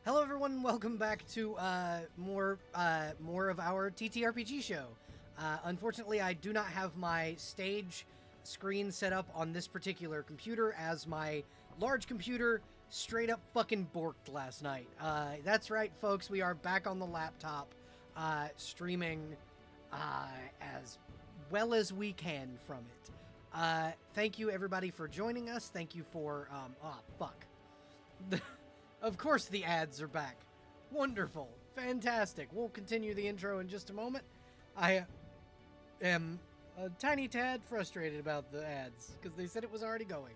Hello, everyone. Welcome back to more of our TTRPG show. Unfortunately, I do not have my stage screen set up on this particular computer, as my large computer straight up fucking borked last night. That's right, folks. We are back on the laptop, streaming as well as we can from it. Thank you, everybody, for joining us. Thank you for fuck. Of course the ads are back. Wonderful. Fantastic. We'll continue the intro in just a moment. I am a tiny tad frustrated about the ads, because they said it was already going.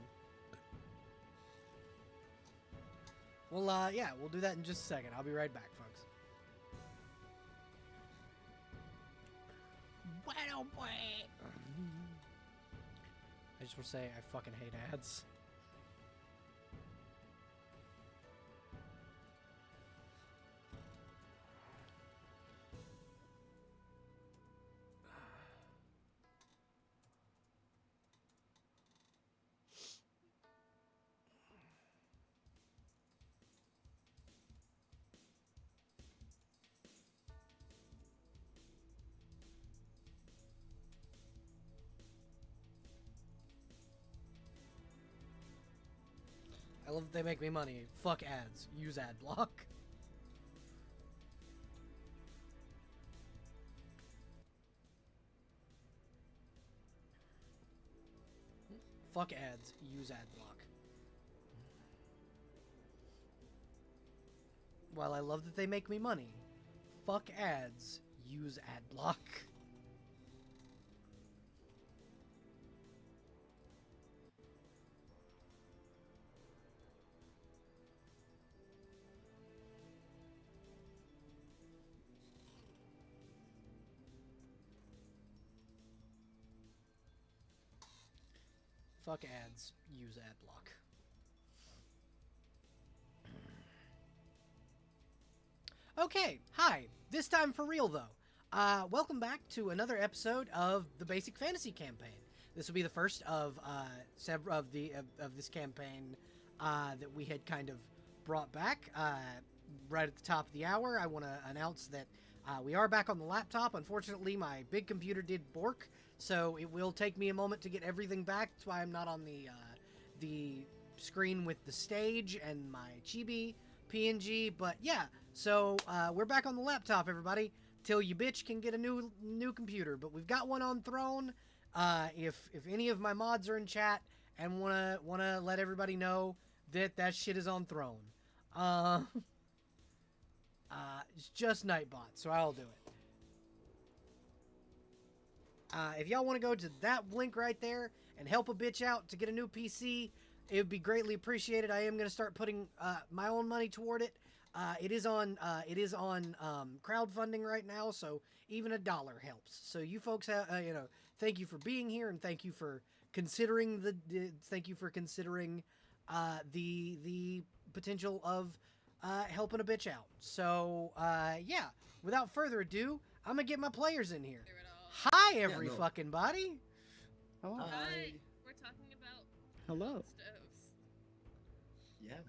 Well, yeah, we'll do that in just a second. I'll be right back, folks. Bueno, boy. I just want to say I fucking hate ads. I love that they make me money. Fuck ads. Use ad block. Fuck ads. Use ad block. While I love that they make me money, fuck ads. Use ad block. Fuck ads. Use ad block. Okay, hi. This time for real, though. Welcome back to another episode of the Basic Fantasy campaign. This will be the first of several of this campaign that we had kind of brought back. Right at the top of the hour, I want to announce that we are back on the laptop. Unfortunately, my big computer did bork, so it will take me a moment to get everything back. That's why I'm not on the screen with the stage and my chibi PNG. But yeah, so we're back on the laptop, everybody. Till you bitch can get a new computer, but we've got one on Throne. If any of my mods are in chat and wanna let everybody know that shit is on Throne. It's just Nightbot, so I'll do it. If y'all want to go to that link right there and help a bitch out to get a new PC, it would be greatly appreciated. I am going to start putting my own money toward it. It is on crowdfunding right now, so even $1 helps. So you folks have, thank you for being here, and thank you for considering the potential of helping a bitch out. So yeah, without further ado, I'm gonna get my players in here. Hi, every fucking body. Hello. Hi. We're talking about Hello. stoves. Yeah.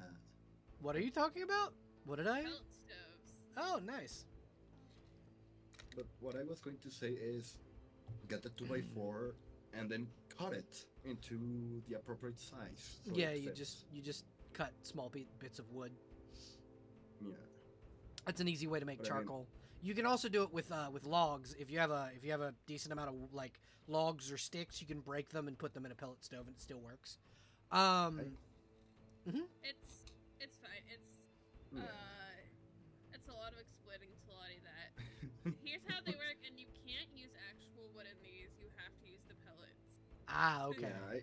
What are you talking about? What did I? Pellet stoves. Oh, nice. But what I was going to say is get the 2x4 and then cut it into the appropriate size. So Yeah, it you fits. just cut small bits of wood. Yeah. That's an easy way to make But I mean- charcoal. You can also do it with logs. If you have a decent amount of like logs or sticks, you can break them and put them in a pellet stove, and it still works. It's fine. Yeah. It's a lot of explaining to Lottie that here's how they work, and you can't use actual wood in these. You have to use the pellets. Ah, okay. Yeah,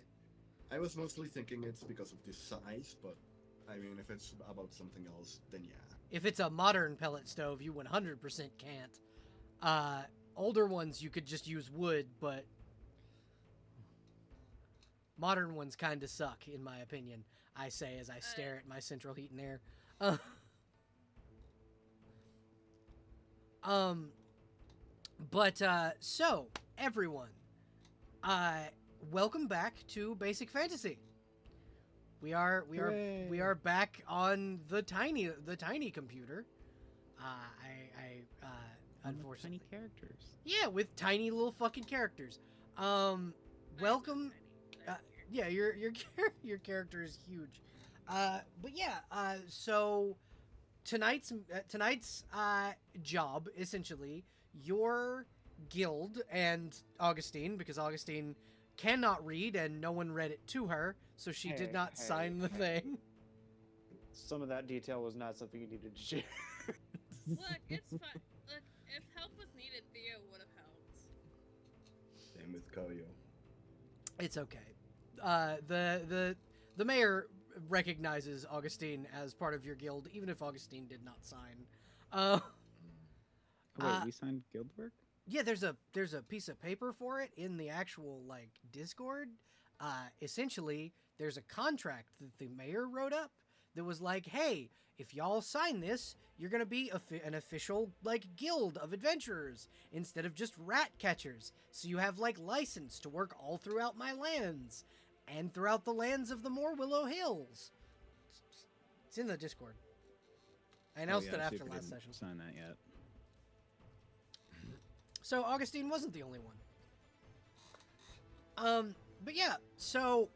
I was mostly thinking it's because of the size, but I mean, if it's about something else, then yeah. If it's a modern pellet stove, you 100% can't. Older ones, you could just use wood, but modern ones kind of suck, in my opinion. I say as I stare at my central heat and air. So everyone, welcome back to Basic Fantasy. we are back on the tiny computer. Unfortunately, tiny characters. yeah, with tiny little fucking characters. Welcome. Yeah, your character is huge. But yeah, so tonight's job essentially your guild and Augustine, because Augustine cannot read and no one read it to her, so she did not sign the thing. Some of that detail was not something you needed to share. Look, it's fine. Look, if help was needed, Theo would have helped. Same with Koyo. It's okay. The mayor recognizes Augustine as part of your guild, even if Augustine did not sign. Wait, we signed guild work? Yeah, there's a piece of paper for it in the actual like Discord. Essentially, there's a contract that the mayor wrote up that was like, hey, if y'all sign this, you're gonna be an official like guild of adventurers instead of just ratcatchers. So you have like license to work all throughout my lands and throughout the lands of the More Willow Hills. It's in the Discord. I announced it after last session. Sign that yet? So Augustine wasn't the only one. But yeah, so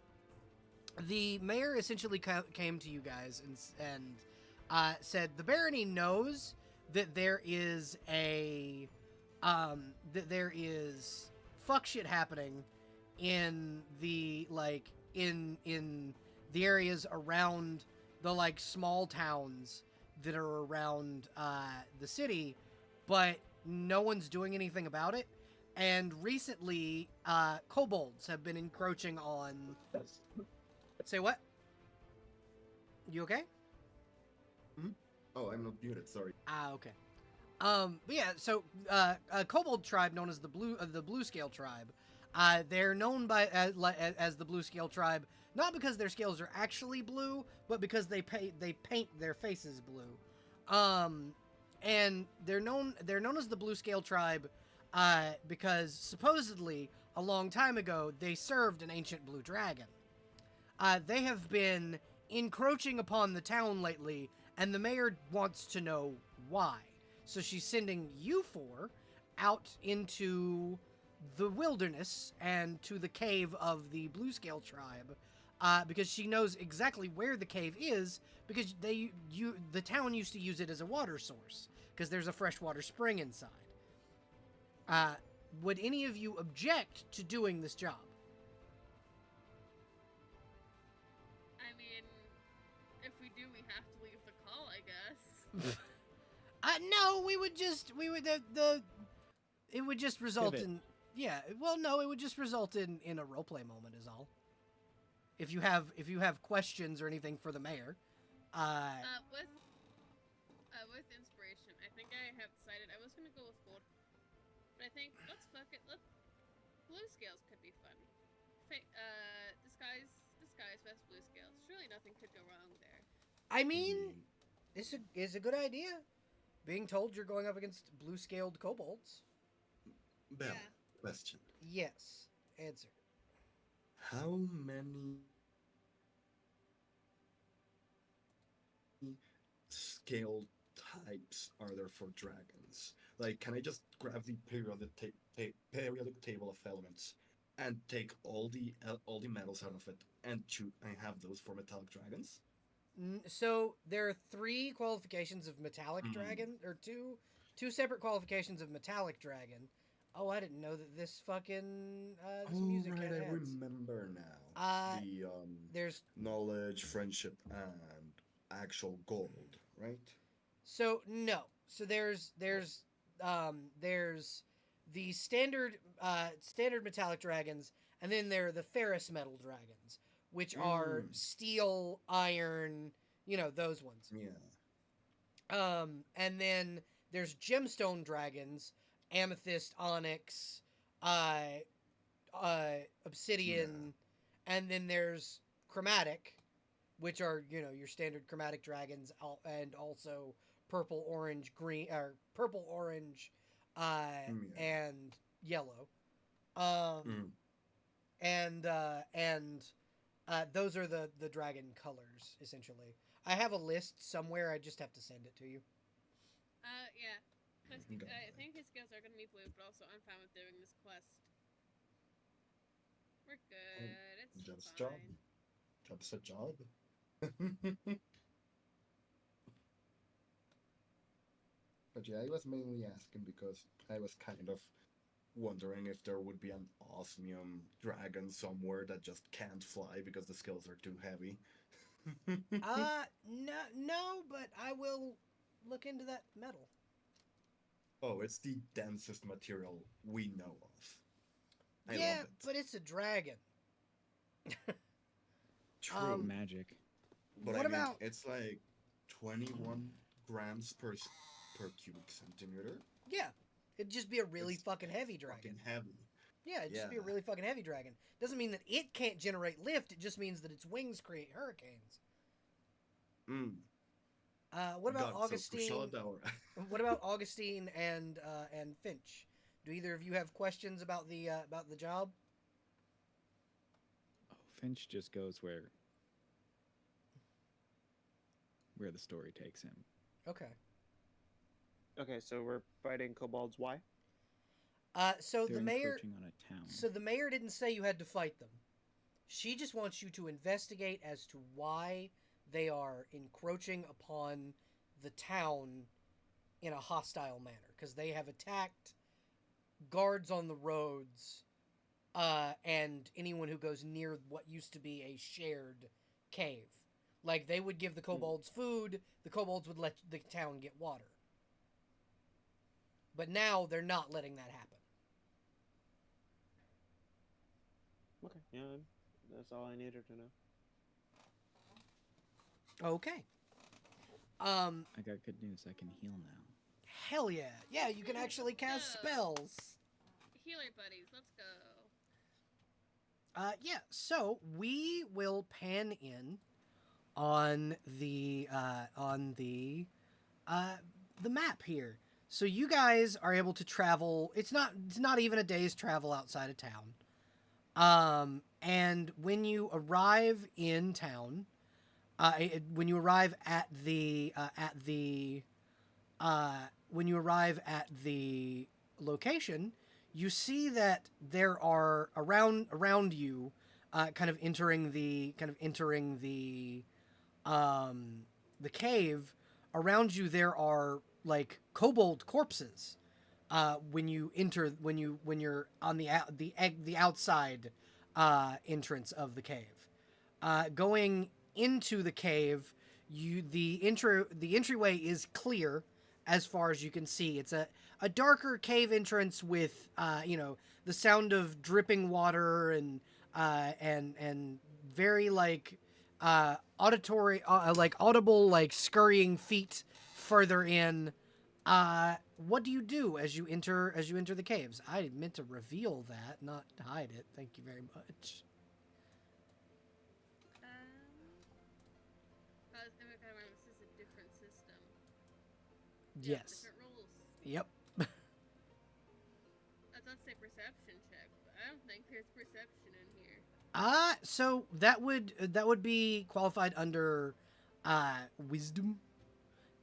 the mayor essentially came to you guys and said the barony knows that there is fuck shit happening in the like in the areas around the like small towns that are around the city, but no one's doing anything about it. And recently, kobolds have been encroaching on... Say what? You okay? Mm-hmm. Oh, I'm not muted, sorry. Okay. But yeah, so a kobold tribe known as the Blue Scale Tribe. They're known as the Blue Scale Tribe, not because their scales are actually blue, but because they paint their faces blue. And they're known as the Blue Scale Tribe because supposedly a long time ago they served an ancient blue dragon. They have been encroaching upon the town lately, and the mayor wants to know why. So she's sending you four out into the wilderness and to the cave of the Blue Scale Tribe, because she knows exactly where the cave is, because the town used to use it as a water source, because there's a freshwater spring inside. Would any of you object to doing this job? I mean, if we do, we have to leave the call, I guess. No, it would just result in, yeah, well, no, it would just result in a roleplay moment is all. If you have questions or anything for the mayor, with inspiration, I think I have decided I was gonna go with gold, but I think let's fuck it. Blue scales could be fun. Disguise vest blue scales. Surely nothing could go wrong there. I mean, this is a good idea. Being told you're going up against blue-scaled kobolds. Belle, question. Yes. Answer. How many scale types are there for dragons? Like, can I just grab the periodic table of elements and take all the metals out of it and have those for metallic dragons? So there are 3 qualifications of metallic dragon, or two separate qualifications of metallic dragon. Oh, I didn't know that this fucking this music had I heads. remember now. There's knowledge, friendship, and actual gold, right? So no. So there's the standard metallic dragons, and then there are the ferrous metal dragons, which are steel, iron, those ones. Yeah. And then there's gemstone dragons, amethyst, onyx, obsidian, and then there's chromatic, which are, your standard chromatic dragons, and also purple, orange, green, or purple, orange, and yellow. And Those are the dragon colors, essentially. I have a list somewhere. I just have to send it to you. Yeah. Okay. I think his scales are gonna be blue, but also I'm fine with doing this quest. We're good. It's Just job. fine. Job's a job. But yeah, I was mainly asking because I was kind of wondering if there would be an osmium dragon somewhere that just can't fly because the skills are too heavy. No, no, but I will look into that metal. Oh, it's the densest material we know of. I Yeah, love it. but it's a dragon. True, Magic. but I What mean, about? it's like 21 grams per cubic centimeter. Yeah, it'd just be a really It's fucking heavy dragon. fucking heavy. Yeah, it'd just Yeah. be a really fucking heavy dragon. Doesn't mean that it can't generate lift. It just means that its wings create hurricanes. Mm. What about God, so Augustine? Kushala What about Augustine and Finch? Do either of you have questions about the job? Oh, Finch just goes where the story takes him. Okay. Okay, so we're fighting kobolds. Why? So They're the mayor. encroaching on a town. So the mayor didn't say you had to fight them. She just wants you to investigate as to why they are encroaching upon the town in a hostile manner, because they have attacked guards on the roads, and anyone who goes near what used to be a shared cave. Like, they would give the kobolds food, the kobolds would let the town get water. But now they're not letting that happen. Okay, yeah, that's all I needed to know. Okay. I got good news. I can heal now. Hell yeah. Yeah, you can actually cast Yeah. spells. Healer buddies, let's go. Yeah, so we will pan in on the map here. So you guys are able to travel. It's not even a day's travel outside of town. And when you arrive in town, when you arrive at the location, you see that there are around you, kind of entering the cave. Around you, there are like kobold corpses. When you enter, when you're on the outside entrance of the cave, going into the cave, the entryway is clear as far as you can see. It's a darker cave entrance with the sound of dripping water and very like auditory like audible like scurrying feet further in. What do you do as you enter the caves? I meant to reveal that, not hide it. Thank you very much. I gotta remember this is a different system. Yes. Different rules. Yep. Let's say perception check, but I don't think there's perception in here. So that would be qualified under wisdom,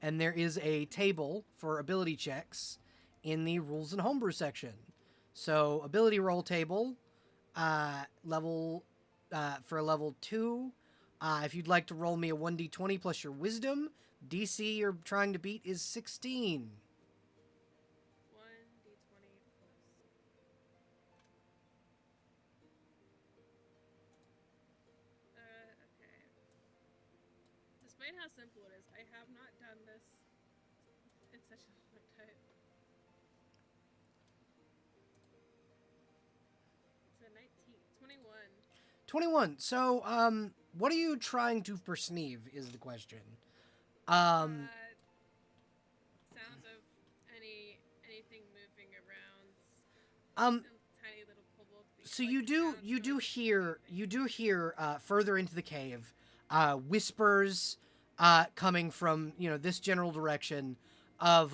and there is a table for ability checks in the rules and homebrew section. So ability roll table, level for level 2. If you'd like to roll me a 1d20 plus your wisdom, DC you're trying to beat is 16. 1d20 plus. Okay. Despite how simple it is, I have not done this in such a long time. It's a 19, 21. 21. So, what are you trying to perceive is the question. Sounds of anything moving around. Tiny little kobold. So you do hear further into the cave, whispers coming from this general direction of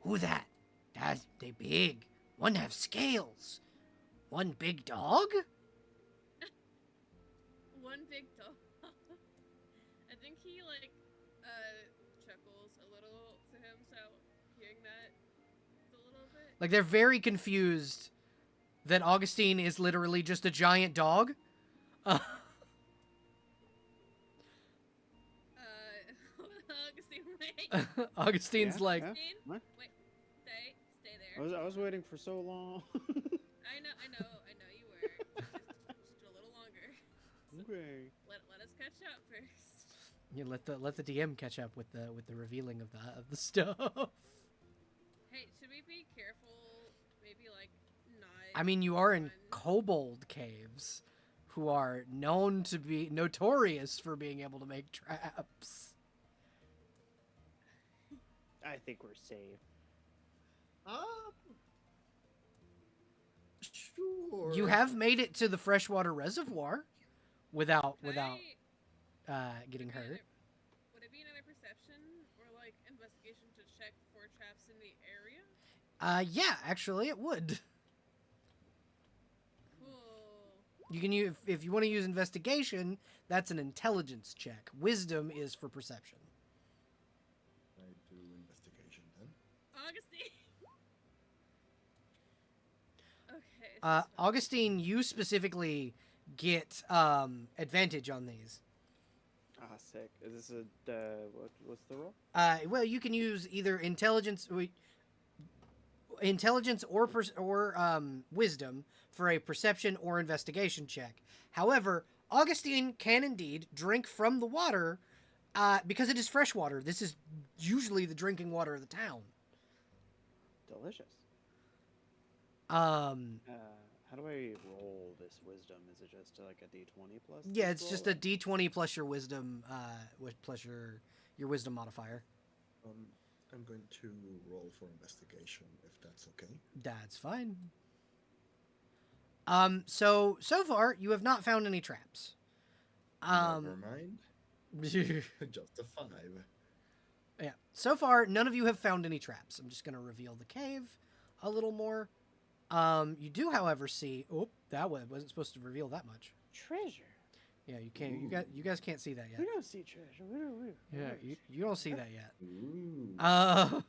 who that? They big. One have scales. One big dog. one big dog. I think he like chuckles a little to himself hearing that. It's a little bit. Like they're very confused that Augustine is literally just a giant dog. Augustine, wait. Augustine's Yeah, like, yeah. Augustine, What? wait, stay there. I was waiting for so long. I know you were. Just a little longer. Okay. Let us catch up first. you let the DM catch up with the revealing of the stuff. Hey, should we be careful? Maybe like not. I mean, you are in run? kobold caves, who are known to be notorious for being able to make traps. I think we're safe. Sure. You have made it to the freshwater reservoir without Can I- getting would it be hurt. Would it be another perception or like investigation to check for traps in the area? Yeah, actually, it would. Cool. You can use if you want to use investigation. That's an intelligence check. Wisdom is for perception. I do investigation then. Augustine. Okay. this is fine. Augustine, you specifically get advantage on these. Ah, sick. Is this a what's the roll? Well, you can use either intelligence or wisdom for a perception or investigation check. However, Augustine can indeed drink from the water because it is fresh water. This is usually the drinking water of the town. Delicious. How do I roll this wisdom? Is it just like a d20 plus? Yeah, this it's roll, just or- a d20 plus your wisdom, plus your wisdom modifier. I'm going to roll for investigation if that's okay. That's fine. So far you have not found any traps. Never mind. Just a 5. Yeah. So far, none of you have found any traps. I'm just gonna reveal the cave a little more. You do, however, see. Oh, that wasn't supposed to reveal that much. Treasure. Yeah, you can't. Ooh. You guys can't see that We yet. don't see treasure. We don't. Yeah, you don't see that yet. Ooh.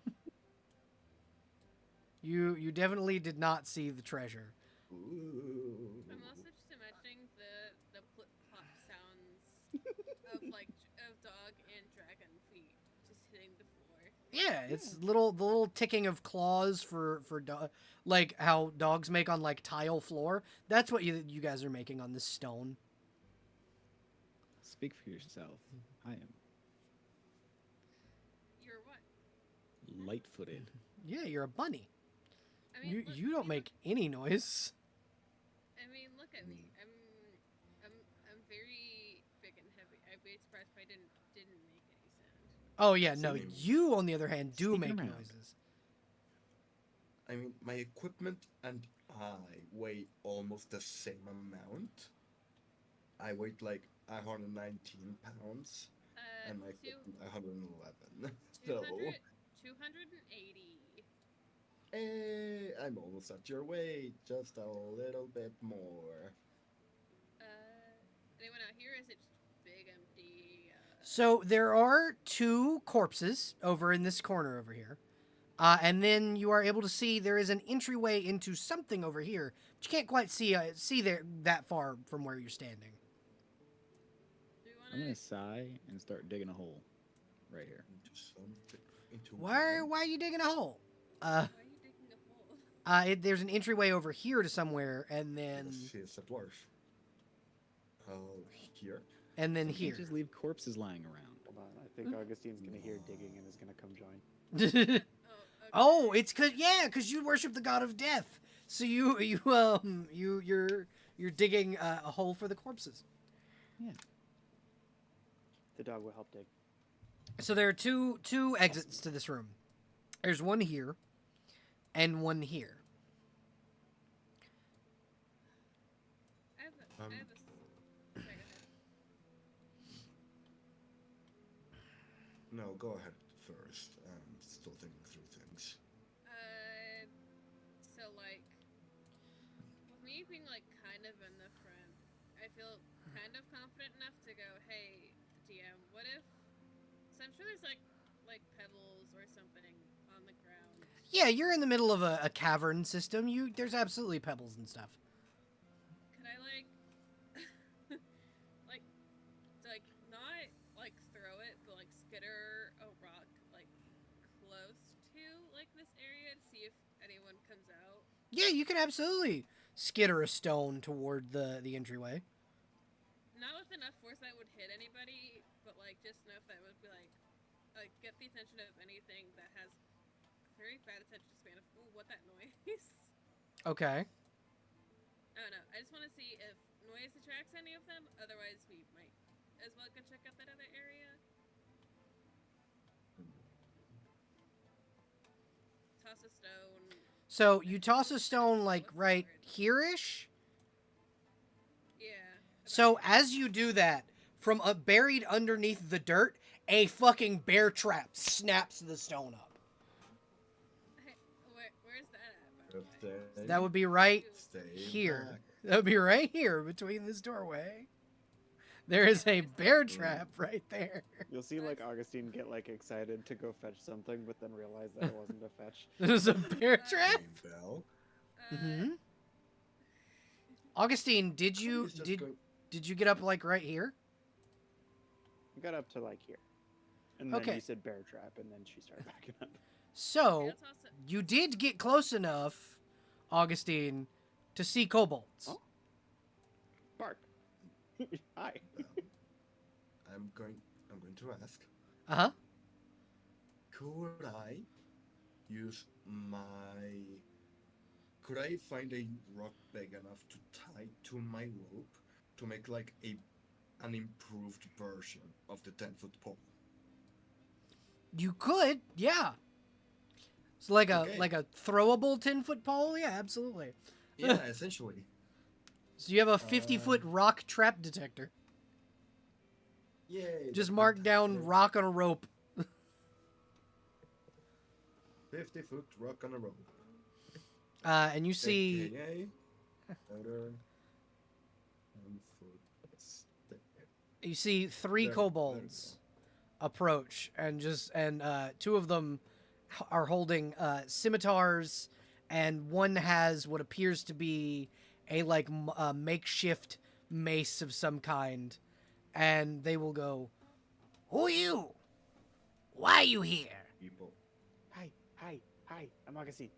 You definitely did not see the treasure. Ooh. I'm also just imagining the plip plop sounds of like of dog and dragon feet just hitting the floor. Yeah, it's the little ticking of claws for like how dogs make on like tile floor. That's what you guys are making on this stone. Speak for yourself. I am You're what? light-footed. Yeah, you're a bunny. I mean, look, You don't make any noise. I mean, look at me. I'm very big and heavy. I'd be surprised if I didn't make any sound. Oh yeah, no. Same. You, on the other hand, do Sneaking make around. noises. I mean, my equipment and I weigh almost the same amount. I weigh like 119 pounds, and my equipment 111. So, 280. I'm almost at your weight, just a little bit more. Anyone out here? Is it just big empty? So there are 2 corpses over in this corner over here. And then you are able to see there is an entryway into something over here, but you can't quite see there that far from where you're standing. Do you I'm wanna? gonna sigh and start digging a hole right here. Into something. Into Why what? are you digging a hole? Why are you digging a hole? There's an entryway over here to somewhere, and then Yes, he is a dwarf. Oh, here? and then You here. can't just leave corpses lying around. Hold on. I think Augustine's gonna hear digging and is gonna come join. Oh, Okay. it's cause you worship the god of death. So you're digging a hole for the corpses. The dog will help dig. So there are two exits to this room. There's one here, and one here. I have a. Sorry, go ahead. No, go ahead first. I'm still thinking through things. So like, with me being like kind of in the front, I feel kind of confident enough to go, hey, DM, what if? So I'm sure there's like pebbles or something on the ground. Yeah, you're in the middle of a cavern system. There's absolutely pebbles and stuff. Could I like not like throw it, but like skitter a rock like close to like this area to see if anyone comes out? Yeah, you can absolutely skitter a stone toward the entryway. Not with enough force that would hit anybody, but like just enough that would be like get the attention of anything that has very bad attention span of what that noise. Okay. I don't know. I just want to see if noise attracts any of them. Otherwise, we might as well go check out that other area. Toss a stone. So you toss a stone like right here-ish. Yeah. So as you do that, from buried underneath the dirt, a fucking bear trap snaps the stone up. Hey, where's that at? By the way? Stay- That would be right stay here. back. That would be right here between this doorway. There is a bear trap right there. You'll see like Augustine get like excited to go fetch something, but then realize that it wasn't a fetch. There's a bear trap. Ring bell. Mm-hmm. Augustine, did you It's just going- did you get up like right here? I got up to like here, and then Okay. you said bear trap, and then she started backing up. So I'll toss it. you did get close enough, Augustine, to see kobolds. Oh. Bark. Hi. I'm going to ask. Uh-huh. Could I use could I find a rock big enough to tie to my rope to make like an improved version of the 10-foot pole? You could, yeah. It's like Okay. a throwable 10-foot pole, yeah, absolutely. Yeah, essentially. So you have a 50-foot rock trap detector. Yay. Just that's mark down fantastic. rock on a rope. 50-foot rock on a rope. And you see AKA another 10-foot stair. three There- kobolds approach, and two of them are holding scimitars, and one has what appears to be a makeshift mace of some kind, and they will go, "Who are you? Why are you here?" People. Hi. I'm Augustine.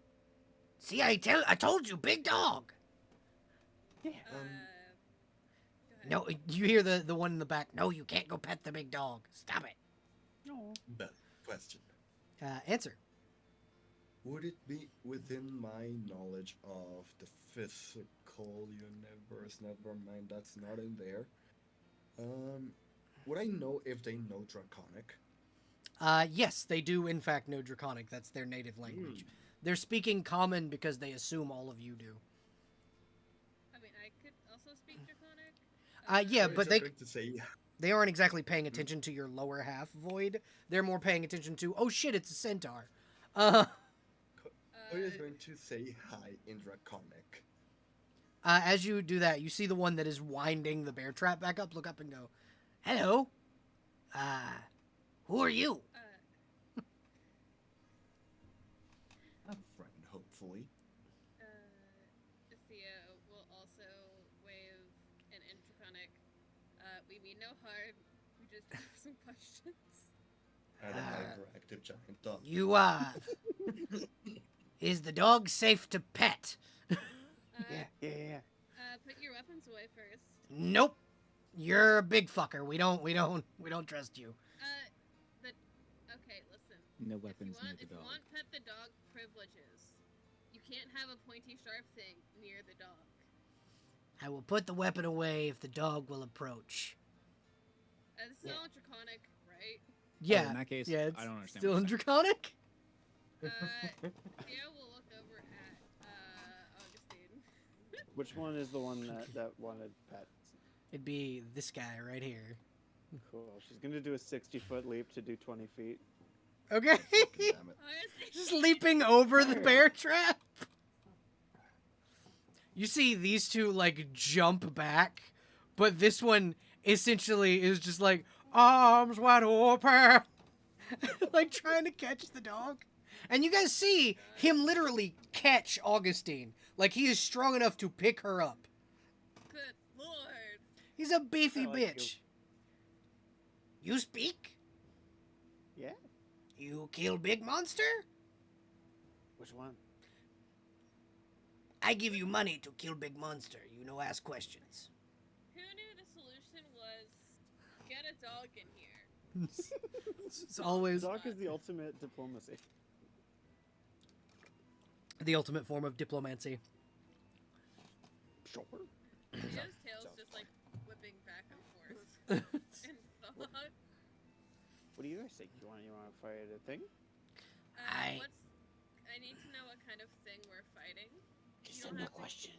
See, I told you, big dog. Yeah. Go ahead. No, you hear the one in the back. No, you can't go pet the big dog. Stop it. No. But question. Answer. Would it be within my knowledge of the physical universe? Never mind, that's not in there. Would I know if they know Draconic? Yes, they do in fact know Draconic. That's their native language. They're speaking Common because they assume all of you do. I mean, I could also speak Draconic. Yeah, Or but is they it going to say they aren't exactly paying attention to your lower half void. They're more paying attention to, oh shit, it's a centaur. Or is going to say hi in Draconic? As you do that, you see the one that is winding the bear trap back up. Look up and go, "Hello. Who are you?" A friend, hopefully. Thea will also wave an Draconic. We mean no harm. We just have some questions. And a hyperactive giant dog. You is the dog safe to pet? Yeah. Put your weapons away first. Nope. You're a big fucker. We don't trust you. Okay, listen. No If weapons near you the dog. want pet the dog privileges, you can't have a pointy sharp thing near the dog. I will put the weapon away if the dog will approach. This is all Draconic, right? Yeah. in that case, yeah, it's I don't understand. Still what in you're Draconic? Thea will look over at Augustine. Which one is the one that wanted pets? It'd be this guy right here. Cool. She's gonna do a 60-foot leap to do 20 feet. Okay. Damn it. Augustine. Just leaping over the bear trap. You see these two like jump back but this one essentially is just like arms wide open, like trying to catch the dog. And you guys see him literally catch Augustine, like he is strong enough to pick her up. Good lord. He's a beefy I like bitch. You speak? Yeah. You kill big monster? Which one? I give you money to kill big monster. You know, ask questions. Who knew the solution was get a dog in here? It's always Dog is the ultimate diplomacy. the ultimate form of diplomancy. Sure. His tail's just like whipping back and forth in thought. What do you guys think? You want to fight a thing? I need to know what kind of thing we're fighting. Just You don't send a have to- question.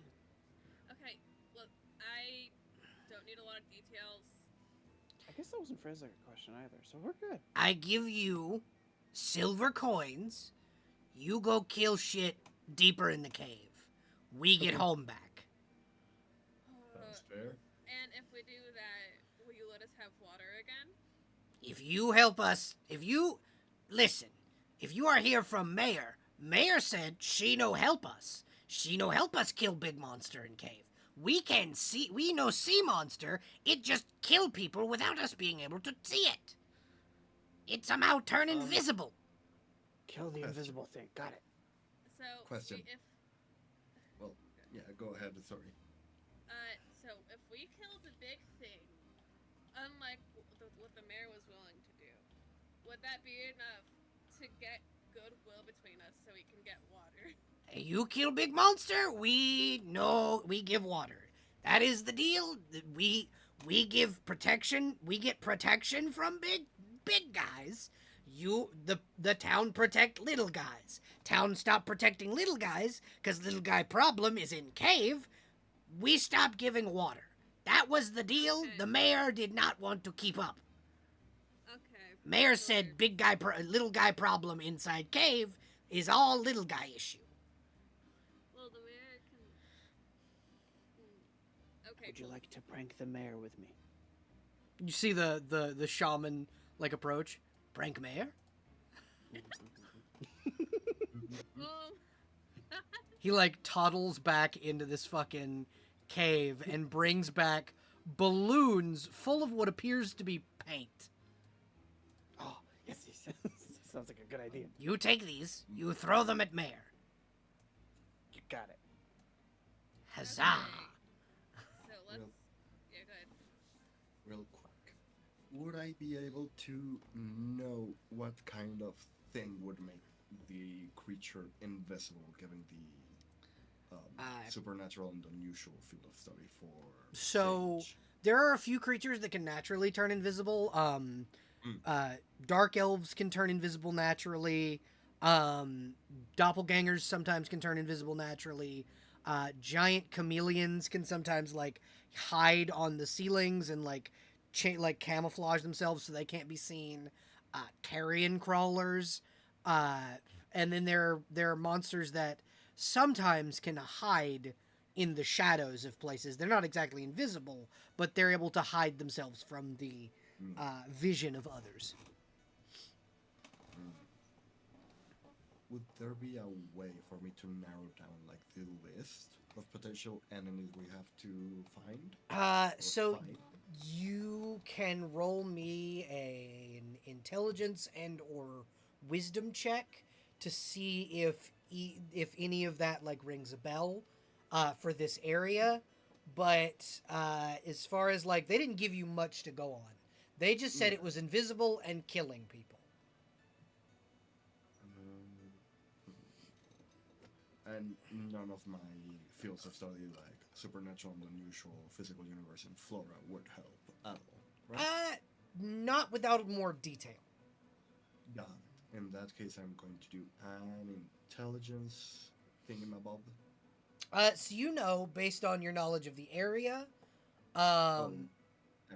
Okay, look, I don't need a lot of details. I guess that wasn't phrased like a question either, so we're good. I give you silver coins. You go kill shit deeper in the cave. We get Okay. home back. That's fair. And if we do that, will you let us have water again? If you help us, if you are here from Mayor said she no help us. She no help us kill big monster in cave. We know sea monster, it just kill people without us being able to see it. It somehow turn invisible. Kill the Question. invisible thing. Got it. So Question. If Well, yeah, go ahead. Sorry. so if we kill the big thing, unlike what the mayor was willing to do, would that be enough to get goodwill between us so we can get water? You kill big monster, we give water. That is the deal. We give protection. We get protection from big guys. The town protect little guys. Town stop protecting little guys because little guy problem is in cave. We stop giving water. That was the deal. Okay. The mayor did not want to keep up. Okay. Mayor said little guy problem inside cave is all little guy issue. Well, the mayor can. Okay. Would you like to prank the mayor with me? You see the shaman like approach. Prank mayor? He like toddles back into this fucking cave and brings back balloons full of what appears to be paint. Oh, yes. Sounds like a good idea. You take these, you throw them at mayor. You got it. Huzzah! So let's. Well- Yeah, go ahead. Real quick, would I be able to know what kind of thing would make the creature invisible, given the supernatural and unusual field of study for So- Sage? There are a few creatures that can naturally turn invisible. Dark elves can turn invisible naturally. Doppelgangers sometimes can turn invisible naturally. Giant chameleons can sometimes like hide on the ceilings and like camouflage themselves so they can't be seen. Carrion crawlers, and then there are monsters that sometimes can hide in the shadows of places. They're not exactly invisible, but they're able to hide themselves from the vision of others. Would there be a way for me to narrow down like the list of potential enemies we have to find? or So fight? you can roll me an intelligence and or wisdom check to see if any of that like rings a bell for this area. But as far as like, they didn't give you much to go on. They just said it was invisible and killing people. And none of my fields of study, like supernatural and unusual, physical universe, and flora, would help at all, right? Not without more detail. Got it. In that case, I'm going to do an intelligence thingamabob. So you know, based on your knowledge of the area, I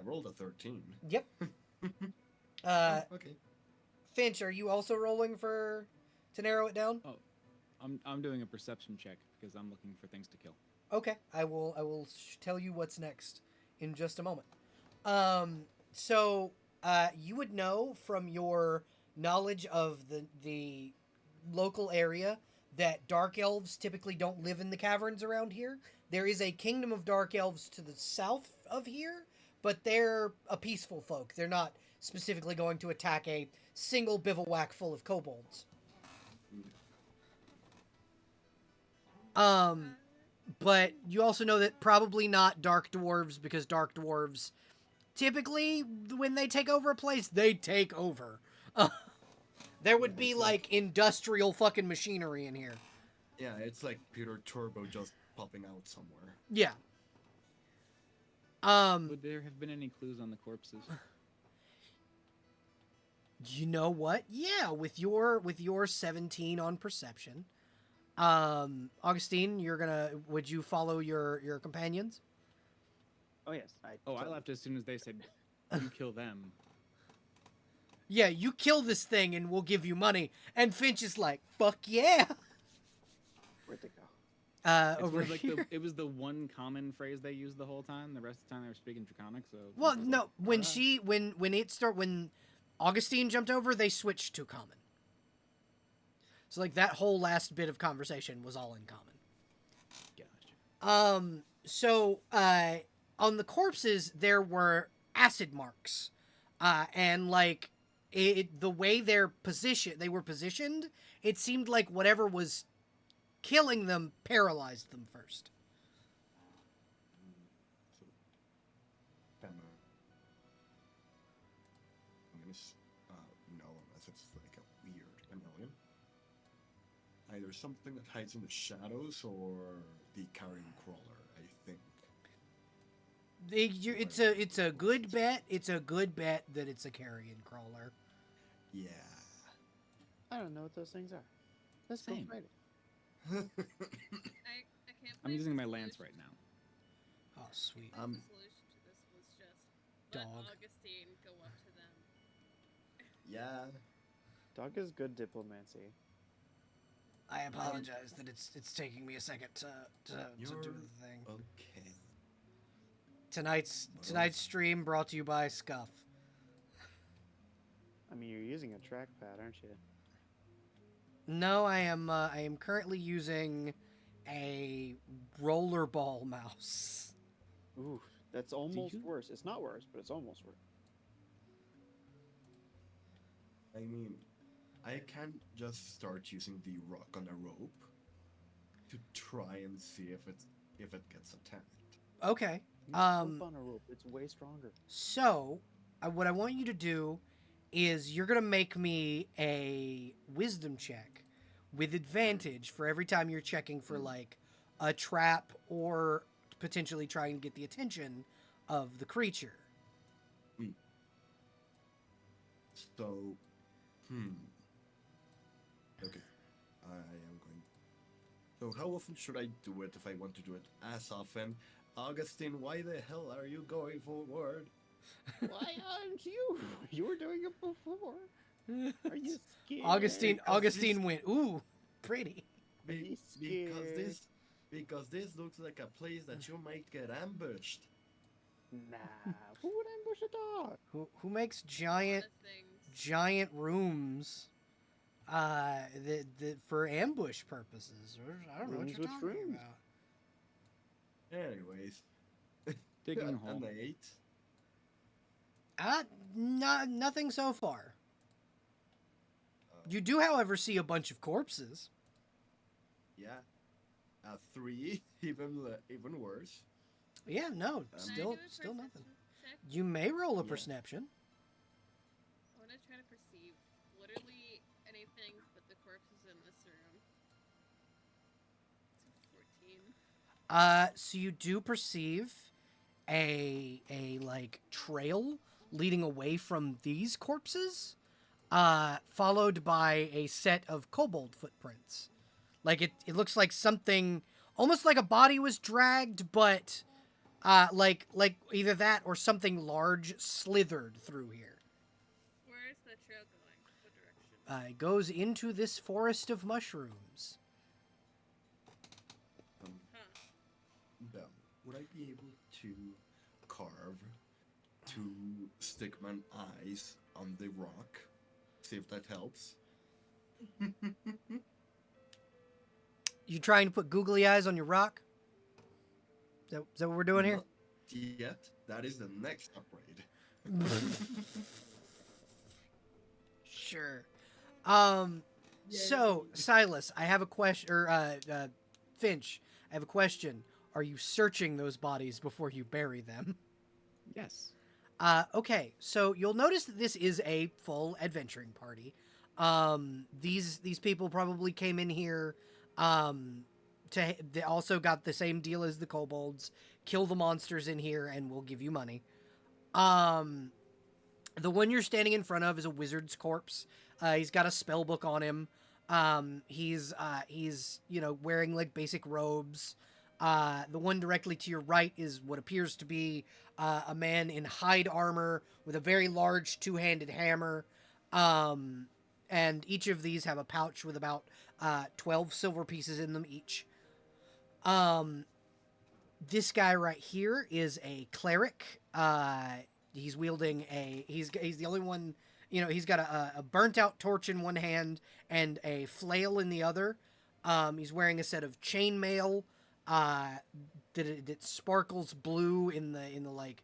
rolled a 13. Yep. Okay. Finch, are you also rolling to narrow it down? I'm doing a perception check because I'm looking for things to kill. Okay, I will tell you what's next in just a moment. So you would know from your knowledge of the local area that dark elves typically don't live in the caverns around here. There is a kingdom of dark elves to the south of here, but they're a peaceful folk. They're not specifically going to attack a single bivouac full of kobolds. But you also know that probably not dark dwarves, because dark dwarves typically, when they take over a place, they take over. There would be like industrial fucking machinery in here. Yeah, it's like Peter Turbo just popping out somewhere. Yeah. Would there have been any clues on the corpses? You know what? Yeah, with your 17 on perception. Augustine, would you follow your companions? Oh yes. I left as soon as they said, "You kill them." Yeah, you kill this thing and we'll give you money. And Finch is like, fuck yeah. Where'd they go? Over here. It was the one common phrase they used the whole time. The rest of the time they were speaking Draconic. So Well, no, when Augustine jumped over, they switched to common. So like that whole last bit of conversation was all in common. Gotcha. So on the corpses there were acid marks, and like the way they were positioned, it seemed like whatever was killing them paralyzed them first. So, no, unless it's like a weird chameleon. Either something that hides in the shadows or the carrion crawler, I think. It's a good bet. It's a good bet that it's a carrion crawler. Yeah. I don't know what those things are. Let's go Same. fight it. I can't I'm believe using the my lance solution- right now. Oh, sweet. The solution to this was just let Dog. Augustine go up to them. Yeah. Dog is good diplomacy. I apologize that it's taking me a second to do the thing. Okay. Tonight's stream brought to you by Scuff. I mean, you're using a trackpad, aren't you? No, I am currently using a rollerball mouse. Ooh, that's almost you- worse. It's not worse, but it's almost worse. I mean, I can just start using the rock on a rope to try and see if it gets attacked. Okay. You jump on a rope. It's way stronger. So, what I want you to do is you're gonna make me a wisdom check with advantage for every time you're checking for like a trap or potentially trying to get the attention of the creature. So, okay, I am going. So, how often should I do it if I want to do it as often? Augustine, why the hell are you going forward? Why aren't you? You were doing it before. Are you scared? Augustine went, ooh, pretty. Are you Because this looks like a place that you might get ambushed. Nah. Who would ambush a dog? Who makes A lot giant of things. giant rooms for ambush purposes? Or, I don't know what Rooms you're with talking rooms. about. Anyways, Digging a hole. an 8. Nothing so far. You do, however, see a bunch of corpses. Yeah, a 3, even worse. Yeah, no, Can I still do a nothing. perception check? You may roll a Yeah. perception. I want to try to perceive literally anything but the corpses in this room. It's a 14. So you do perceive a like trail leading away from these corpses, followed by a set of kobold footprints. Like it looks like something almost like a body was dragged, but like either that or something large slithered through here. Where is the trail going? What direction? It goes into this forest of mushrooms. Huh. Belle, would I be able to carve 2 stickman eyes on the rock. See if that helps. You trying to put googly eyes on your rock? Is that what we're doing here? Not yet. That is the next upgrade. Sure. So Silas, I have a question, or Finch, I have a question. Are you searching those bodies before you bury them? Yes. Okay, so you'll notice that this is a full adventuring party. These people probably came in here, they also got the same deal as the kobolds. Kill the monsters in here, and we'll give you money. The one you're standing in front of is a wizard's corpse. He's got a spell book on him. He's wearing like basic robes. The one directly to your right is what appears to be a man in hide armor with a very large 2-handed hammer. And each of these have a pouch with about 12 silver pieces in them each. This guy right here is a cleric. He's wielding he's the only one, he's got a burnt out torch in one hand and a flail in the other. He's wearing a set of chainmail that sparkles blue in the like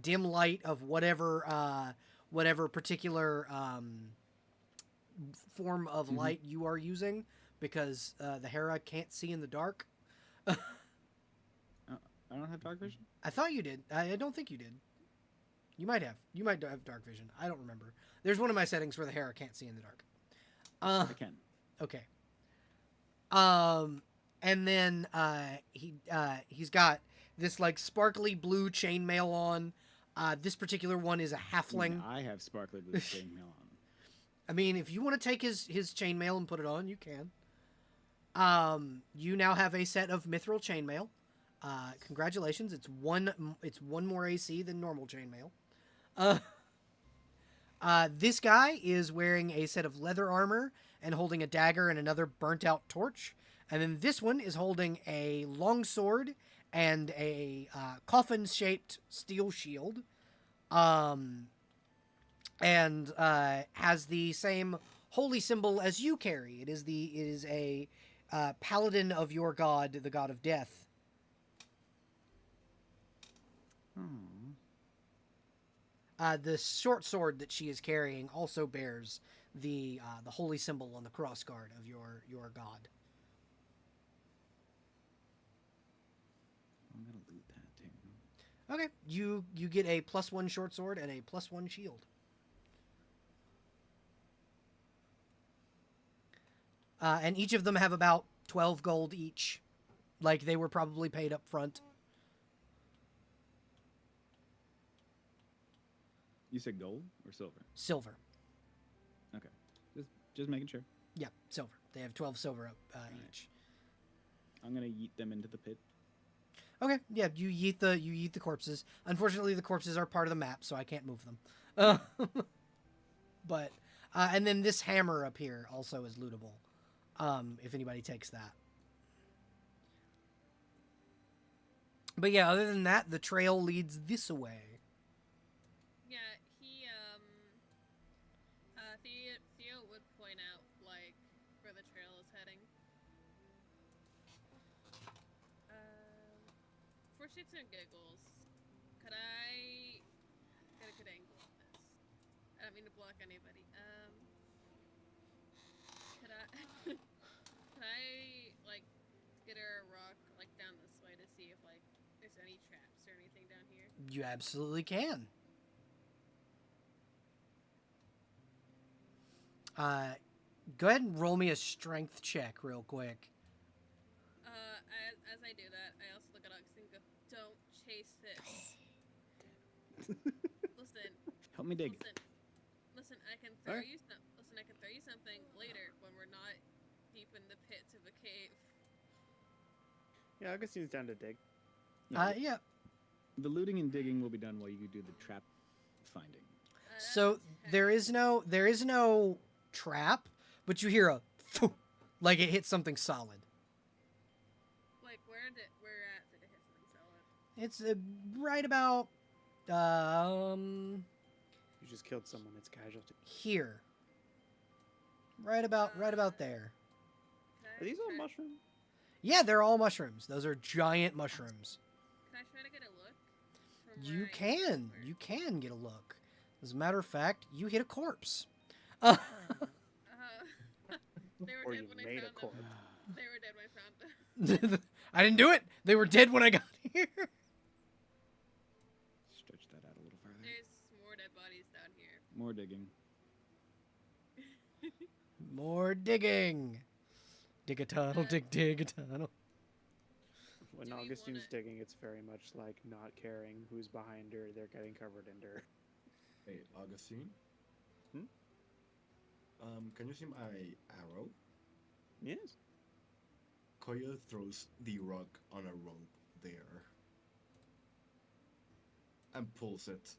dim light of whatever particular form of light you are using, because the Hera can't see in the dark. I don't have dark vision. I thought you did. I don't think you did. You might have. You might have dark vision. I don't remember. There's one of my settings where the Hera can't see in the dark. I can. Okay. And then he's got this like sparkly blue chainmail on. This particular one is a halfling. I have sparkly blue chainmail on. I mean, if you want to take his chainmail and put it on, you can. You now have a set of mithril chainmail. Congratulations! It's one more AC than normal chainmail. This guy is wearing a set of leather armor and holding a dagger and another burnt out torch. And then this one is holding a long sword and a coffin-shaped steel shield. And has the same holy symbol as you carry. It is a paladin of your god, the god of death. The short sword that she is carrying also bears the holy symbol on the crossguard of your god. I'm gonna loot that too. Okay, you get a +1 short sword and a +1 shield. And each of them have about 12 gold each. Like, they were probably paid up front. You said gold or silver? Silver. Okay. Just making sure. Yeah, silver. They have 12 silver up each. I'm gonna yeet them into the pit. Okay, yeah, you yeet the corpses. Unfortunately, the corpses are part of the map, so I can't move them. But and then this hammer up here also is lootable. If anybody takes that. But yeah, other than that, the trail leads this way. Yeah, Theo would point out, like, where the trail is heading. For shits and giggles, could I get a good angle on this? I don't mean to block anybody. Could I, like, get her a rock, like, down this way to see if, like, there's any traps or anything down here? You absolutely can. Go ahead and roll me a strength check real quick. As I do that, I also look at Alex and go, "Don't chase this." Listen. Help me dig. Listen. I can throw Alright. you some. Listen, I can throw you something later when we're not deep in the pits of a cave. Yeah, Augustine's down to dig. Yeah. The looting and digging will be done while you do the trap finding. So there is no trap, but you hear a thoo, like it hit something solid. Like where at did it hit something solid? It's right about You just killed someone. It's casualty. here. Right about there. Are these all mushrooms? Yeah, they're all mushrooms. Those are giant mushrooms. Can I try to get a look? From You where I can. am? You can get a look. As a matter of fact, you hit a corpse. They were Or dead you when I made a found corpse. them. They were dead when I found them. I didn't do it. They were dead when I got here. Stretch that out a little further. There's more dead bodies down here. More digging. More digging. Dig a tunnel, dig a tunnel. When Do we Augustine's wanna- digging, it's very much like not caring who's behind her. They're getting covered in dirt. Hey, Augustine? Hmm? Can you see my arrow? Yes. Koya throws the rock on a rope there. And pulls it.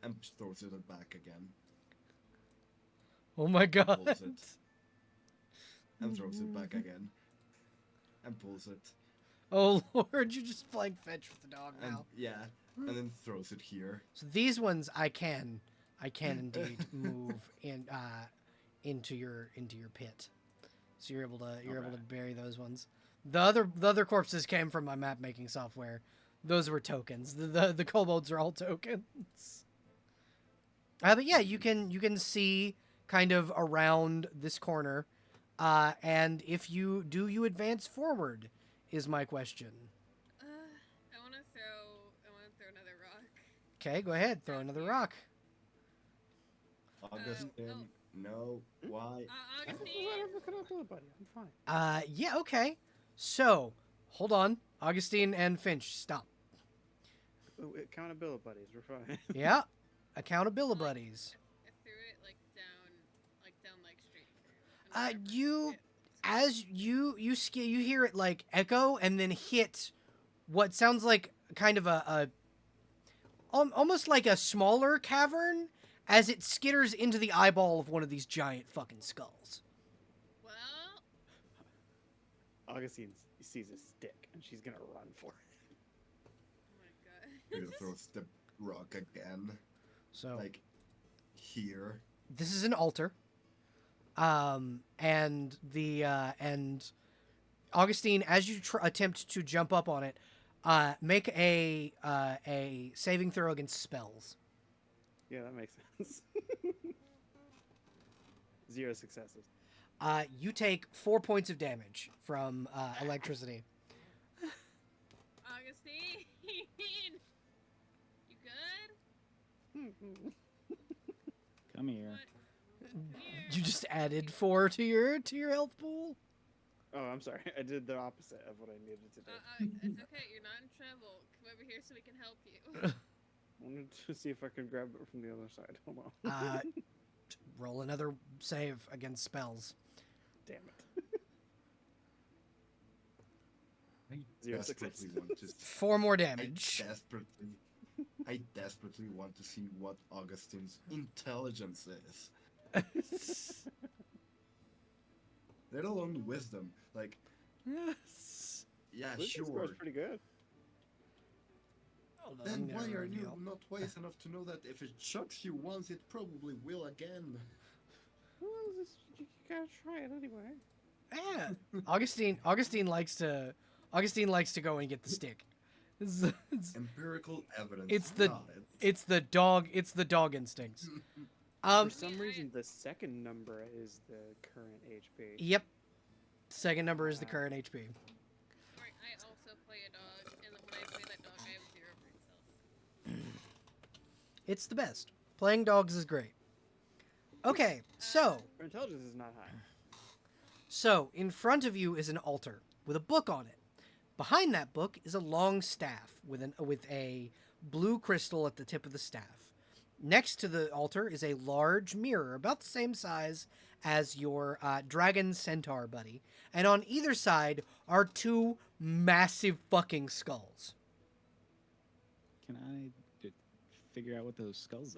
And throws it back again. Oh my god. Pulls it. And throws it back again. And pulls it. Oh lord, you're just playing fetch with the dog And now. yeah. And then throws it here. So these ones I can indeed move into your pit. So you're able to bury those ones. The other corpses came from my map making software. Those were tokens. The kobolds are all tokens. But yeah, you can see kind of around this corner. And if you advance forward is my question. I want to throw another rock. Okay, go ahead. Throw another rock. Augustine, no. Why? Augustine. Whatever, can I do it, buddy? I'm fine. Yeah, okay. So, hold on. Augustine and Finch, stop. Accountability buddies, we're fine. Yeah. Accountability buddies. I threw it like straight through. And whatever You hit. as you hear it like echo and then hit what sounds like kind of a almost like a smaller cavern as it skitters into the eyeball of one of these giant fucking skulls. Well, Augustine sees a stick, and she's gonna run for it. oh my god. Koya throws the rock again. So Like, here. this is an altar. And Augustine, as you attempt to jump up on it, make a saving throw against spells. Yeah, that makes sense. 0 successes. You take 4 points of damage from electricity. Augustine, you good? Come here. What? You just added 4 to your health pool. Oh, I'm sorry. I did the opposite of what I needed to do. It's okay. You're not in trouble. Come over here so we can help you. I wanted to see if I could grab it from the other side. Hold on. Roll another save against spells. Damn it. I 0 desperately success. want to. 4 more damage. I desperately want to see what Augustine's intelligence is. Let alone wisdom. Like, yeah, Wisdom sure. score's pretty good. Hold on, Then I'm why gonna are you reveal. not wise enough to know that if it shocks you once, it probably will again? Well, you gotta try it anyway. Yeah. Augustine likes to go and get the stick. It's Empirical evidence. It's the- got it. it's the dog instincts. For some reason, the second number is the current HP. Yep. Second number is the current HP. Right, I also play a dog, and when I play that dog, I have 0 brain cells. It's the best. Playing dogs is great. Okay, so Her intelligence is not high. in front of you is an altar with a book on it. Behind that book is a long staff with a blue crystal at the tip of the staff. Next to the altar is a large mirror, about the same size as your dragon centaur buddy. And on either side are 2 massive fucking skulls. Can I figure out what those skulls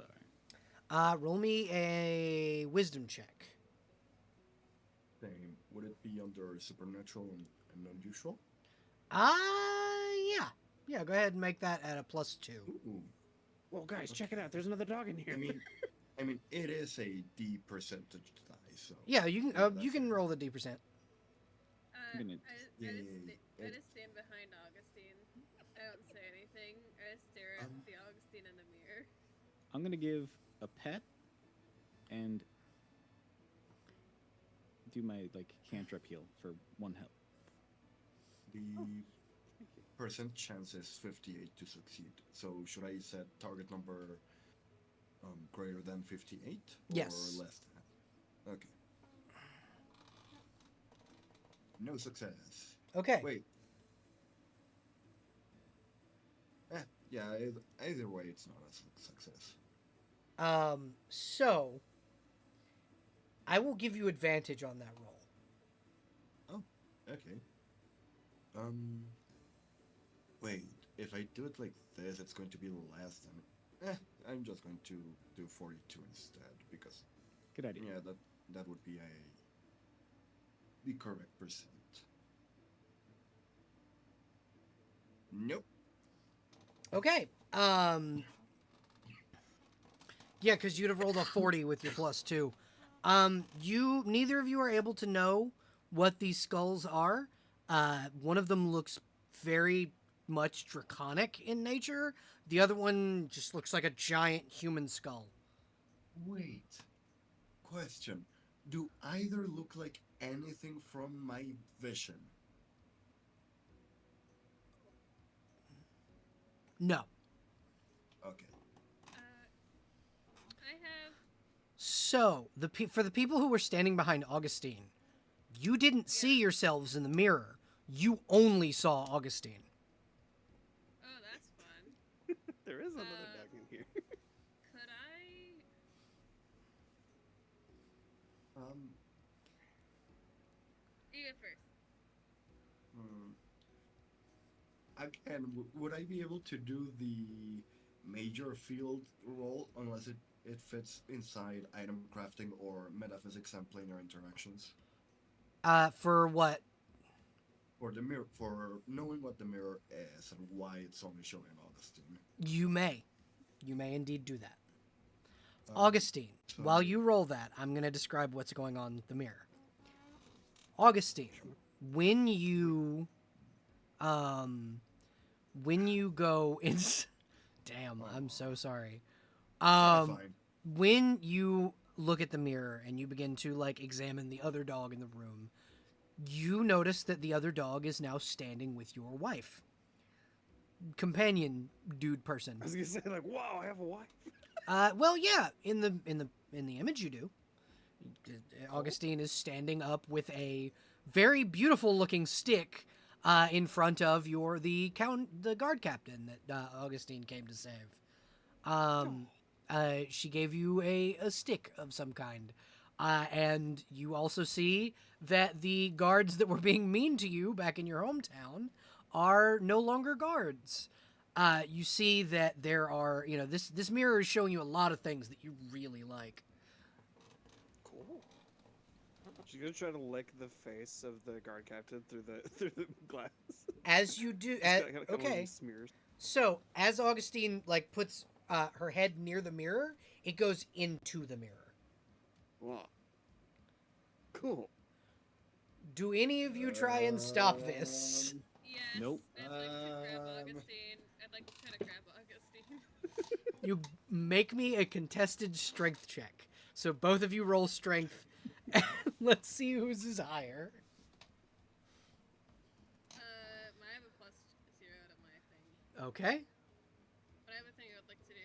are? Roll me a wisdom check. Same. Would it be under supernatural and unusual? Yeah. Yeah, go ahead and make that at a +2. Ooh. Well, guys, check it out. There's another dog in here. I mean, it is a D percentage die, so. Yeah, you can Yeah, you that's can fair. roll the D%. I'm gonna- I just stand behind Augustine. I don't say anything. I just stare at the Augustine in the mirror. I'm gonna give a pet and do my like cantrip heal for 1 health. The percent chance is 58 to succeed. So should I set target number greater than 58 or Yes. less than? Okay. No success. Okay. Wait. Yeah. Either way, it's not a success. So I will give you advantage on that roll. Okay. Wait. If I do it like this, it's going to be less than. I'm just going to do 42 instead because Good idea. yeah, that would be the correct percent. Nope. Okay. Yeah, because you'd have rolled a 40 with your +2. Neither of you are able to know what these skulls are. One of them looks very much draconic in nature. The other one just looks like a giant human skull. Wait. Question. Do either look like anything from my vision? No. Okay. I have. So, for the people who were standing behind Augustine, you didn't see yourselves in the mirror. You only saw Augustine. Oh, that's fun. There is another dog in here. Could I? You go first. Again, would I be able to do the major field roll unless it fits inside item crafting or metaphysics and planar interactions? For what? For the mirror, for knowing what the mirror is and why it's only showing Augustine. You may. You may indeed do that. Um, Augustine, so- while you roll that, I'm going to describe what's going on with the mirror. Augustine, when you go in damn, I'm so sorry. Fine. When you look at the mirror and you begin to like examine the other dog in the room, you notice that the other dog is now standing with your wife. Companion dude person. I was gonna say like, wow, I have a wife. Well, yeah, in the image you do. Augustine is standing up with a very beautiful looking stick in front of the guard captain that Augustine came to save. She gave you a stick of some kind. And you also see that the guards that were being mean to you back in your hometown are no longer guards. You see that there are, this mirror is showing you a lot of things that you really like. Cool. She's gonna try to lick the face of the guard captain through the glass. As you do, Just got a couple of okay. Smears. So as Augustine puts her head near the mirror, it goes into the mirror. Wow. Cool. Do any of you try and stop this? Yes. Nope. I'd like to grab Augustine. I'd like to try to grab Augustine. You make me a contested strength check. So both of you roll strength. And let's see whose is higher. I have a +0 to my thing. Okay. But I have a thing I would like to do.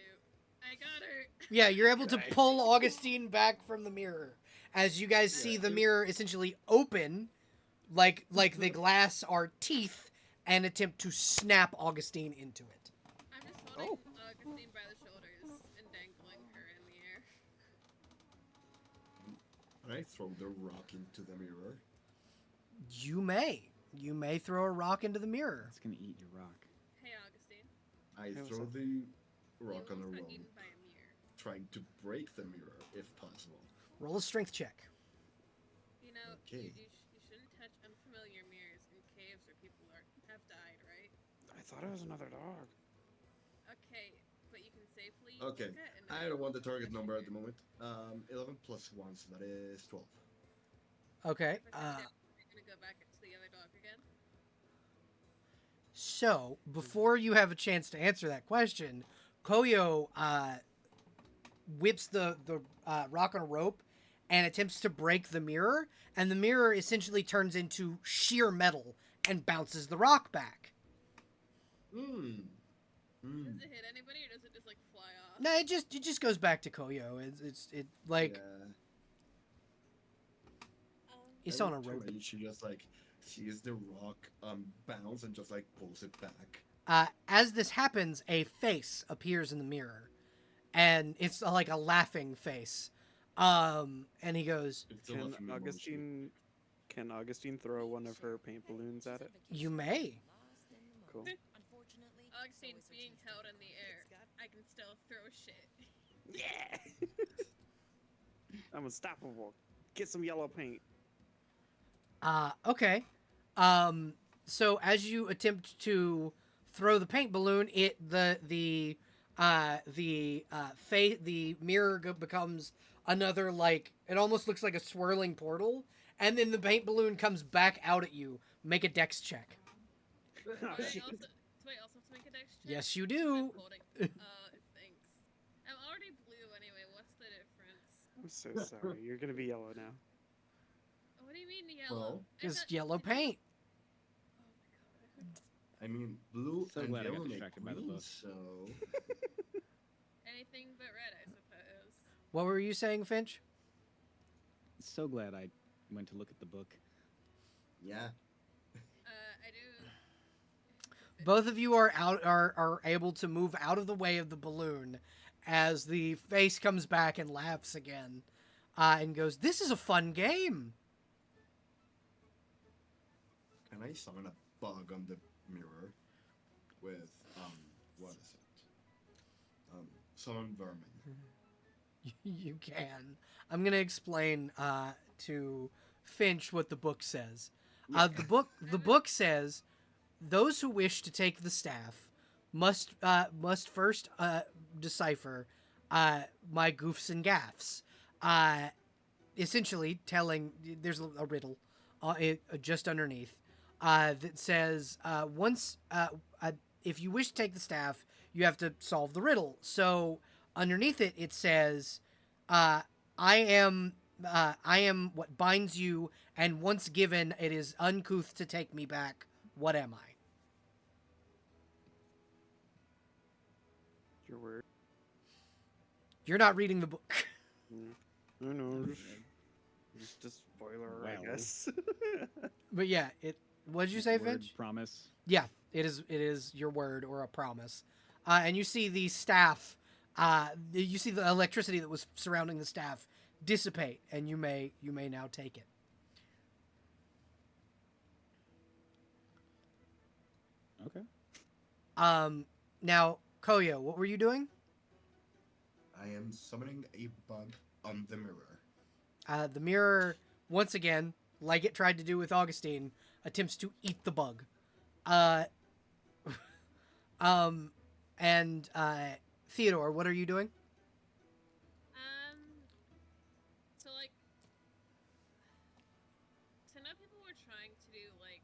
I got her. Yeah, you're able to Nice. pull Augustine back from the mirror. As you guys see the mirror essentially open, like the glass are teeth, and attempt to snap Augustine into it. I'm just holding Augustine by the shoulders and dangling her in the air. I throw the rock into the mirror. You may throw a rock into the mirror. It's gonna eat your rock. Hey, Augustine. I Hey, what's throw up? the rock You on the almost got road, eaten by a mirror. trying to break the mirror if possible. Roll a strength check. You know, Okay. you shouldn't touch unfamiliar mirrors in caves where people have died, right? I thought it was another dog. Okay, but you can safely we Okay, look at? And I don't want the target number at the moment. 11 plus 1, so that is 12. Okay. If I said that, we're gonna go back to the other dog again. So before you have a chance to answer that question, Koyo whips the rock on a rope and attempts to break the mirror, and the mirror essentially turns into sheer metal and bounces the rock back. Hmm. Does it hit anybody, or does it just like fly off? No, it just goes back to Koyo. It like Yeah. it's I on a look to rope. Ray, she just like sees the rock bounce and just like pulls it back. As this happens, a face appears in the mirror, and it's like a laughing face. And he goes, It's a Can laughing emoji. Augustine throw one of her paint balloons at it? "You may." Cool. Augustine being held in the air, I can still throw shit. Yeah. I'm unstoppable. Get some yellow paint. Okay. So as you attempt to throw the paint balloon, the mirror becomes another, like, it almost looks like a swirling portal, and then the paint balloon comes back out at you. Make a dex check. Do I also have to make a dex check? Yes, you do. I'm holding. Thanks. I'm already blue anyway. What's the difference? I'm so sorry. You're gonna be yellow now. What do you mean yellow? Well, Just yellow paint. Oh my god. I mean, blue So and glad I got yellow make distracted by the green, book. so... Anything but red, I suppose. What were you saying, Finch? So glad I went to look at the book. Yeah. I do. Both of you are able to move out of the way of the balloon as the face comes back and laughs again, and goes, "This is a fun game." Can I summon a bug on the mirror with, what is it? Summon vermin. You can. I'm gonna explain to Finch what the book says. The book says those who wish to take the staff must first decipher my goofs and gaffs. Essentially, telling there's a riddle just underneath that says if you wish to take the staff, you have to solve the riddle. So underneath it, it says, I am what binds you, and once given, it is uncouth to take me back. What am I? Your word. You're not reading the book. I know. Just a spoiler, I Well. guess. But yeah, what did you say, Word, Finch? Promise. Yeah, it is your word or a promise. And you see the staff, you see the electricity that was surrounding the staff dissipate, and you may now take it. Okay. Now, Koyo, what were you doing? I am summoning a bug on the mirror. The mirror, once again, like it tried to do with Augustine, attempts to eat the bug. And Theodore, what are you doing? So like, so now people were trying to do like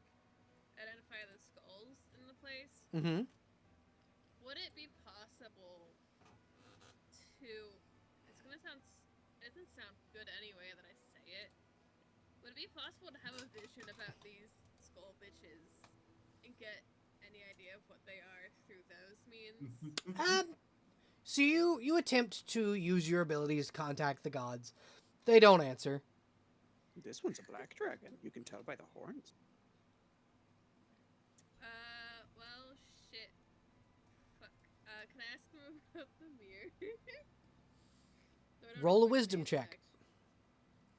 identify the skulls in the place. Mm-hmm. Would it be possible to? It's gonna sound. It doesn't sound good anyway that I say it. Would it be possible to have a vision about these skull bitches and get any idea of what they are through those means? So you attempt to use your abilities to contact the gods. They don't answer. This one's a black dragon. You can tell by the horns. Well, shit. Fuck. Can I ask them about the mirror? So I don't Roll a expect wisdom an check.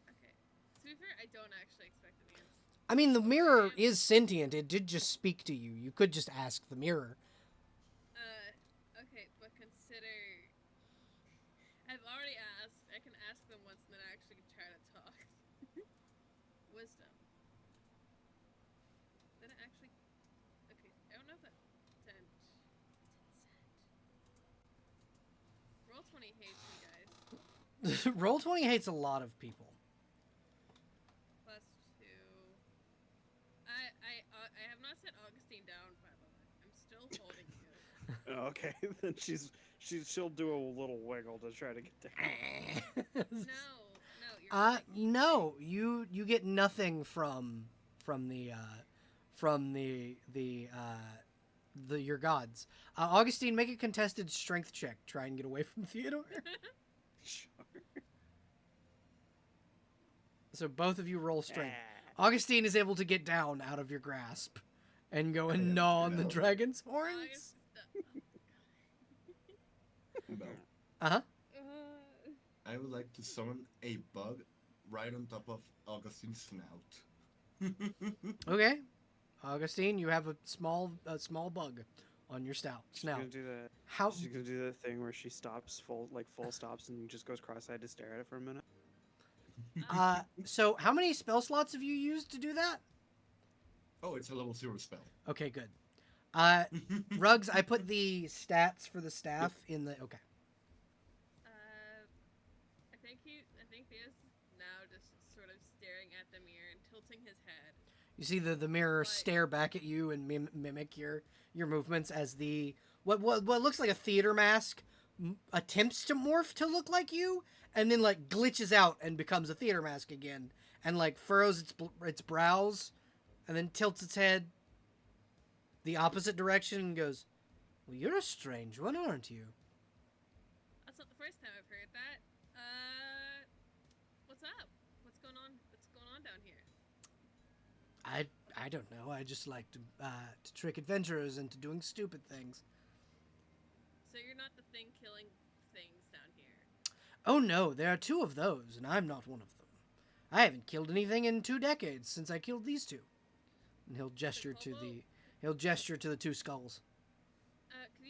answer, Okay. To be fair, I don't actually expect an answer. I mean, the mirror is sentient. It did just speak to you. You could just ask the mirror. Okay, but consider... I've already asked. I can ask them once and then actually try to talk. Wisdom. Then it actually... Okay, I don't know if that... 10... Roll20 hates me, guys. Roll20 hates a lot of people. +2. I have not set Augustine down, by the way. I'm still holding you. Okay, then she'll do a little wiggle to try to get down. No, you're No, you get nothing from your gods. Augustine, make a contested strength check. Try and get away from Theodore. Sure. So both of you roll strength. Augustine is able to get down out of your grasp and go and gnaw on the dragon's horns. Well, Uh-huh. I would like to summon a bug right on top of Augustine's snout. Okay. Augustine, you have a small bug on your snout. She's gonna do that. She's gonna do that thing where she stops full stops and just goes cross-eyed to stare at it for a minute. So how many spell slots have you used to do that? Oh, it's a level 0 spell. Okay, good. Rugs, I put the stats for the staff in the okay. I think Theo's now just sort of staring at the mirror and tilting his head. You see the mirror stare back at you and mimic your movements as the what looks like a theater mask attempts to morph to look like you and then like glitches out and becomes a theater mask again and like furrows its brows and then tilts its head the opposite direction and goes, "Well, you're a strange one, aren't you?" That's not the first time I've heard that. What's up? What's going on? What's going on down here? I don't know. I just like to trick adventurers into doing stupid things. So you're not the thing killing things down here. Oh no, there are two of those, and I'm not one of them. I haven't killed anything in 2 decades since I killed these two. And he'll gesture to the two skulls. Do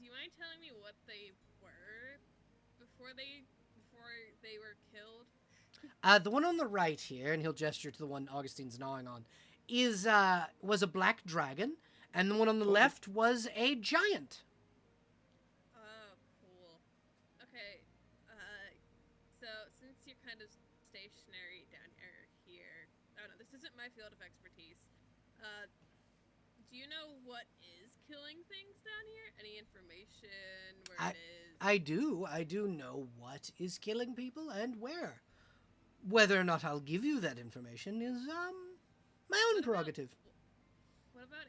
you mind telling me what they were before they were killed? The one on the right here, and he'll gesture to the one Augustine's gnawing on, was a black dragon, and the one on the left was a giant. Oh, cool. Okay. So since you're kind of stationary down here, I don't know. This isn't my field of expertise. Do you know what is killing things down here? Any information where it is? I do know what is killing people and where. Whether or not I'll give you that information is my own prerogative. What about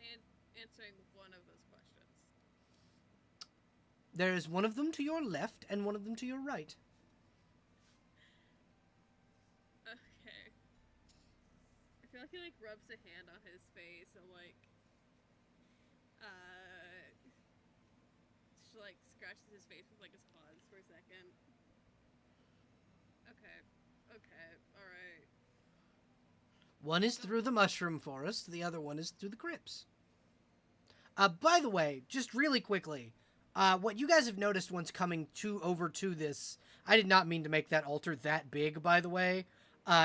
answering one of those questions? There is one of them to your left and one of them to your right. Okay. I feel like he rubs a hand on his face and scratches his face with his claws for a second. Okay, alright. One is through the mushroom forest, the other one is through the crypts. By the way, just really quickly, what you guys have noticed once coming over to this, I did not mean to make that altar that big, by the way.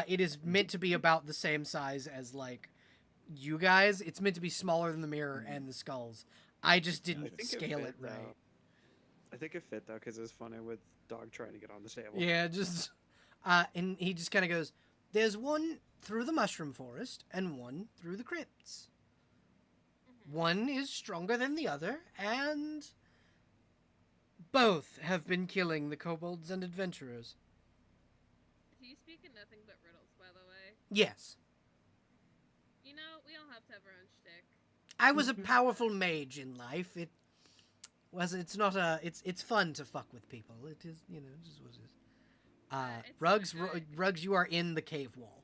It is meant to be about the same size as, you guys. It's meant to be smaller than the mirror and the skulls. I just didn't scale it right. Though. I think it fit, though, because it was funny with Dog trying to get on the table. Yeah, just... and he just kind of goes, "There's one through the mushroom forest and one through the crypts. Mm-hmm. One is stronger than the other, and both have been killing the kobolds and adventurers." Do you speak in nothing but riddles, by the way? Yes. You know, we all have to have our own shtick. I was a powerful mage in life. It's fun to fuck with people. It is, just what it is. Rugs, you are in the cave wall.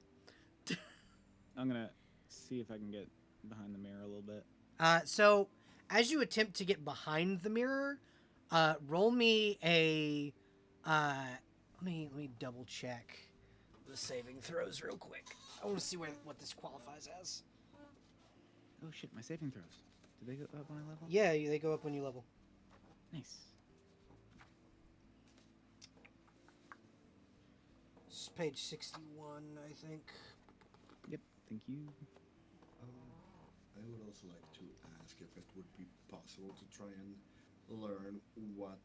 I'm gonna see if I can get behind the mirror a little bit. So, as you attempt to get behind the mirror, roll me a. Let me double check the saving throws real quick. I want to see what this qualifies as. Oh shit, my saving throws. Do they go up when I level? Yeah, they go up when you level. Nice. It's page 61, I think. Yep, thank you. I would also like to ask if it would be possible to try and learn what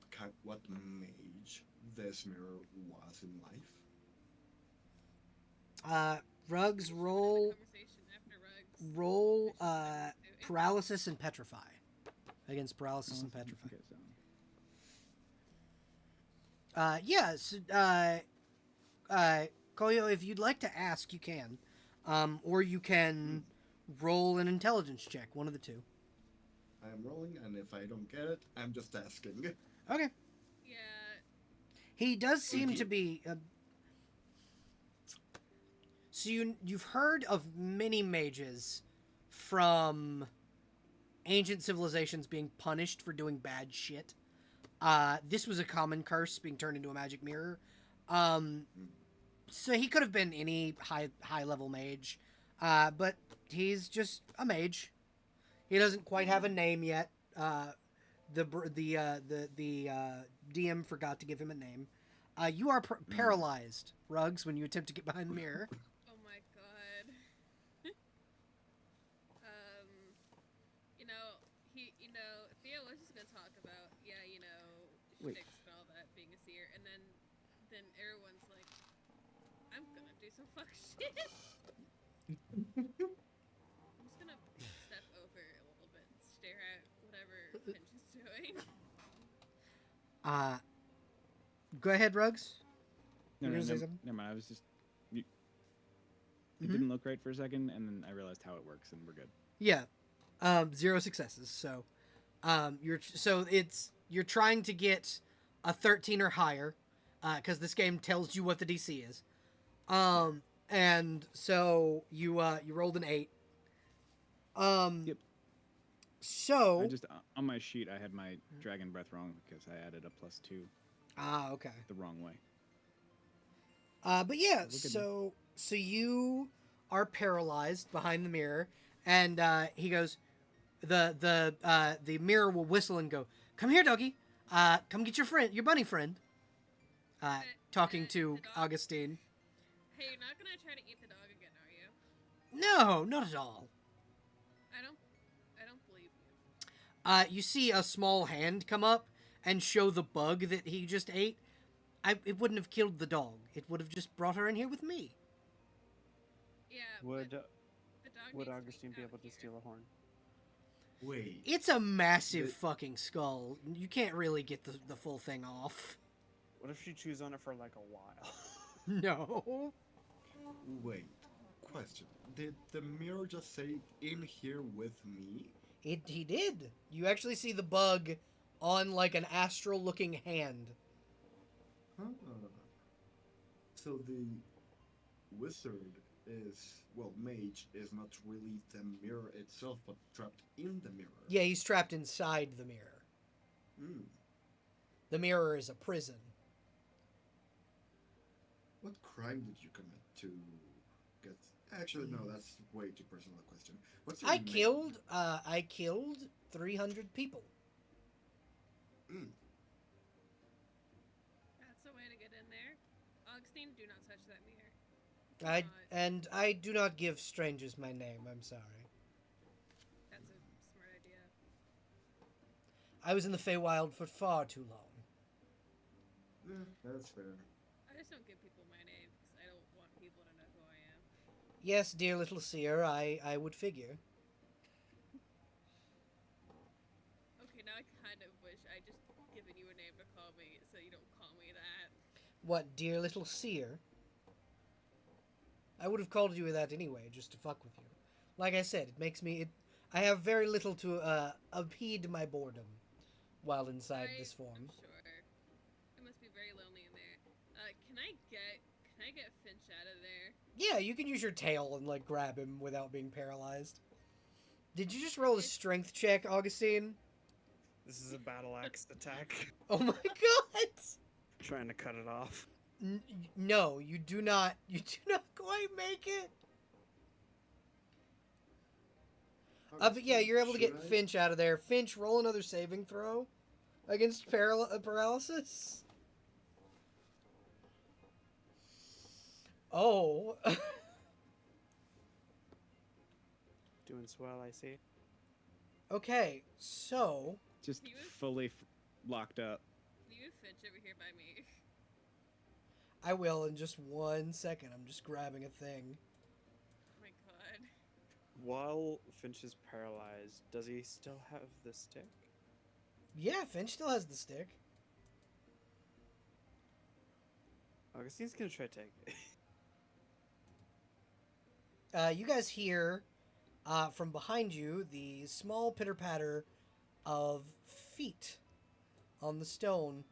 mage this mirror was in life? Rugs We should have had a roll conversation after Rugs. roll Which is what I was doing. paralysis and petrify against paralysis and Awesome. petrify. Okay, so Yes. Koyo, if you'd like to ask, you can, or you can roll an intelligence check. One of the two. I am rolling, and if I don't get it, I'm just asking. Okay. Yeah. He does seem you. to be. So you've heard of many mages from ancient civilizations being punished for doing bad shit. This was a common curse being turned into a magic mirror. So he could have been any high level mage, but he's just a mage. He doesn't quite have a name yet. The DM forgot to give him a name. You are paralyzed, Rugs, when you attempt to get behind the mirror. Oh my god. Theo was just gonna talk about, Wait. Sticks and all that, being a seer, and then everyone's like, I'm gonna do some fuck shit. I'm just gonna step over a little bit and stare at whatever Finch is doing. Go ahead, Rugs. no, You no, gonna say never, something? never mind. I was just. It Mhm. didn't look right for a second, and then I realized how it works, and we're good. Yeah. 0 successes. So, you're trying to get a 13 or higher, because this game tells you what the DC is. And so you rolled an 8. Yep. So. I just on my sheet I had my dragon breath wrong because I added a +2 Okay. the wrong way. But yeah, Look at so you are paralyzed behind the mirror, and he goes, the mirror will whistle and go, "Come here, doggy. Come get your bunny friend." Talking to the dog? Augustine. Hey, you're not gonna try to eat the dog again, are you? No, not at all. I don't believe you. You see a small hand come up and show the bug that he just ate. It wouldn't have killed the dog. It would have just brought her in here with me. Yeah, Would but the dog would needs to Augustine be out able to here. steal a horn? Wait. It's a massive The- fucking skull. You can't really get the full thing off. What if she chews on it for like a while? No. Wait. Question. Did the mirror just say in here with me? He did. You actually see the bug on like an astral looking hand. Huh. So the wizard mage is not really the mirror itself, but trapped in the mirror. Yeah, he's trapped inside the mirror. Hmm. The mirror is a prison. What crime did you commit to get? Actually, no, that's way too personal a question. What's your name? I killed 300 people. Hmm. That's the way to get in there. Augustine, do not touch that mirror. I do not give strangers my name. I'm sorry. That's a smart idea. I was in the Feywild for far too long. That's fair. I just don't give people my name because I don't want people to know who I am. Yes, dear little seer, I would figure. Okay, now I kind of wish I just given you a name to call me so you don't call me that. What, dear little seer? I would have called you that anyway, just to fuck with you. Like I said, it makes me... I have very little to impede my boredom while inside this form. I'm sure. It must be very lonely in there. Can I get Finch out of there? Yeah, you can use your tail and, like, grab him without being paralyzed. Did you just roll a strength check, Augustine? This is a battle axe attack. Oh my god! Trying to cut it off. No, you do not. You do not quite make it. But yeah, you're able to get Should I? Finch out of there. Finch, roll another saving throw against paralysis. Oh. Doing swell, I see. Okay, so Just He was- fully locked up. You Finch over here by me. I will in just 1 second. I'm just grabbing a thing. Oh my god. While Finch is paralyzed, does he still have the stick? Yeah, Finch still has the stick. Augustine's gonna try to take it. You guys hear from behind you the small pitter patter of feet on the stone.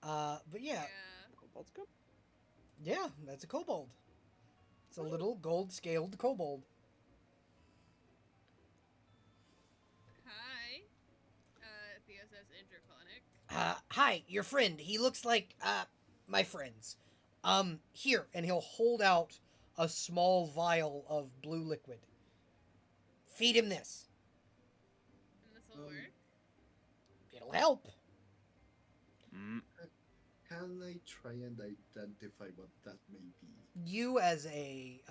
But yeah, Kobold's come? yeah, that's a kobold. It's a little gold-scaled kobold. Hi. Theo says in Draconic. Hi, your friend. He looks like my friends. Here, and he'll hold out a small vial of blue liquid. Feed him this. And this'll work. It'll help. Mm. Can I try and identify what that may be? You, as a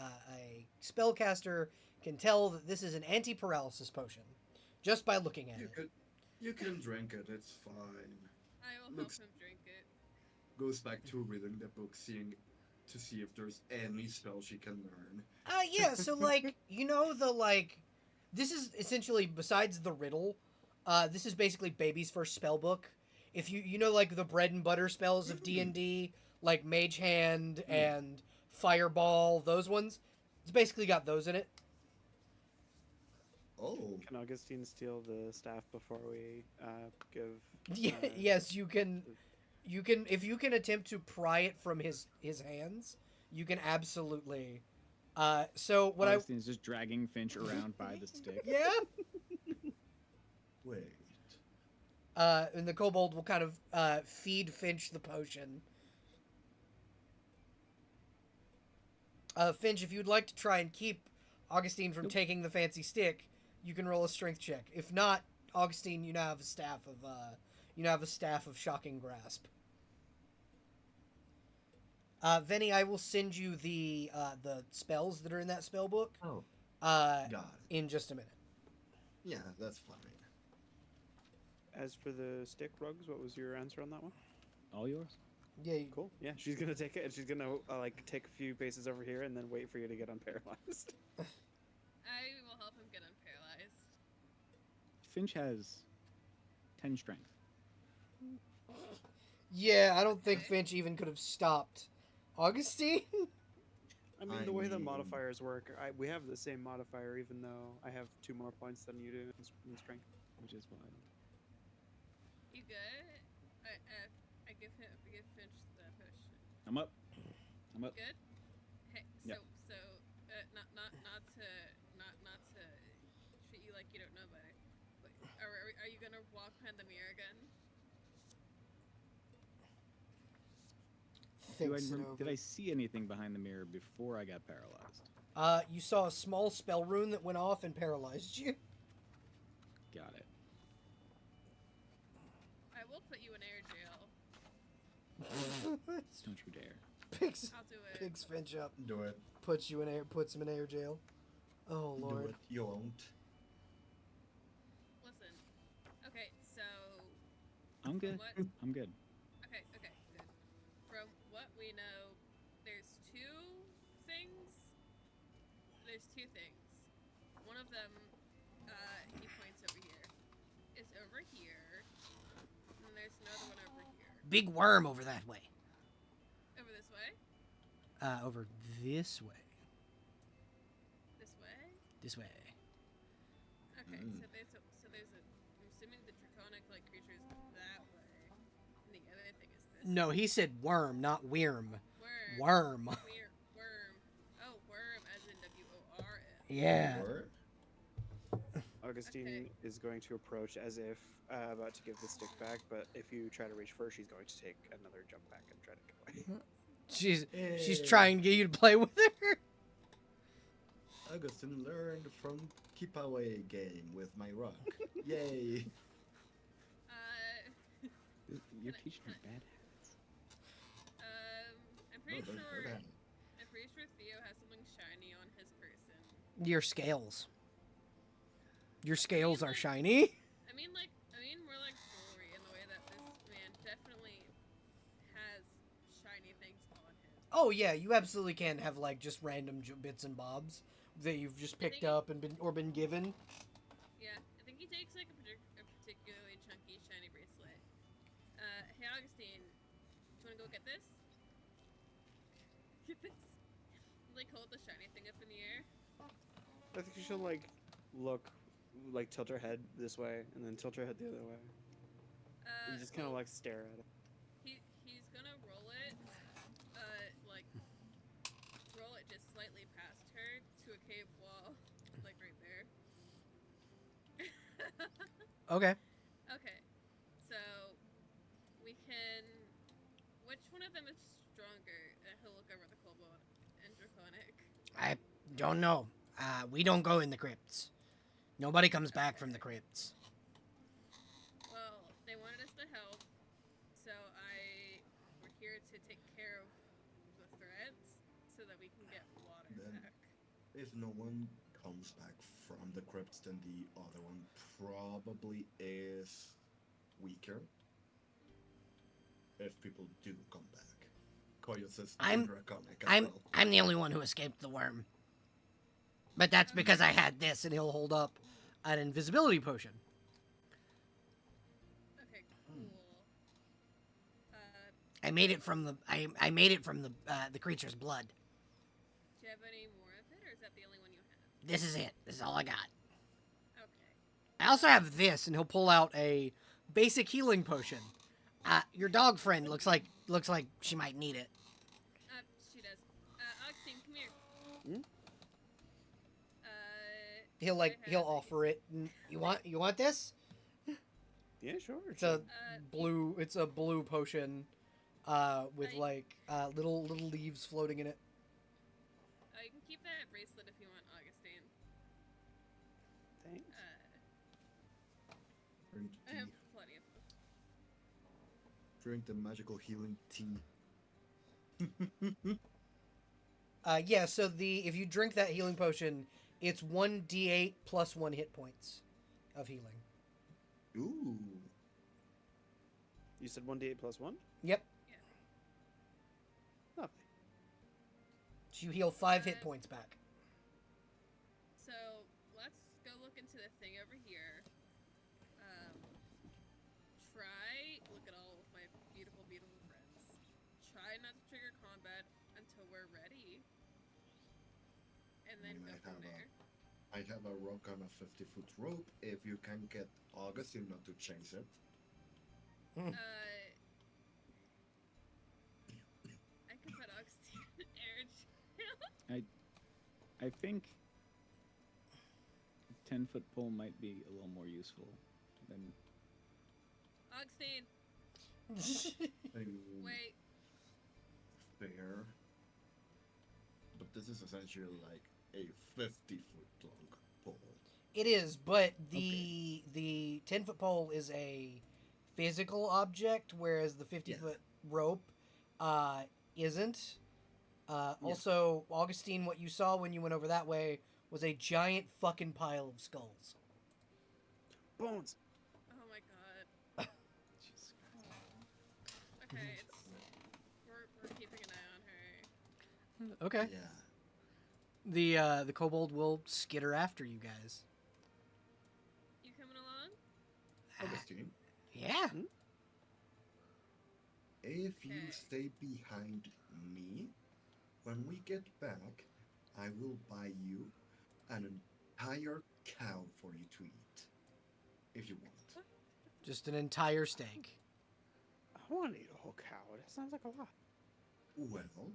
spellcaster, can tell that this is an anti-paralysis potion just by looking at it. You can drink it. It's fine. I will Looks- help him drink it. Goes back to reading the book, to see if there's any spell she can learn. Yeah. So this is essentially, besides the riddle, this is basically baby's first spell book. If you know like the bread and butter spells of D&D, like Mage Hand and Fireball, those ones, it's basically got those in it. Oh, Can Augustine steal the staff before we give? Yeah, yes, you can. You can, if you can attempt to pry it from his hands, you can absolutely. So what Augustine's just dragging Finch around by the stick. Yeah. wait. And the kobold will kind of feed Finch the potion. Finch, if you'd like to try and keep Augustine from taking the fancy stick, you can roll a strength check. If not, Augustine, you now have a staff of shocking grasp. Venny, I will send you the spells that are in that spell book. Oh, Got got it. in just a minute. Yeah, that's fine. As for the stick, Rugs, what was your answer on that one? All yours? Yeah. Cool. Yeah, she's gonna take it, and she's gonna take a few paces over here, and then wait for you to get unparalyzed. I will help him get unparalyzed. Finch has 10 strength. Yeah, I don't think Okay. Finch even could have stopped Augustine. I mean, I the way the mean- modifiers work, we have the same modifier, even though I have 2 more points than you do in strength. Which is wild. You good? I give Finch the potion. I'm up. Good. Hey, Yep. so not to treat you like you don't know better. But are you gonna walk behind the mirror again? Thinks it over. Did I see anything behind the mirror before I got paralyzed? You saw a small spell rune that went off and paralyzed you. Got it. I will put you in air jail. Don't you dare. Picks I'll do it. picks Finch up, Do it. puts him in air jail. Oh Do lord. it. You won't. Listen. Okay, so I'm good. what? I'm good. Okay, good. From what we know, there's two things. One of them, he points over here, is over here, and then there's another one over here. Big worm over that way. Over this way? Over this way. This way? This way. Okay, Mm. so there's I'm assuming the draconic like creature is that way, and the other thing is this. No, he said worm, not worm. Worm. Worm. Worm. Oh, worm as in WORM. Yeah. Or Augustine Okay. is going to approach as if about to give the stick back, but if you try to reach first, she's going to take another jump back and try to get away. She's trying to get you to play with her. Augustine learned from keep away game with my rock. Yay! You're Can I- teaching her can I- bad habits. I'm pretty No, they're sure. bad. I'm pretty sure Theo has something shiny on his person. Your scales. Your scales are shiny. I mean, like Oh yeah, you absolutely can have like just random bits and bobs that you've just picked up and been given. Yeah, I think he takes like a particularly chunky shiny bracelet. Hey Augustine, do you want to go get this? Get this. Like hold the shiny thing up in the air. I think she'll like look, like tilt her head this way and then tilt her head the other way. You just kind of like stare at it. He's gonna roll it. Like roll it just slightly past her to a cave wall, like right there. Okay. Okay, so we can. Which one of them is stronger? And he'll look over the kobold and draconic. I don't know. We don't go in the crypts. Nobody comes back from the crypts. Well, they wanted us to help, so we're here to take care of the threats so that we can get water Then- back. If no one comes back from the crypts, then the other one probably is weaker. If people do come back. Koyos is I'm- draconic as well. I'm the only one who escaped the worm. But that's because I had this, and he'll hold up an invisibility potion. Okay, cool. I made it from the I made it from the creature's blood. Do you have any more of it, or is that the only one you have? This is it. This is all I got. Okay. I also have this, and he'll pull out a basic healing potion. Your dog friend looks like she might need it. She does. Augustine, come here. Hmm? He'll where has he'll it? offer it. You want this? Yeah, sure. It's a sure. blue potion, with I- like little leaves floating in it. You can keep that bracelet if you want, Augustine. Thanks. Drink I have tea. plenty of them. Drink the magical healing tea. Yeah. So if you drink that healing potion, it's 1d8 plus 1 hit points of healing. Ooh. You said 1d8 plus 1? Yep. Lovely. So you heal 5 hit points back. So let's go look into the thing over here. Look at all of my beautiful, beautiful friends. Try not to trigger combat until we're ready, and then go from there. I have a rock on a 50-foot rope. If you can get Augustine not to chase it. I can put Augustine in air. I think 10-foot pole might be a little more useful than. Augustine, I'm wait. fair. But this is essentially like a 50-foot long pole. It is, but the 10-foot pole is a physical object, whereas the 50-foot rope isn't. Also, Augustine, what you saw when you went over that way was a giant fucking pile of skulls. Bones! Oh my god. Okay, we're keeping an eye on her. Okay. Yeah. The kobold will skitter after you guys. You coming along? Augustine, Yeah. if you Okay. stay behind me, when we get back, I will buy you an entire cow for you to eat. If you want. Just an entire steak. I want to eat a whole cow. That sounds like a lot. Well,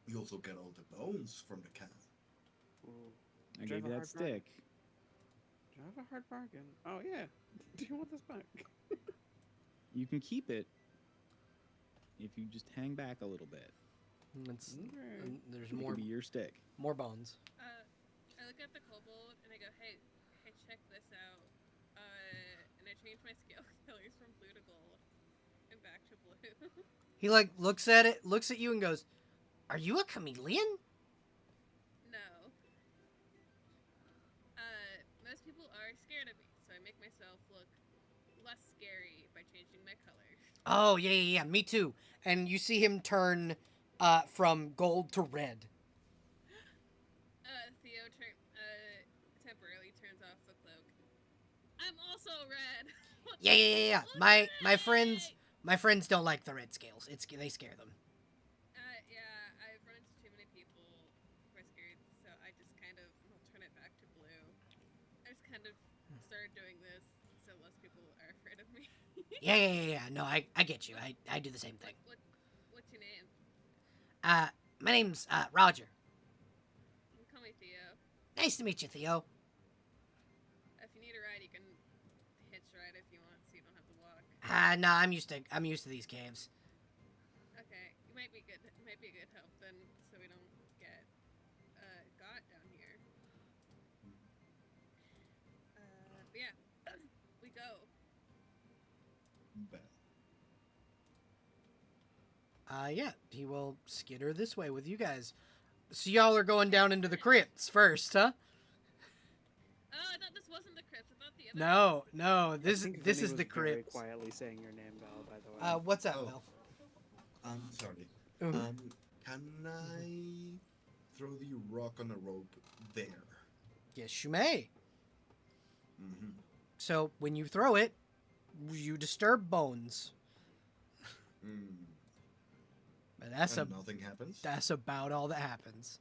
you also get all the bones from the cow. Ooh. I Drive gave a you hard that stick. Drive a hard bargain. Oh, yeah. Do you want this back? You can keep it if you just hang back a little bit. And there's It more can be your stick. more bones. I look at the kobold and I go, hey, check this out. And I change my scale colors from blue to gold and back to blue. He like looks at it, looks at you, and goes, "Are you a chameleon?" No. Most people are scared of me, so I make myself look less scary by changing my color. Oh yeah. Me too. And you see him turn from gold to red. Theo temporarily turns off the cloak. I'm also red. Yeah. Look My at friends me! my friends don't like the red scales. They scare them. Yeah, I've run into too many people who are scared, so I just kind of I'll turn it back to blue. I just kind of started doing this so less people are afraid of me. Yeah. No, I get you. I do the same thing. What's your name? My name's Roger. You can call me Theo. Nice to meet you, Theo. If you need a ride, you can hitch ride if you want, so you don't have to walk. No, I'm used to these caves. Okay, you might be good. Might be a good help then, so we don't get got down here. But yeah, we go. Bet. Yeah, he will skitter this way with you guys. So y'all are going down into the crypts first, huh? Oh, I thought this wasn't the crypt. I thought the other. No. This I think this Vinny is was the very crypt. quietly saying your name, Val. By the way. What's up, Oh. Mel? I'm sorry. Mhm. Can I throw the rock on a rope there? Yes, you may. Mm-hmm. So when you throw it, you disturb bones. Mm. But that's And nothing happens? about all that happens.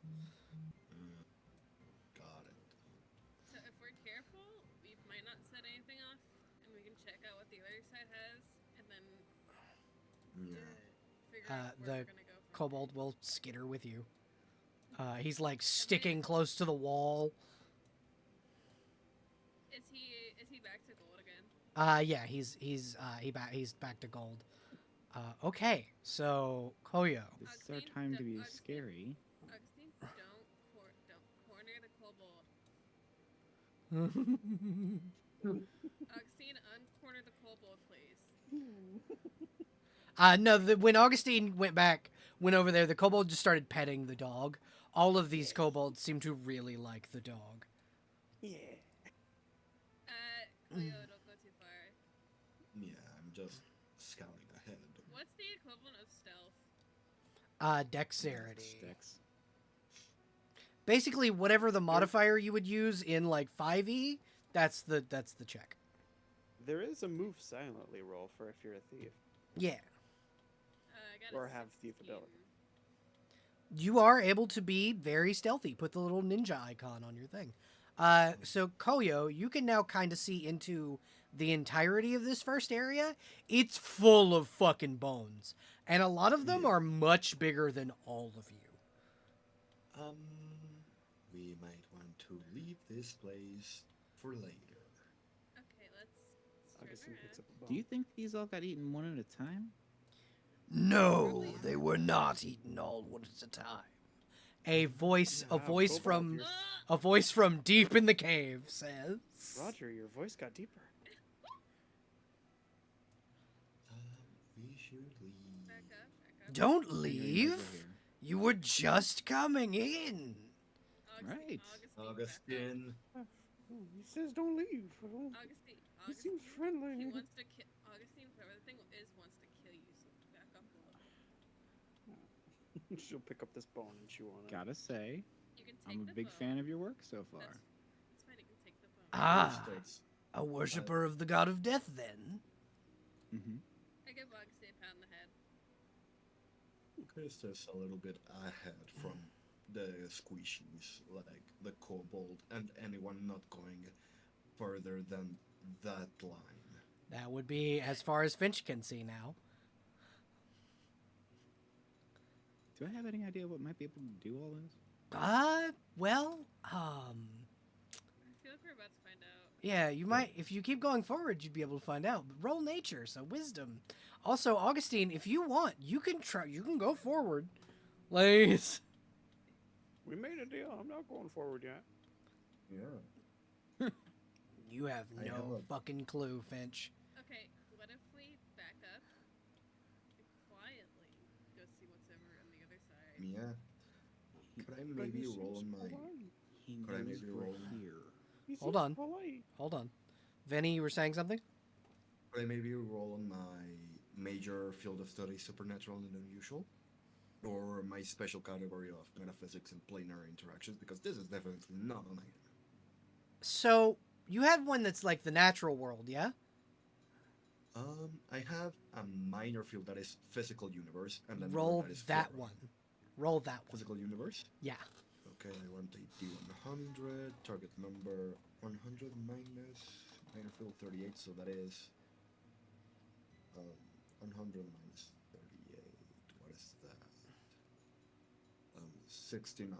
Mm. Got it. So if we're careful, we might not set anything off, and we can check out what the other side has, and then Yeah. figure out where The we're gonna go. kobold will skitter with you. He's like sticking close to the wall. Is he back to gold again? Yeah, he's back to gold. Okay, so Koyo. This is our Augustine, time to be Augustine. scary. Augustine, don't corner the kobold. Augustine, uncorner the kobold, please. No, when Augustine went over there, the kobold just started petting the dog. All of these kobolds seem to really like the dog. Yeah. Cleo, don't go too far. Yeah, I'm just scouting ahead. What's the equivalent of stealth? Dexterity. Dex. Basically, whatever the modifier you would use in like 5e, that's the check. There is a move silently roll for if you're a thief. Yeah. I got Or a have thief 16. ability. You are able to be very stealthy. Put the little ninja icon on your thing. So Koyo, you can now kind of see into the entirety of this first area. It's full of fucking bones, and a lot of them Yeah. are much bigger than all of you. We might want to leave this place for later. Okay, let's Augustine turn picks around. up a bone. Do you think these all got eaten one at a time? No, they were not eaten all one at a time. A voice Kobold, a voice from deep in the cave says, Roger, your voice got deeper. We should leave. Back up. "Don't I know you guys leave. are here. You were just coming in." Right. Augustine. Oh, he says don't leave. Oh, Augustine. he seems friendly. He wants to kill. Augustine, whatever the thing is, wants to kill you. So back up a little. She'll pick up this bone and chew on it. Gotta say, You can take I'm the a big bone. fan of your work so far. That's fine. You can take the bone. Ah, Starts- a worshipper of the god of death, then. Mm-hmm. I give Augustine a pat on the head. Krista's a little bit ahead from the squishies, like the kobold, and anyone not going further than that line. That would be as far as Finch can see now. Do I have any idea what might be able to do all this? Well, I feel like we're about to find out. yeah, you might, if you keep going forward, you'd be able to find out. But roll nature, so wisdom. Also, Augustine, if you want, you can go forward. Please. We made a deal. I'm not going forward yet. Yeah. You have I no know. fucking clue, Finch. Okay, what if we back up and quietly go see what's over on the other side? Yeah. Could I But maybe he roll seems on my? polite. He Could I knows maybe we're roll? here. He Hold seems on. polite. Hold on. Venny, you were saying something? Could I maybe roll on my major field of study, supernatural and unusual? or my special category of metaphysics and planar interactions, because this is definitely not an item. So you have one that's like the natural world, yeah? I have a minor field that is physical universe, and then one Roll that is that flora. one. Roll that one. Physical universe. Yeah. Okay, I want a D100, target number 100 minus minor field 38, so that is 100 minus 38. What is that? 69.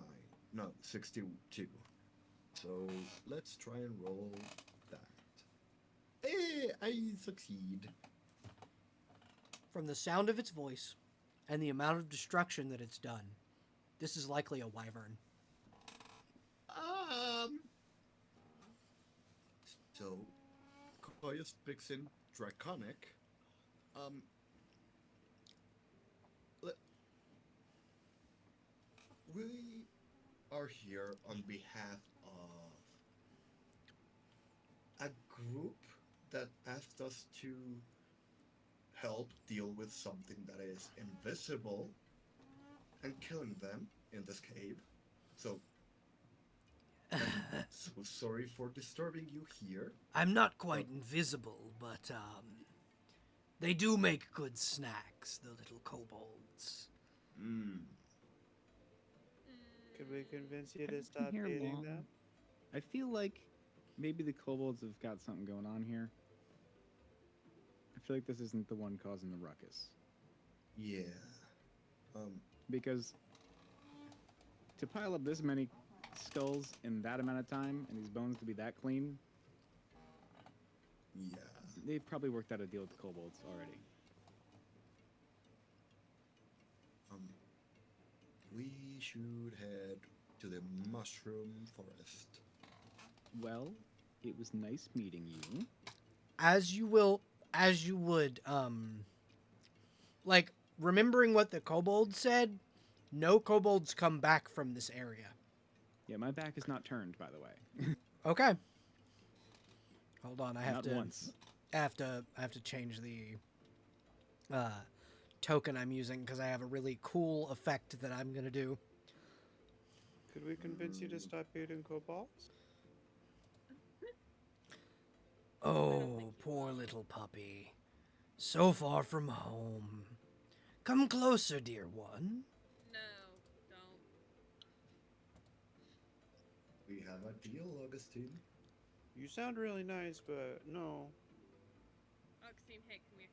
No, 62. So let's try and roll that. Hey, I succeed. From the sound of its voice and the amount of destruction that it's done, this is likely a wyvern. So Koya speaks in Draconic. Um, le- we are here on behalf of a group that asked us to help deal with something that is invisible and killing them in this cave. So I'm so sorry for disturbing you here. I'm not quite invisible, but they do make good snacks, the little kobolds. Hmm. Could we convince you Have to you been stop here eating long? that? I feel like maybe the kobolds have got something going on here. I feel like this isn't the one causing the ruckus. Yeah. Um. Because to pile up this many skulls in that amount of time and these bones to be that clean, Yeah. they've probably worked out a deal with the kobolds already. Um. We should head to the mushroom forest. Well, it was nice meeting you. As you would, like, remembering what the kobold said, no kobolds come back from this area. Yeah, my back is not turned, by the way. Okay. Hold on, I have Not to. once. I have to change the token I'm using because I have a really cool effect that I'm gonna do. Could we convince you to stop eating kobolds? Oh, poor little puppy. So far from home. Come closer, dear one. No, don't. We have a deal, Augustine. You sound really nice, but no. Augustine, hey, come here.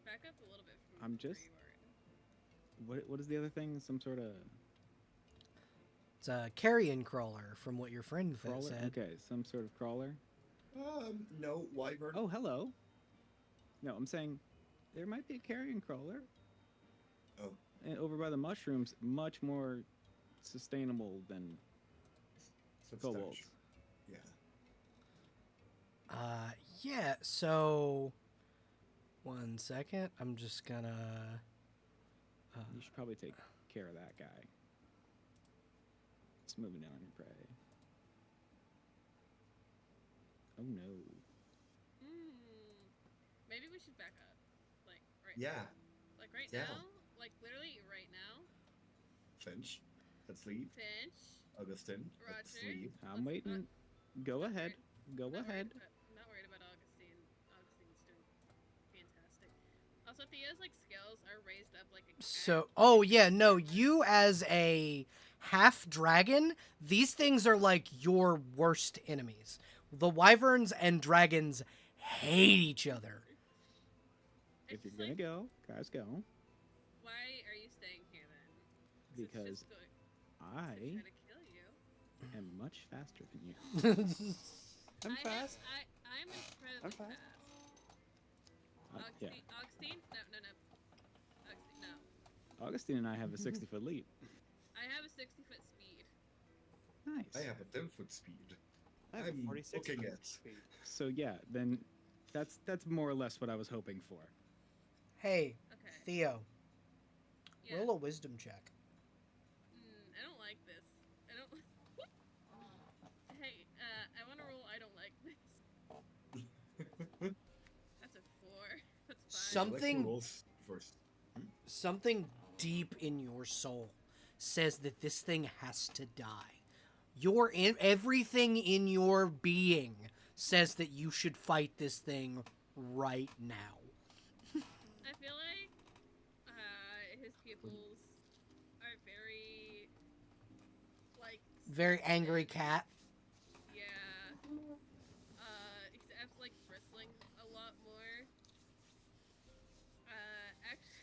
Back up a little bit from I'm where just- you are. What is the other thing? Some sort of It's a carrion crawler, from what your friend crawler? said. Okay, some sort of crawler. No, wyvern. Oh, hello. No, I'm saying there might be a carrion crawler. Oh. And over by the mushrooms, much more sustainable than kobolds. Substantial. Yeah. Yeah, so. 1 second. I'm just gonna. You should probably take care of that guy. It's moving in on your prey. Oh no. Maybe we should back up. Like, right Yeah. Like, right Yeah. now? Like, literally, right now? Finch. Let's leave. Finch? Augustine. Let's Roger. leave. I'm waiting. Go ahead. Go Not ahead. I'm not worried about Augustine. Augustine's doing fantastic. Also, Thea's, like, scales are raised up like a cat. So, oh yeah, no, you as a half dragon, these things are like your worst enemies. The wyverns and dragons hate each other. It's If you're just gonna like, go, guys, go. why are you staying here then? It's Because just going I to try to kill you. am much faster than you. I'm fast. I'm incredibly I'm fast. fast. Yeah. Augustine? No. Augustine, no. Augustine and I have a 60-foot leap. I have a 60-foot speed. Nice. I have a 10-foot speed. I have I'm 46 looking foot at- speed. So yeah, then that's more or less what I was hoping for. Hey, Okay. Theo, Yeah. roll a wisdom check. I don't like this. I don't. Hey, I want to roll. I don't like this. That's a 4. That's fine. Something- Rolls first. Something deep in your soul says that this thing has to die. Everything in your being says that you should fight this thing right now. I feel like his pupils are very like Very angry sensitive. cat. Yeah. He's like bristling a lot more. Actually,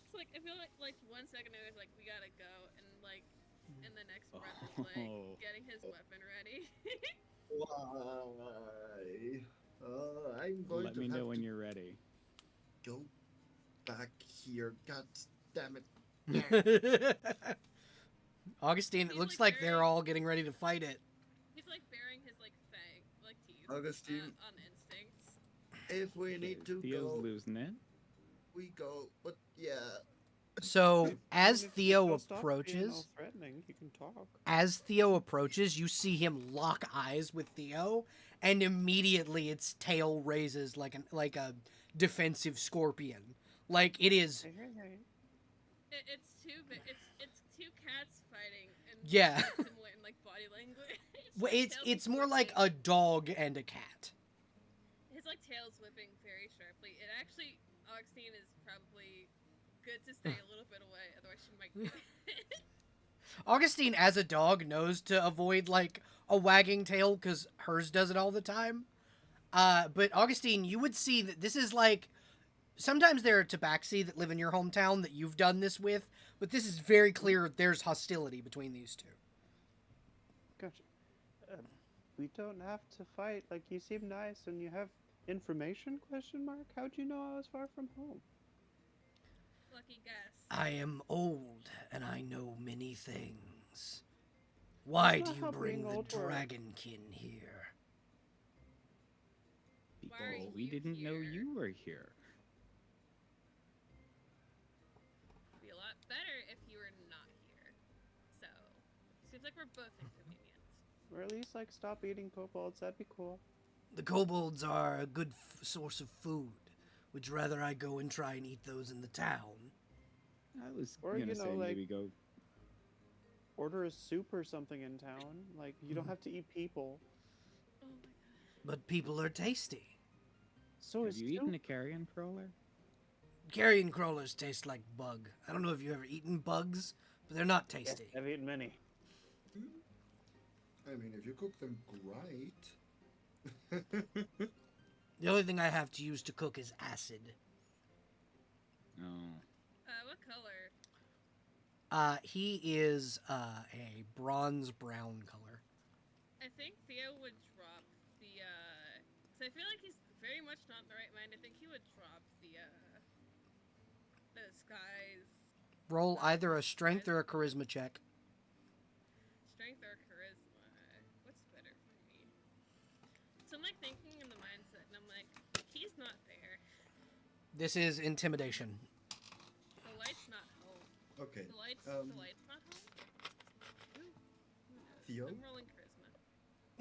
it's like I feel like 1 second it was like we gotta go, and like in the next breath it's like Oh. getting his weapon ready. Why? I'm going Let to me know have when to you're ready. go back here. God damn it. Augustine, it He's, looks like, like they're very- all getting ready to fight it. He's like baring his like fang, like teeth, Augustine. on instincts. If we Okay, need to Theo's go, losing it. we go. But yeah. So, as If Theo he'll stop being all approaches, threatening, he can talk. you see him lock eyes with Theo, and immediately its tail raises like a defensive scorpion. Like it is. It's two cats fighting, and Yeah. it's similar in like body language. Well, Like, it's tails more like whipping. a dog and a cat. His like tail's whipping very sharply. It actually, Augustine is probably good to stay a little bit away, otherwise she might get it. Augustine, as a dog, knows to avoid like a wagging tail because hers does it all the time. But Augustine, you would see that this is like sometimes there are tabaxi that live in your hometown that you've done this with, but this is very clear there's hostility between these two. Gotcha. We don't have to fight. Like, you seem nice and you have information? Question mark. How'd you know I was far from home? Lucky guess. I am old and I know many things. Why That's do not you how bring being the old works. dragonkin here? Why are Because we you didn't know here? you were here. It'd be a lot better if you were not here. So, seems like we're both inconvenienced. Or at least, like, stop eating kobolds. That'd be cool. The kobolds are a good source of food. Would you rather I go and try and eat those in the town? I was Or, gonna you know, say like- maybe go. Order a soup or something in town. Like, you don't have to eat people. Oh my god. But people are tasty. So Have is you eaten a carrion crawler? Carrion crawlers taste like bug. I don't know if you've ever eaten bugs, but they're not Yes, tasty. I've eaten many. I mean, if you cook them right. The only thing I have to use to cook is acid. No. What color? He is a bronze brown color. I think Theo would drop the, cause I feel like he's very much not in the right mind. I think he would drop the disguise, Roll either a strength or a charisma check. strength or charisma. What's better for me? So I'm like thinking in the mindset, and I'm like, he's not there. This is intimidation. The light's not home. Okay. The light's Um, not home. Who knows? Theo? I'm rolling charisma.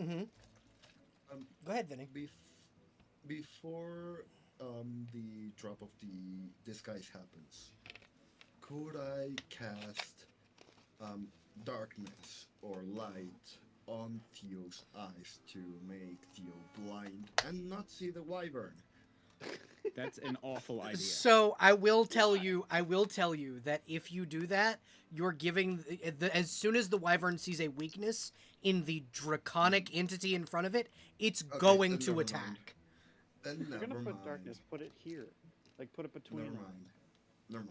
Mm-hmm. Go ahead, Vinny. Before the drop of the disguise happens, could I cast darkness or light on Theo's eyes to make Theo blind and not see the wyvern? That's an awful idea. So I will tell you that if you do that, you're giving as soon as the wyvern sees a weakness in the draconic entity in front of it, it's Okay, going then to never attack. mind. Then If you're never gonna put mind. darkness, put it here. Like, put it between Never them. mind. Never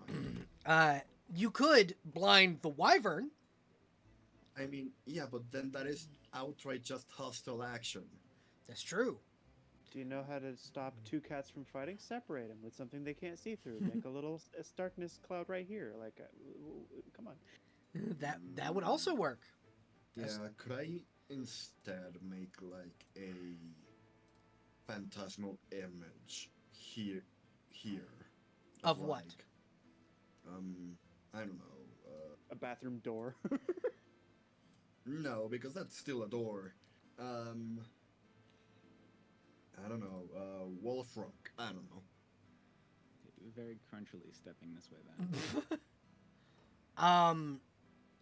mind. You could blind the wyvern. I mean, yeah, but then that is outright just hostile action. That's true. Do you know how to stop two cats from fighting? Separate them with something they can't see through. Make a little darkness cloud right here. Like, come on. That would also work. Yeah, That's- could I instead make like a phantasmal image here? Of what? like, I don't know. A bathroom door. No, because that's still a door. I don't know. Wolf rock. I don't know. very crunchily stepping this way then.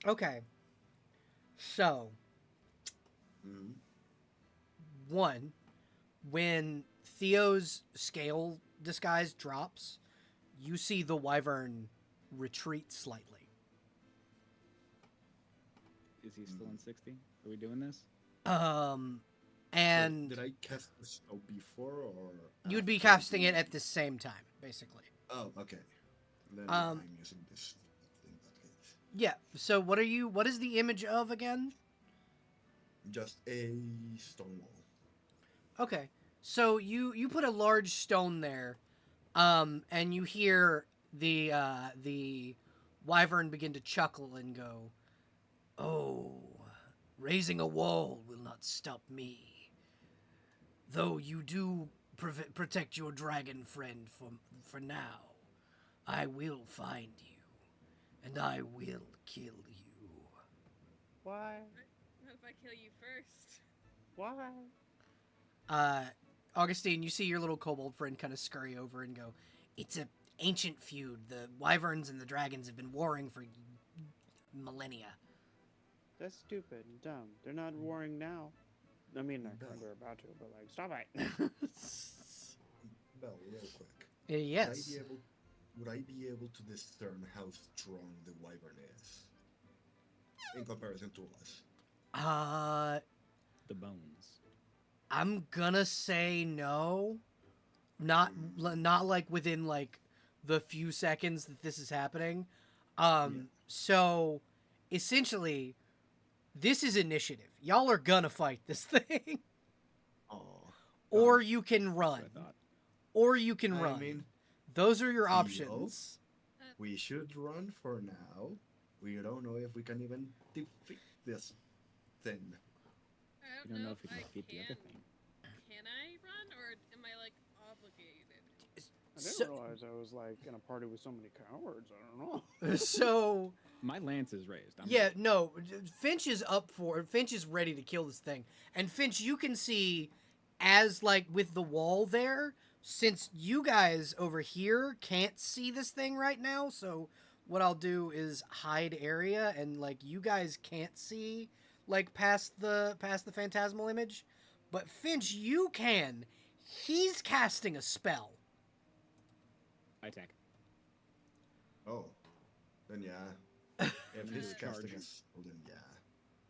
Okay. So, Mhm. one, when Theo's scale disguise drops, you see the wyvern retreat slightly. Is he still on 60? Are we doing this? And Did I cast the spell before or? you'd be after casting the- it at the same time, basically. Oh, okay. Then Um, I'm using this in that case. Yeah. So what is the image of again? Just a stone wall. Okay. So you put a large stone there, and you hear the wyvern begin to chuckle and go, "Oh, raising a wall will not stop me. Though you do protect your dragon friend for now, I will find you, and I will kill you." Why? What if I kill you first? Why? Augustine, you see your little kobold friend kind of scurry over and go, "It's an ancient feud. The wyverns and the dragons have been warring for millennia." That's stupid and dumb. They're not warring now. I mean, they're about to, but like, stop it. Bell, real quick. Yes. Would I be able to discern how strong the wyvern is in comparison to us? The bones. I'm gonna say no. Not like within like the few seconds that this is happening. So essentially this is initiative. Y'all are gonna fight this thing. Oh. Or you can That's run. what I thought. Or you can I run. mean, Those are your Theo? options. We should run for now. We don't know if we can even defeat this thing. I We don't know if if we can I defeat the other thing. Can I run, or am I like obligated? I didn't So, realize I was like in a party with so many cowards. I don't know. so My lance is raised. I'm yeah, ready. no, Finch is ready to kill this thing. And Finch, you can see as like with the wall there, since you guys over here can't see this thing right now, so what I'll do is hide area and like you guys can't see like past the phantasmal image, but Finch you can. He's casting a spell. I attack. Oh. Then yeah. If he's Just casting charge. a spell, then yeah.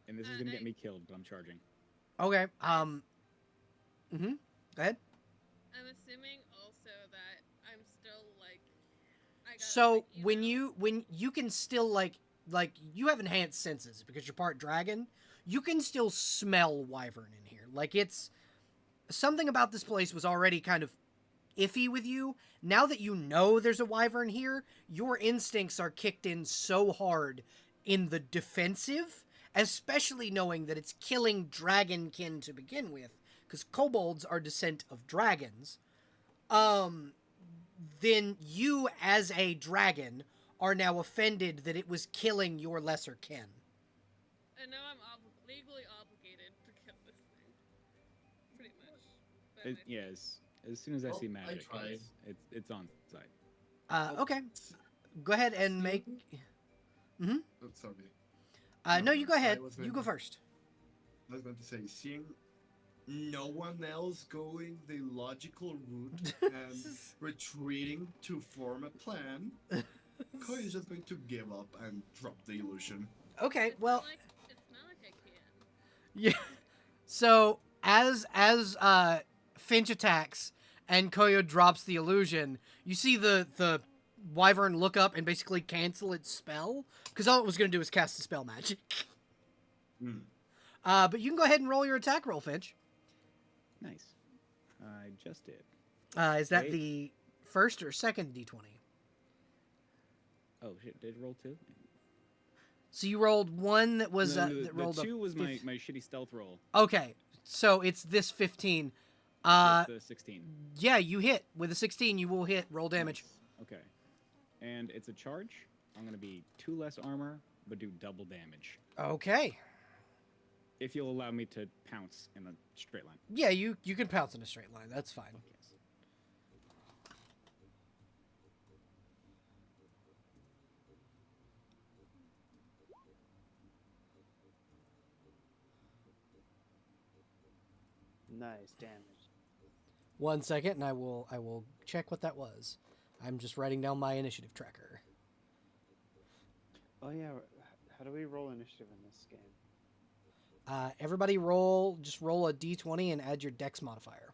And this is gonna get me killed, but I'm charging. Okay. Go ahead. I'm assuming also that I'm still like. I got, So like, when you can still like you have enhanced senses because you're part dragon, you can still smell wyvern in here. Like it's something about this place was already kind of iffy with you. Now that you know there's a wyvern here, your instincts are kicked in so hard in the defensive, especially knowing that it's killing dragonkin to begin with, because kobolds are descent of dragons. Then you, as a dragon, are now offended that it was killing your lesser kin. And now I'm legally obligated to kill this thing. Pretty much. But I- Yeah, as soon as I Well, see I magic, tried. it's on site. Okay. Go ahead and make. Oh, sorry. No, you go ahead. I was You going go to- first. I was going to say, seeing no one else going the logical route and retreating to form a plan, Koi is just going to give up and drop the illusion. Okay, it's well, Not like, it's not like I can. yeah. So as Finch attacks and Koyo drops the illusion, you see the wyvern look up and basically cancel its spell because all it was going to do was cast a spell magic. Hmm. But you can go ahead and roll your attack roll, Finch. Nice. I just did. Is that Wait. the first or second d20? Oh shit! Did it roll two? So you rolled one that was No, that rolled the two was my, fif- my shitty stealth roll. Okay, so it's this 15. That's the 16. Yeah, you hit with a 16. You will hit. Roll damage. Okay. And it's a charge. I'm gonna be 2 less armor, but do double damage. Okay. If you'll allow me to pounce in a straight line. Yeah, you can pounce in a straight line. That's fine. Yes. Nice damage. 1 second, and I will check what that was. I'm just writing down my initiative tracker. Oh yeah, how do we roll initiative in this game? Everybody just roll a d20 and add your dex modifier.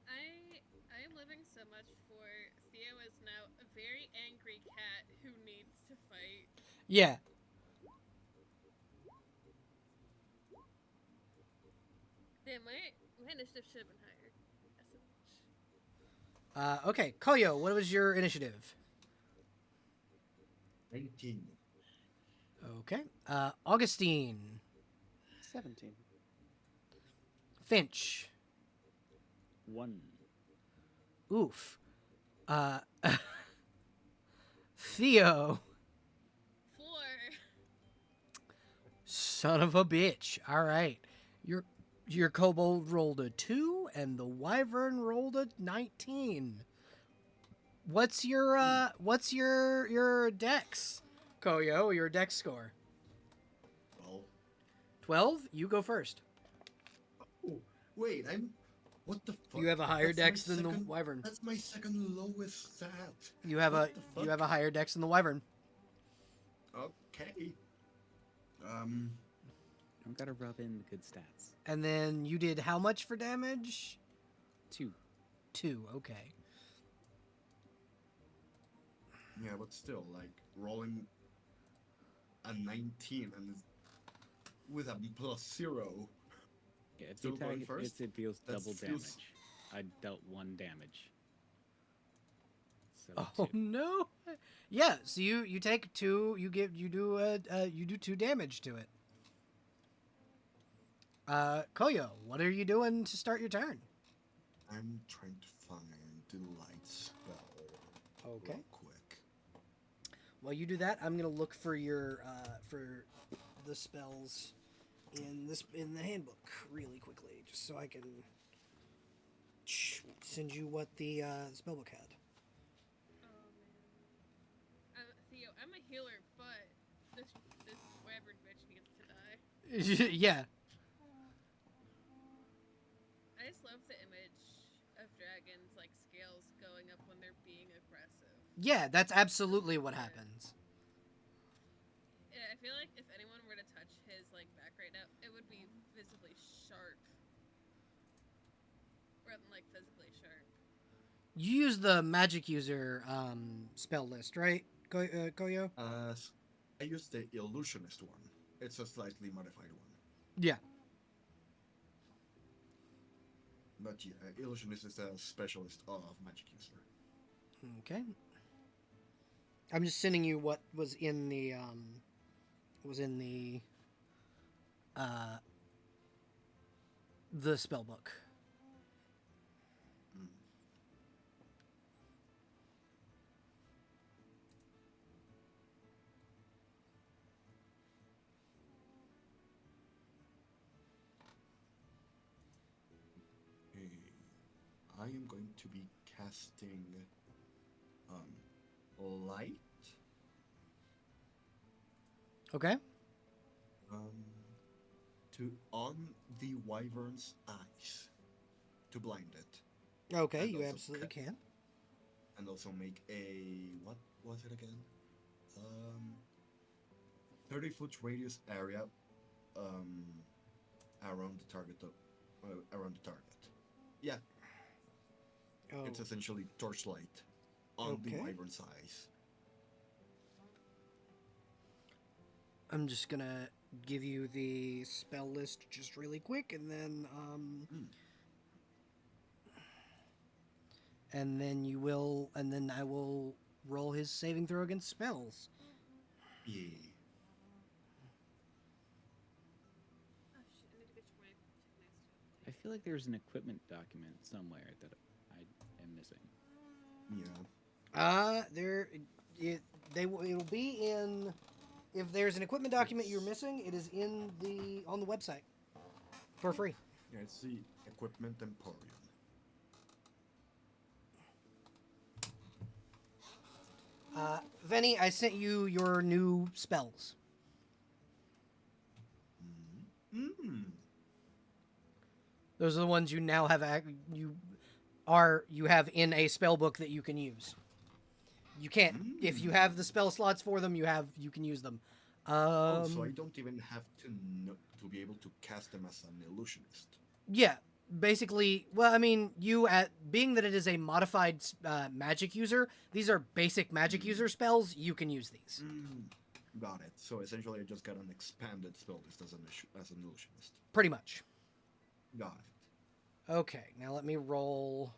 I am living so much for Theo is now a very angry cat who needs to fight. Yeah. Damn, my initiative should have been higher. Okay, Koyo, what was your initiative? 19. Okay. Augustine. 17. Finch. 1. Oof. Theo. 4. Son of a bitch. All right. Your kobold rolled a 2 and the wyvern rolled a 19. What's your dex, Koyo? Your dex score? Well, 12? You go first. oh, wait, what the fuck? You have a higher That's my dex than the second- wyvern. That's my second lowest stat. You have What the fuck? a higher dex than the wyvern. Okay. Don't gotta rub in the good stats. And then you did how much for damage? 2. 2. Okay. Yeah, but still, like, rolling a 19 and with a +0. Yeah, if Still you going attack first? it deals That double feels- damage. I dealt 1 damage. So Oh 2. no. Yeah, so you take 2, you do 2 damage to it. Koyo, what are you doing to start your turn? I'm trying to find the light spell. Okay. Real quick. While you do that, I'm gonna look for your for the spells in the handbook really quickly, just so I can send you what the spellbook had. Oh man. Theo, I'm a healer, but this wyvern bitch needs to die. Yeah. I just love the image of dragons like scales going up when they're being aggressive. Yeah, that's absolutely what happens. Yeah, I feel like if anyone were to touch his like back right now, it would be visibly sharp. Rather than like physically sharp. You use the magic user spell list, right, Koyo? I used the illusionist one. It's a slightly modified one. Yeah. But yeah, illusionist is a specialist of magic user. Okay. I'm just sending you what was in the spell book. Mm. Okay. I am going to be casting light Okay. to on the wyvern's eyes to blind it, Okay, And you also absolutely cut. can. and also make a what was it again? 30-foot radius area around the target. Around the target. Yeah, Oh. it's essentially torchlight on the Okay. wyvern's eyes. I'm just gonna give you the spell list just really quick, and then and then I will roll his saving throw against spells. Yeah. Oh shit, I need to get my I feel like there's an equipment document somewhere that I am missing. Yeah. It'll be in. If there's an equipment document you're missing, it is on the website for free. Yeah, it's the equipment emporium. Venny, I sent you your new spells. Mm. Those are the ones you now have you have in a spell book that you can use. You can't if you have the spell slots for them. You can use them. Oh, so I don't even have to know, to be able to cast them as an illusionist. Yeah, basically. Well, I mean, you at being that it is a modified magic user, these are basic magic user spells. You can use these. Got it. So essentially, I just got an expanded spell list as an illusionist. Pretty much. Got it. Okay, now let me roll.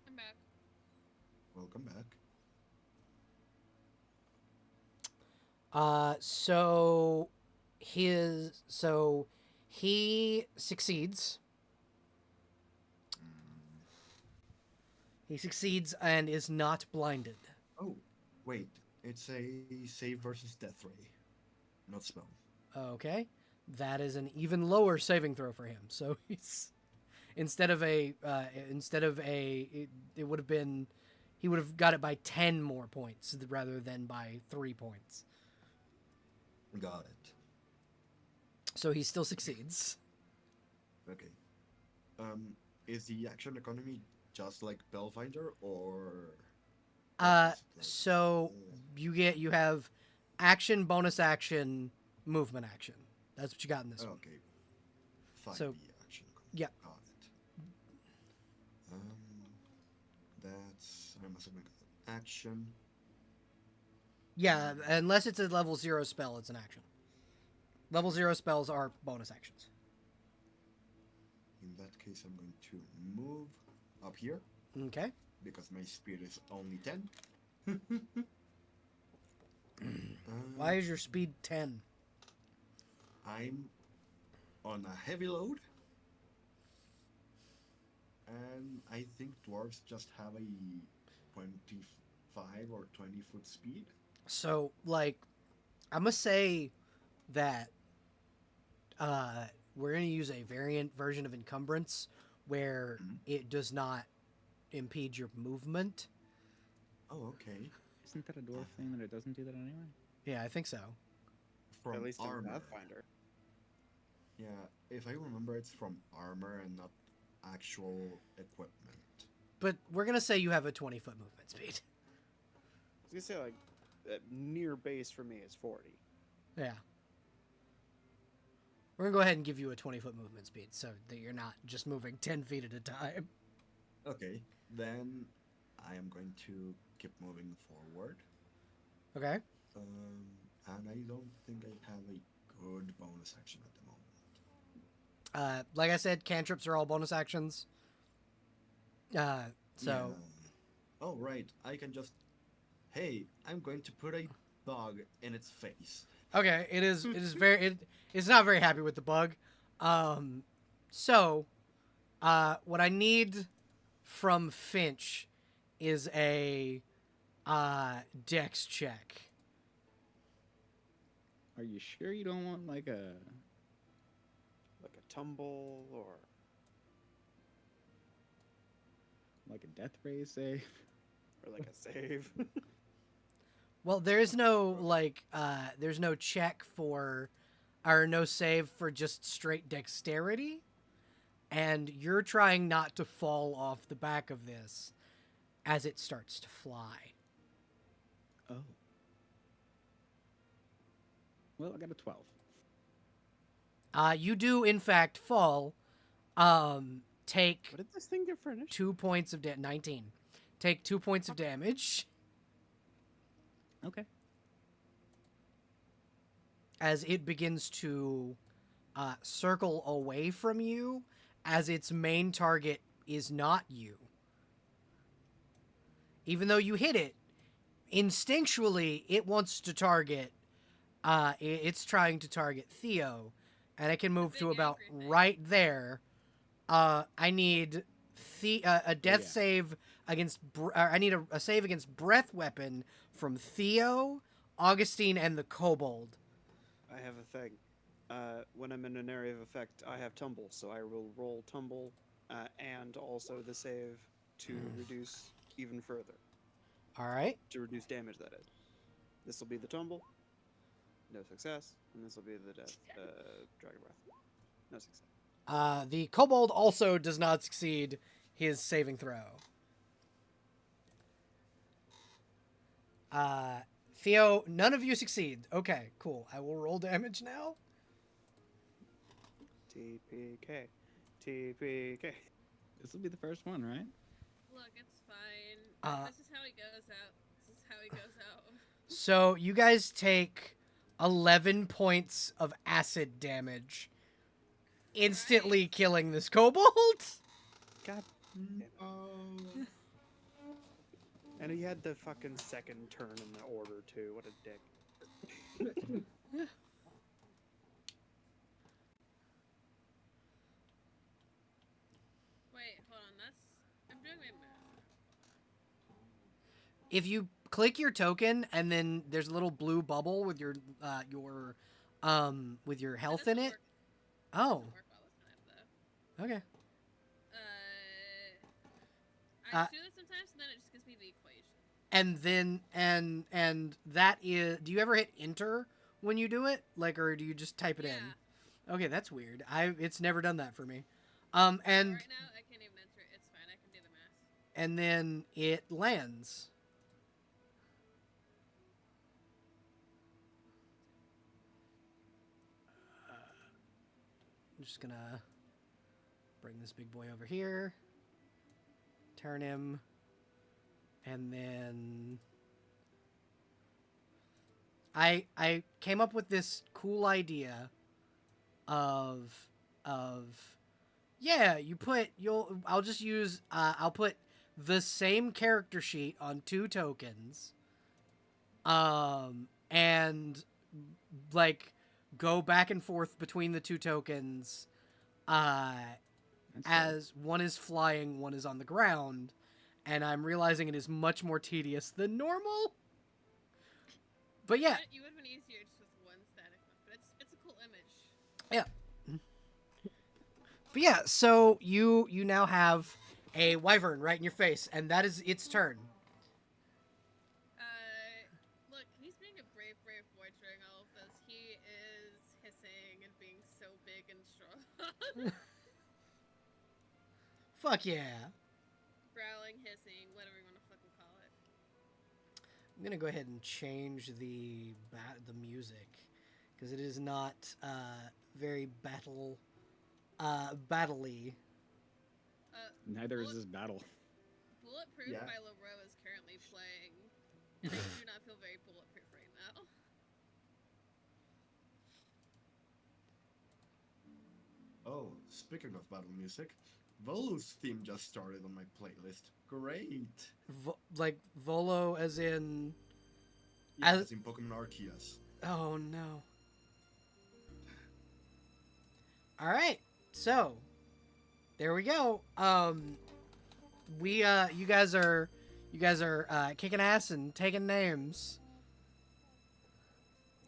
I'm back. Welcome back. So he succeeds. He succeeds and is not blinded. Oh, wait. It's a save versus death ray, not spell. Okay, that is an even lower saving throw for him. So he's instead of a it would have been he would have got it by 10 more points rather than by 3 points. Got it. So he still succeeds. Okay. Is the action economy just like Bellfinder, or? So you have action, bonus action, movement action. That's what you got in this one. Okay. 5D So, action economy. yeah. Got it. That's I'm assuming action. Yeah, unless it's a level 0 spell, it's an action. Level 0 spells are bonus actions. In that case, I'm going to move up here Okay. because my speed is only 10. Why is your speed 10? I'm on a heavy load, and I think dwarves just have a 25 or 20-foot speed. So, like, I'm going to say that we're going to use a variant version of encumbrance where it does not impede your movement. Oh, okay. Isn't that a dwarf thing that it doesn't do that anyway? Yeah, I think so. From At least in armor. Pathfinder. Yeah, if I remember, it's from armor and not actual equipment. But we're going to say you have a 20-foot movement speed. I was gonna say like near base for me is 40. Yeah. We're going to go ahead and give you a 20-foot movement speed so that you're not just moving 10 feet at a time. Okay, then I am going to keep moving forward. Okay. And I don't think I have a good bonus action at the moment. Like I said, cantrips are all bonus actions. So Yeah. Oh, right. I can just. Hey, I'm going to put a bug in its face. okay, it's not very happy with the bug. So what I need from Finch is a dex check. Are you sure you don't want like a Tumble or death ray save? like a save? Well, there's no there's no check for or no save for just straight dexterity, and you're trying not to fall off the back of this as it starts to fly. Oh. Well, I got a 12. You do in fact fall. Take What did this thing get for initiative? 2 points of 19. Take 2 points of damage Okay. as it begins to circle away from you, as its main target is not you. Even though you hit it, instinctually it wants to target. It's trying to target Theo, and it can move big to about angry thing. right there. I need a death yeah. save against. I need a save against breath weapon from Theo, Augustine, and the kobold. I have a thing. When I'm in an area of effect, I have tumble, so I will roll tumble and also the save to reduce even further. All right. to reduce damage. That is. This will be the tumble. No success, and this will be the death. Dragon breath. No success. The kobold also does not succeed his saving throw. Theo, none of you succeed. Okay, cool. I will roll damage now. TPK. TPK. This will be the first one, right? Look, it's fine. Uh, This is how he goes out. This is how he goes out. So you guys take 11 points of acid damage, instantly killing this kobold. God. Oh. And he had the fucking second turn in the order too. What a dick. Wait, hold on. I'm doing my math. If you click your token and then there's a little blue bubble with your health in it. Oh, Doesn't work all the time, though. okay. I do this sometimes, and then it just gives me the equation. And then and that is. Do you ever hit enter when you do it? Like, or do you just type it Yeah. in? Okay, that's weird. It's never done that for me. And And right now I can't even enter it. It's fine. I can do the math. and then it lands. I'm just gonna bring this big boy over here, turn him, and then I came up with this cool idea of yeah, I'll just use I'll put the same character sheet on 2 tokens, and like go back and forth between the 2 tokens, That's as one is flying, one is on the ground, and I'm realizing it is much more tedious than normal. But yeah, You would have been easier just with one static one, but it's a cool image. but yeah. So you now have a wyvern right in your face, and that is its turn. Look, he's being a brave boy during all of this. He is hissing and being so big and strong. Fuck yeah! Growling, hissing, whatever you want to fucking call it. I'm gonna go ahead and change the music because it is not very battle-y. Neither is this battle. Bulletproof Yeah. by Leroy is currently playing, and I do not feel very bulletproof right now. Oh, speaking of battle music, Volo's theme just started on my playlist. Great. Like Volo, as in. Yeah, As- as in Pokemon Arceus. Oh no. All right, so there we go. You guys are kicking ass and taking names.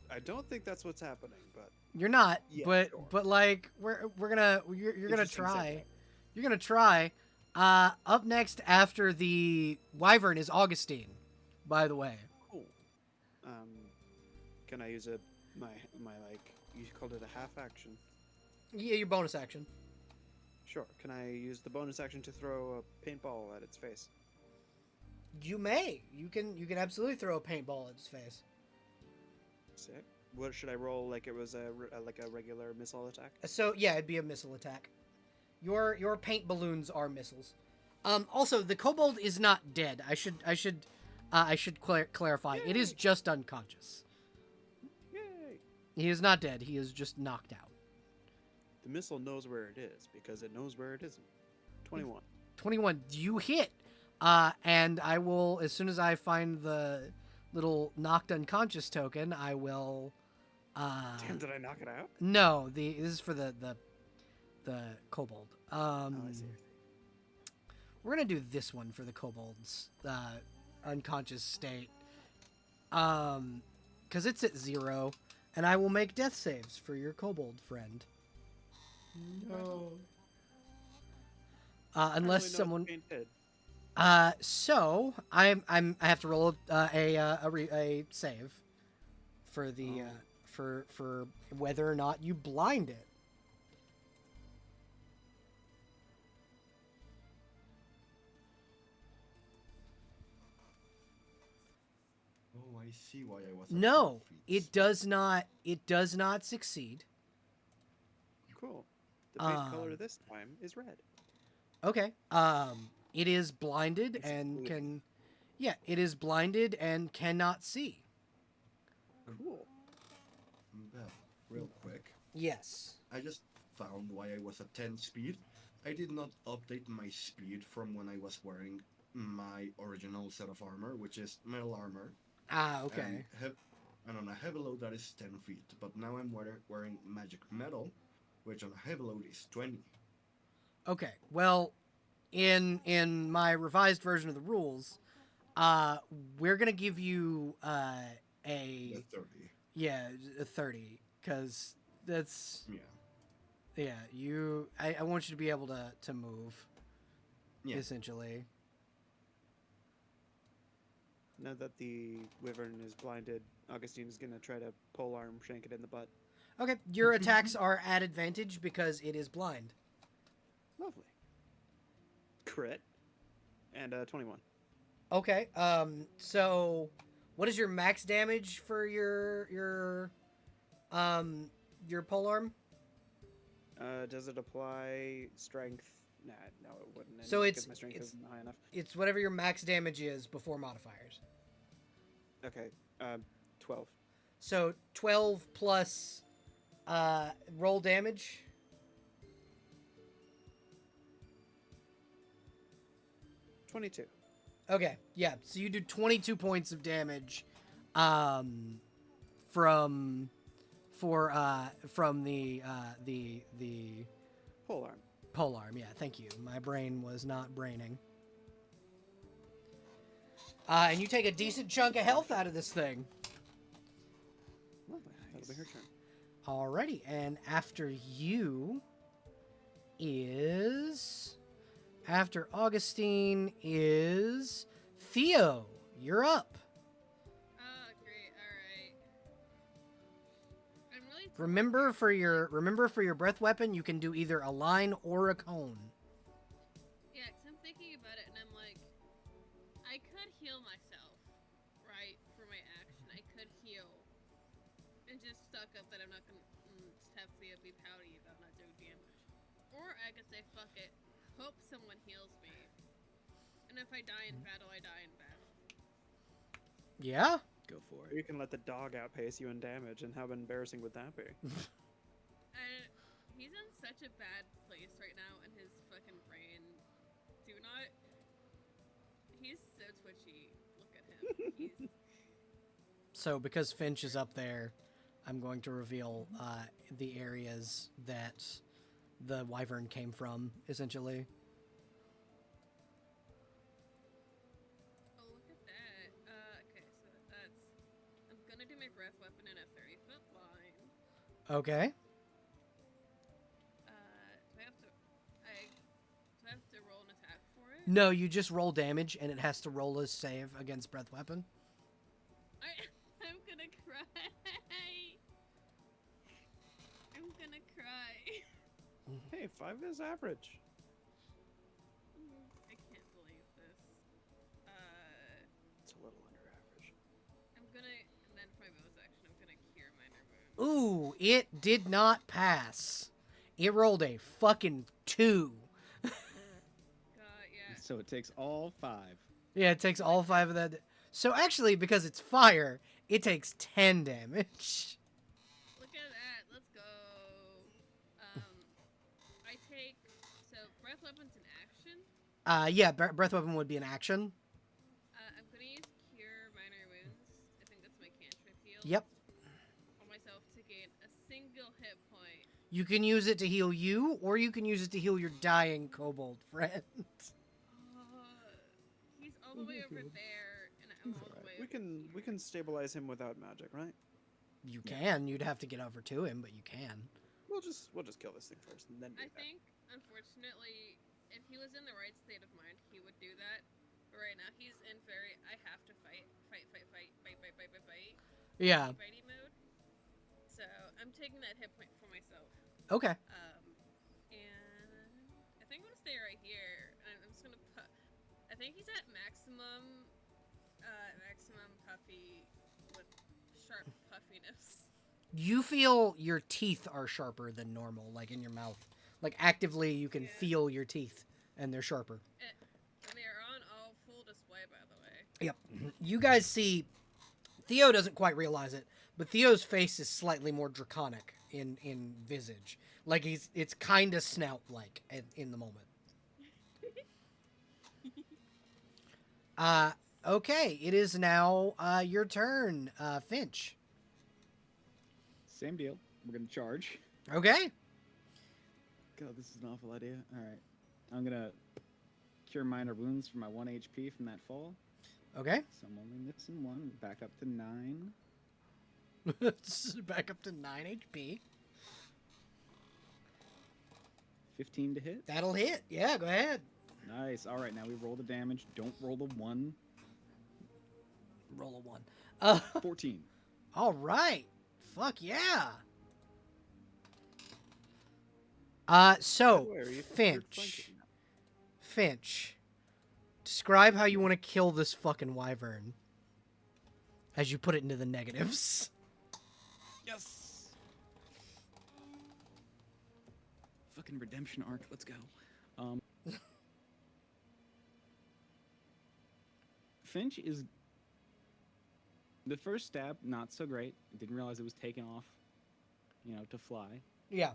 I don't think that's what's happening, but You're not, Yeah, but sure. but like you're gonna Interesting try. segue. You're gonna try. Up next after the wyvern is Augustine. By the way, cool. Can I use my like you called it a half action? yeah, your bonus action. Sure. Can I use the bonus action to throw a paintball at its face? You may. You can absolutely throw a paintball at its face. Sick. What should I roll? Like it was a regular missile attack? So yeah, it'd be a missile attack. Your paint balloons are missiles. Also, the kobold is not dead. I should clarify. It is Yay. just unconscious. Yay! He is not dead. He is just knocked out. The missile knows where it is because it knows where it isn't. 21. 21. You hit. And I will, as soon as I find the little knocked unconscious token, I will. Damn, did I knock it out? No, this is for the kobold. Oh, I see. We're gonna do this one for the kobold's unconscious state, because it's at 0, and I will make death saves for your kobold friend. No. Unless Apparently not someone, painted. So I have to roll a save for the for whether or not you blind it. Oh, I see why I was at 10 No, feet. it does not. It does not succeed. Cool. The paint color Um, this time is red. Okay. It is blinded It's and blue. can. Yeah, it is blinded and cannot see. Cool. Well, real quick, Yes. I just found why I was at 10 speed. I did not update my speed from when I was wearing my original set of armor, which is metal armor, Ah, and okay. and on a heavy load that is 10 feet. But now I'm wearing magic metal, which on a heavy load is 20. Okay. Well, in my revised version of the rules, uh, we're gonna give you The a 30. yeah a 30 because that's Yeah. yeah you I want you to be able to move Yeah. essentially. Now that the wyvern is blinded, Augustine is gonna try to polearm shank it in the butt. Okay, your attacks are at advantage because it is blind. Lovely. Crit. And 21. Okay. So, what is your max damage for your polearm? Does it apply strength? Nah, no, it wouldn't. So Anyway, it's because my strength it's isn't high enough. it's whatever your max damage is before modifiers. Okay. 12. So 12 plus roll damage. 22. Okay, yeah. So you do 22 points of damage, from from the Polearm. polearm. Yeah, thank you. My brain was not braining. And you take a decent chunk of health out of this thing. Lovely. That'll be her turn. Alrighty, and after you is after Augustine is Theo. You're up. Oh, great. All right. I'm really Remember for your breath weapon, you can do either a line or a cone. Yeah, 'cause I'm thinking about it, and I'm like, I could heal myself, right, for my action. I could heal, and just suck up that I'm not gonna have Theo be pouty about not doing damage. Or I could say, fuck it, hope someone heals me, and if I die in battle, I die in battle. Yeah? Go for Or it. you can let the dog outpace you in damage, and how embarrassing would that be? And he's in such a bad place right now in his fucking brain. Do not. He's so twitchy. Look at him. He's. So because Finch is up there, I'm going to reveal the areas that the wyvern came from, essentially. Oh, look at that. Okay, so that's. I'm gonna do my breath weapon in a 30-foot line. Okay. Do I have to? Do I have to roll an attack for it? No, you just roll damage, and it has to roll a save against breath weapon. I'm gonna cry. I'm gonna cry. Hey, 5 is average. I can't believe this. It's a little under average. I'm gonna, and then for my bonus action, I'm gonna cure minor wounds. Ooh, it did not pass. It rolled a fucking 2. God, yeah. So it takes all 5. Yeah, it takes all 5 of that. So actually, because it's fire, it takes 10 damage. Look at that. Let's go. I take, so breath weapon's an action. Yeah, breath weapon would be an action. I'm gonna use cure minor wounds. I think that's my cantrip heal. Yep. On myself to gain a single hit point. You can use it to heal you, or you can use it to heal your dying kobold friend. He's all the way over there, and I'm all the way. We can stabilize him without magic, right? You can. You'd have to get over to him, but you can. We'll just kill this thing first, and then do I that. think, unfortunately, if he was in the right state of mind, he would do that. But right now he's in very I have to fight, bite Yeah. bitey mode. So I'm taking that hit point for myself. Okay. And I think I'm gonna stay right here, and I'm just gonna put. I think he's at maximum puffy with sharp puffiness. You feel your teeth are sharper than normal, like in your mouth. Like actively, you can feel your teeth, and they're sharper. And they are on all full display, by the way. Yep. You guys see, Theo doesn't quite realize it, but Theo's face is slightly more draconic in visage. Like it's kind of snout-like in the moment. Okay, it is now your turn, Finch. Same deal. We're gonna charge. Okay. God, this is an awful idea. All right, I'm gonna cure minor wounds for my 1 HP from that fall. Okay. So I'm only missing 1. Back up to 9. Back up to 9 HP. 15 to hit. That'll hit. Yeah, go ahead. Nice. All right, now we roll the damage. Don't roll the 1. Roll a 1. 14. All right. Fuck yeah. So Where are you? Finch. Finch. Describe how you want to kill this fucking wyvern. As you put it into the negatives. Yes. Fucking redemption arc. Let's go. Finch is the first stab, not so great. Didn't realize it was taken off, to fly. Yeah.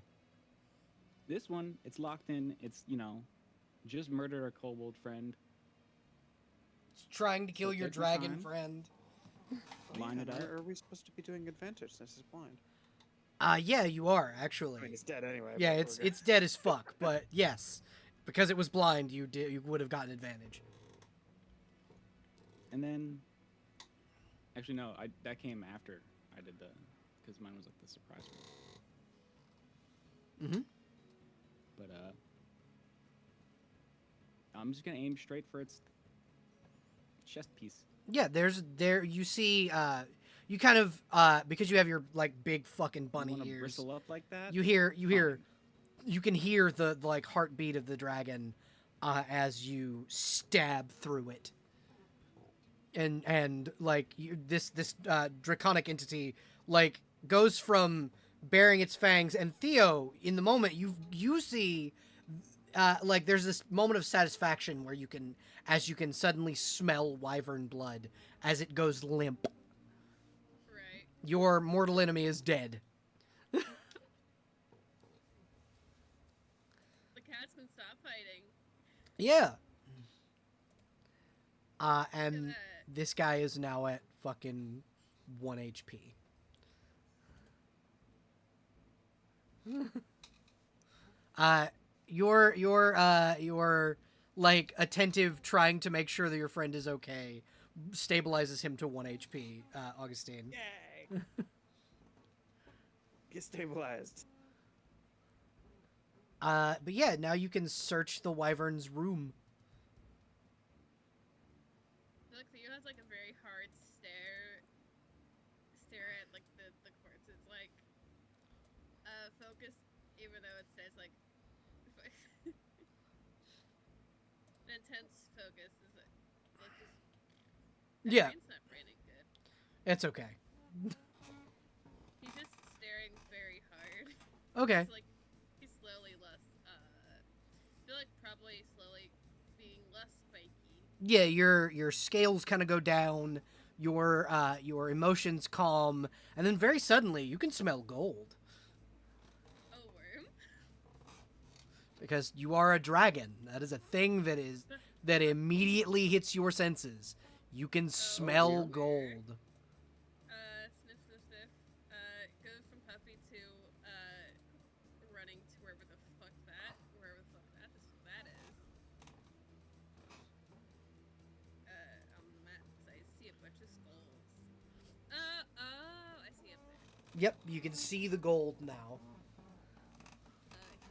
This one, it's locked in. It's, just murdered our kobold friend. It's trying to kill So your take your dragon time. friend. Line it up. Are we supposed to be doing advantage since he's blind? Yeah, you are actually. I mean, he's dead anyway. Yeah, but it's we're good. it's dead as fuck, but yes. Because it was blind, you would have gotten advantage. And then, actually no, that came after I did because mine was like the surprise one. Mm-hmm. But I'm just gonna aim straight for its chest piece. Yeah, you see you kind of because you have your like big fucking bunny You ears. bristle up like that. You can hear the like heartbeat of the dragon as you stab through it. And like this draconic entity like goes from baring its fangs, and Theo, in the moment you see like there's this moment of satisfaction where you can suddenly smell wyvern blood as it goes limp. Right. Your mortal enemy is dead. The cats can stop fighting. Yeah. Look at And that. this guy is now at fucking 1 HP. Your like attentive trying to make sure that your friend is okay stabilizes him to 1 HP, Augustine. Yay! Get stabilized. But yeah, now you can search the wyvern's room. Look, Theo has like a very hard stare at like the corpse. It's like focus, even though it says like an intense focus is like just my Yeah. brain's not braining good. It's okay. He's just staring very hard. Okay. It's like he's slowly less I feel like probably slowly being less spiky. Yeah, your scales kind of go down, your emotions calm, and then very suddenly you can smell gold Oh, worm. because you are a dragon. That is a thing that immediately hits your senses. You can smell weird. gold. Sniff, sniff, sniff. Goes from puffy to running to wherever the fuck that is. On the map, 'cause I see a bunch of skulls. Oh, I see up there. Yep, you can see the gold now.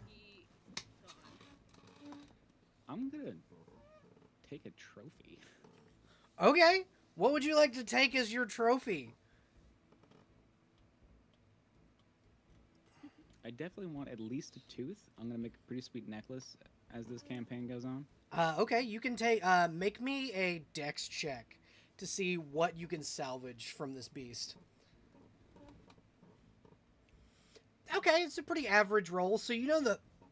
He gone. I'm gonna take a trophy. Okay. What would you like to take as your trophy? I definitely want at least a tooth. I'm gonna make a pretty sweet necklace as this campaign goes on. Okay, you can take. Make me a dex check to see what you can salvage from this beast. Okay, it's a pretty average roll. So you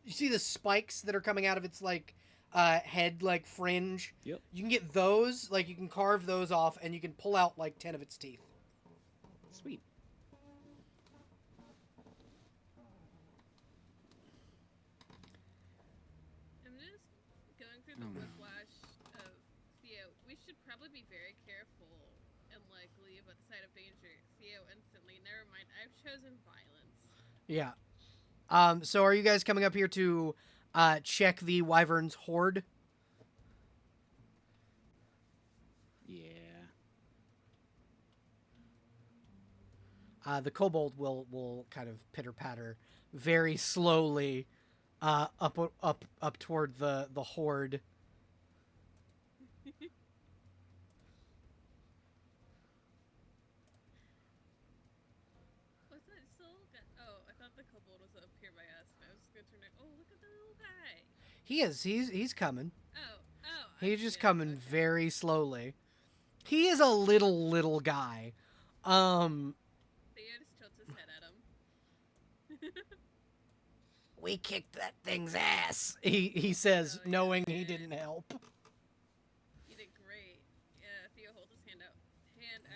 see the spikes that are coming out of its like head like fringe. Yep. You can get those. Like you can carve those off, and you can pull out like 10 of its teeth. Sweet. I'm just going through the Oh, no. whiplash of Theo. We should probably be very careful and like leave at the sight of danger. Theo instantly. Never mind. I've chosen violence. Yeah. So are you guys coming up here to check the wyvern's hoard? Yeah. The kobold will kind of pitter patter very slowly up toward the hoard. What's that still? Oh, I thought the kobold was up here by us, and I was gonna turn it. Oh, look at the little guy. He's coming. Oh, I He's just see it. coming Okay. very slowly. He is a little guy. Theo just tilts his head at him. We kicked that thing's ass. He says, Oh, yeah, knowing he good. didn't help. You did great. Yeah, Theo holds his hand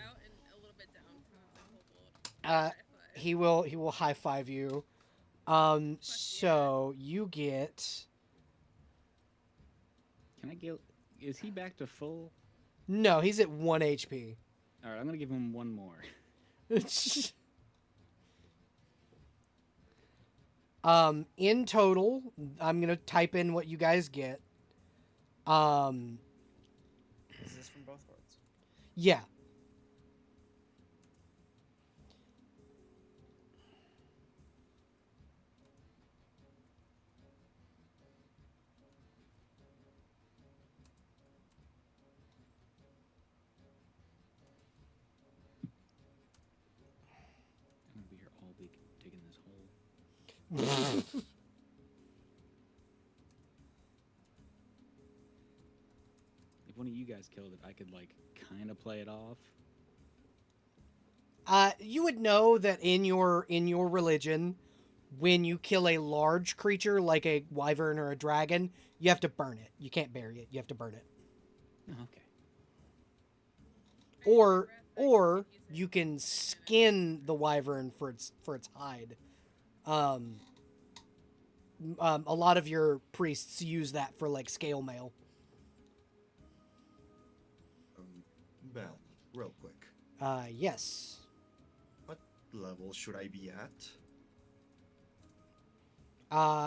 out, and a little bit down from the kobold. Uh, High five. He will high five you. So you get. Can I get? Is he back to full? No, he's at 1 HP. All right, I'm gonna give him one more. In total, I'm gonna type in what you guys get. Is this from both words? Yeah. I'm gonna be here all week digging this hole. If one of you guys killed it, I could like kind of play it off. You would know that in your religion, when you kill a large creature like a wyvern or a dragon, you have to burn it. You can't bury it. You have to burn it. Oh, okay. Or you can skin the wyvern for its hide. A lot of your priests use that for like scale mail. Bell, real quick. Yes. What level should I be at?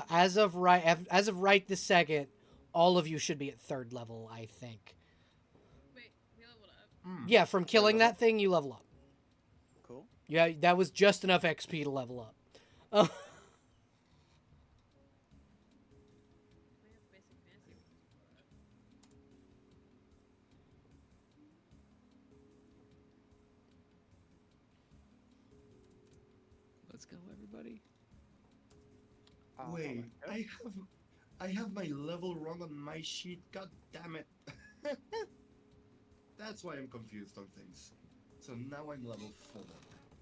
As of right this second, all of you should be at 3rd level, I think. Wait, we leveled up. Yeah, from killing level? that thing, you level up. Cool. Yeah, that was just enough XP to level up. We have basic fantasy. Let's go, everybody. Wait, okay. I have my level wrong on my sheet. God damn it. That's why I'm confused on things. So now I'm level 4.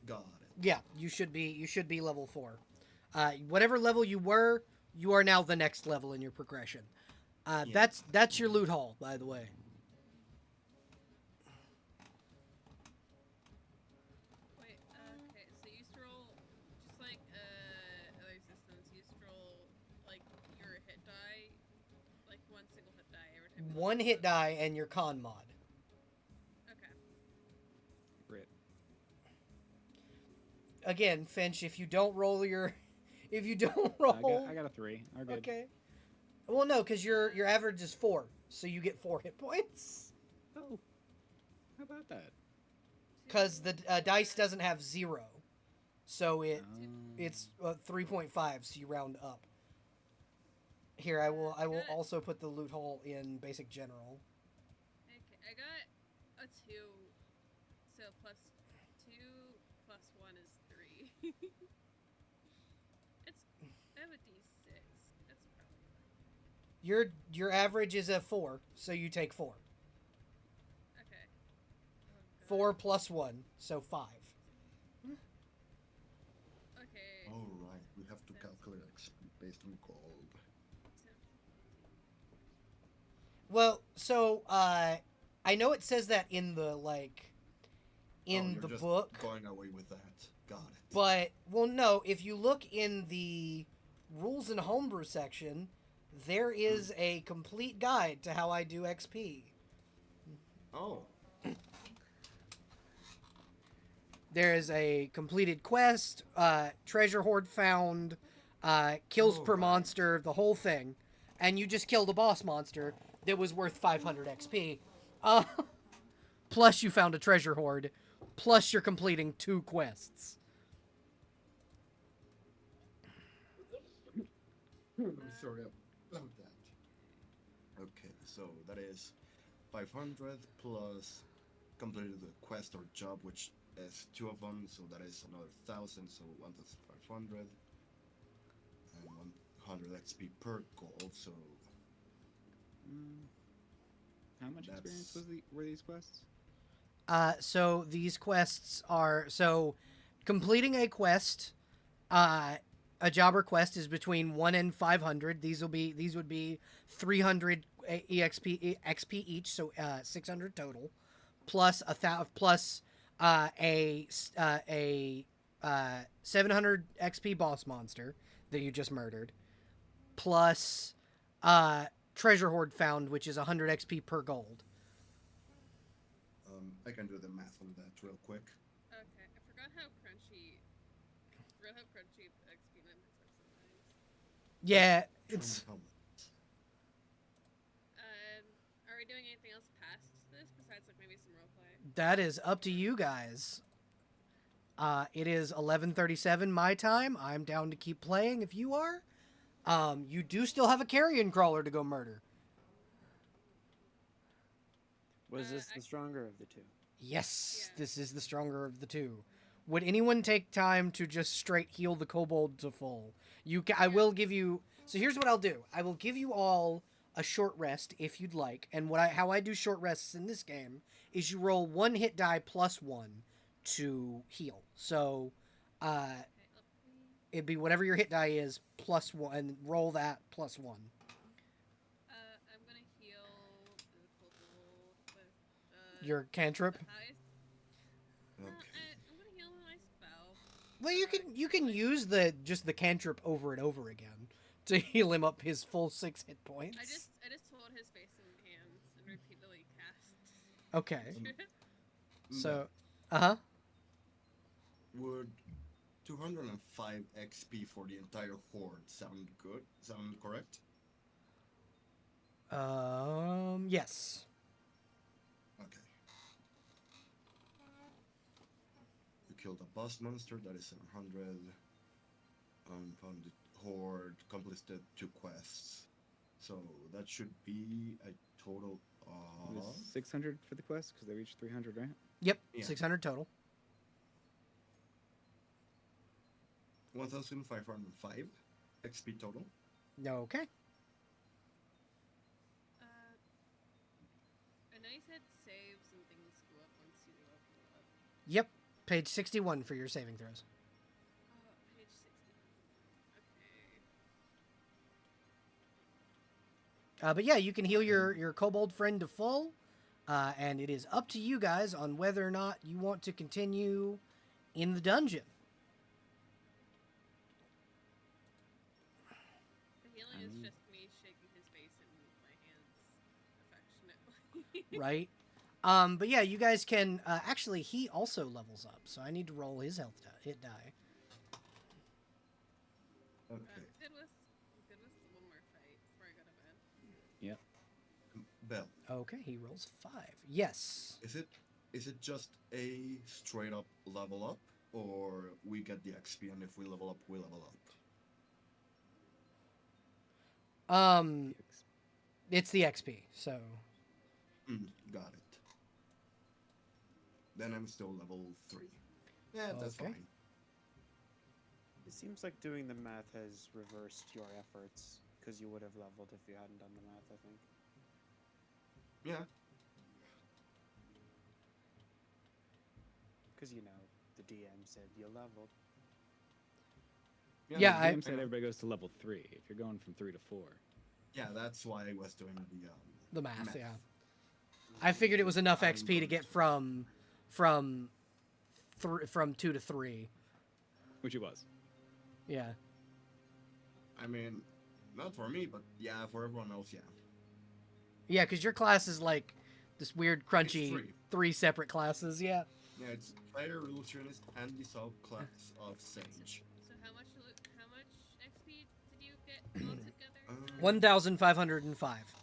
Got it. Yeah, you should be level 4. Whatever level you were, you are now the next level in your progression. Yeah. That's your loot haul, by the way. Wait, okay, so you used to roll, just like other systems, you used to roll, like, your hit die, like one single hit die every time you One leveled hit up. die and your con mod. Okay. Rip. Again, Finch, if you don't roll, I got a 3. We're good. okay. Well, no, because your average is 4, so you get 4 hit points. Oh, how about that? Because the dice doesn't have 0, so it's 3.5, so you round up. Here, I will Good. also put the loot hole in basic general. Okay, I got, one is 3. I have a D6. That's probably fine. Your average is a 4, so you take 4. Okay. Oh, God. 4 plus 1, so 5. Okay. All right, we have to 17. calculate XP based on gold. 17. Well, so I know it says that in the in you're the just book, going away with that. Got it. but well, no. If you look in the rules and homebrew section, there is a complete guide to how I do XP. Oh, There is a completed quest, treasure hoard found, kills per Alright. monster, the whole thing, and you just killed a boss monster that was worth 500 XP. Plus you found a treasure hoard, plus you're completing 2 quests. sorry about that. Okay, so that is 500 plus completed the quest or job, which is 2 of them, so that is another 1,000, so 1,500 and 100 XP per gold. So How much experience That's- were these quests? So these quests are completing a quest, a jobber quest is between 1 and 500. These would be 300 XP each, so 600 total, plus a 700 XP boss monster that you just murdered, plus treasure hoard found, which is 100 XP per gold. I can do the math on that real quick. Okay. I forgot how crunchy the XP numbers are sometimes. Yeah, Show me it's how much. Are we doing anything else past this besides like maybe some roleplay? that is up to you guys. It is 11:37 my time. I'm down to keep playing if you are. You do still have a carrion crawler to go murder. Was this I- the stronger of the two? Yes, Yeah. this is the stronger of the two. Would anyone take time to just straight heal the kobold to full? I will give you. So here's what I'll do. I will give you all a short rest if you'd like. And how I do short rests in this game is you roll 1 hit die plus 1 to heal. So Okay, let me. it'd be whatever your hit die is plus 1, and roll that plus 1. I'm gonna heal the kobold with Your cantrip. the highest. No, Okay. I'm gonna heal with my spell. Well, you can use the cantrip over and over again to heal him up his full 6 hit points. I just hold his face in my hands and repeatedly cast. Okay. cantrip. So, uh-huh. Would 205 XP for the entire horde sound good? Sound correct? Yes. Okay. You killed a boss monster, that is 700. Found the horde, completed 2 quests. So that should be a total It was of 600 for the quest because they reached 300, right? Yep, Yeah. 600 total. 1,505 XP total. Okay. I know you said saves and things go up once you level up. Yep, page 61 for your saving throws. Page 60. Okay. But yeah, you can heal your kobold friend to full, and it is up to you guys on whether or not you want to continue in the dungeon. The healing is just me shaking his face in my hands affectionately. Right? But yeah, you guys can actually. He also levels up, so I need to roll his hit die. I'm Okay. good with one more fight before I go to bed. Yep. Bell, Okay, he rolls 5. Yes. is it just a straight up level up, or we get the XP and if we level up, we level up? It's the XP. So Got it. Then I'm still level 3. Yeah, that's Okay. fine. It seems like doing the math has reversed your efforts, because you would have leveled if you hadn't done the math, I think. Yeah. Because, the DM said you leveled. Yeah, the I- DM said know. everybody goes to level 3. If you're going from 3 to 4. Yeah, that's why I was doing The math, yeah. I figured it was enough I'm XP to going get to- from 2 to 3. Which it was. Yeah. I mean, not for me, but yeah, for everyone else, yeah. Yeah, because your class is like this weird, crunchy three. 3 separate classes. Yeah. Yeah, it's Fighter, Illusionist, and the subclass of Sage. So how much XP did you get altogether? 1,505.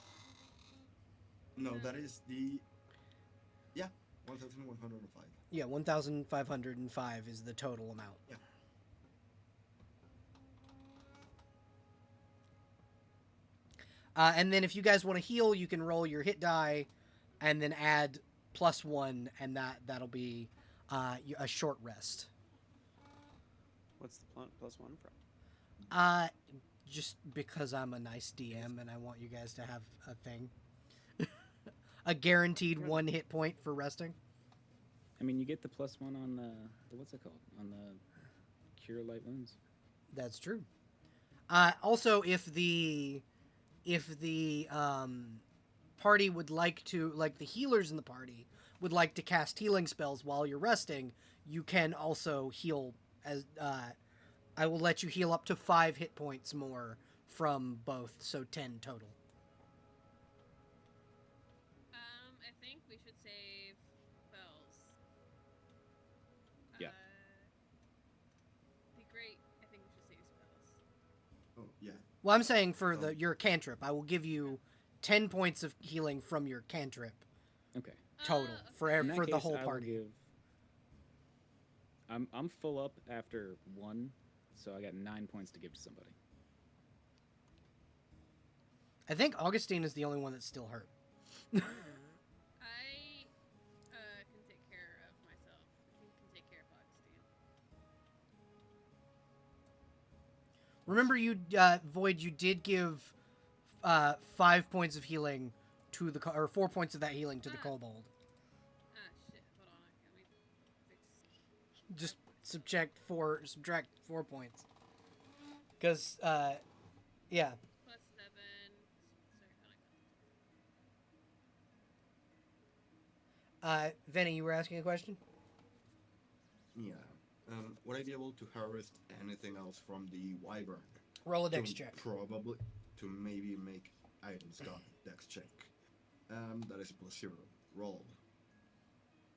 No, that is the... Yeah, 1,105. Yeah, 1,505 is the total amount. Yeah. And then if you guys want to heal, you can roll your hit die and then add +1, and that'll be a short rest. What's the +1 from? Just because I'm a nice DM and I want you guys to have a thing. A guaranteed 1 hit point for resting. I mean, you get the +1 on the what's it called? On the Cure Light Wounds. That's true. Also, if the party would like to, like the healers in the party would like to cast healing spells while you're resting, you can also heal as I will let you heal up to 5 hit points more from both, so 10 total. I think we should save spells. Yeah. Be great. I think we should save spells. Oh, yeah. Well, I'm saying for your cantrip, I will give you 10 points of healing from your cantrip Okay. total for In that for the case, whole I will party. give- I'm full up after 1, so I got 9 points to give to somebody. I think Augustine is the only one that's still hurt. I can take care of myself. You can take care of Augustine. Remember, you Void, you did give 5 points of healing to the or 4 points of that healing to the kobold. Ah, shit. Hold on. Let me fix. Just subtract 4 points. Because yeah. +7. Sorry, Venny, you were asking a question? Yeah. Would I be able to harvest anything else from the wyvern? Roll a dex To check. Probably. To maybe make items. Got it. Dex check. That is a +0. Roll.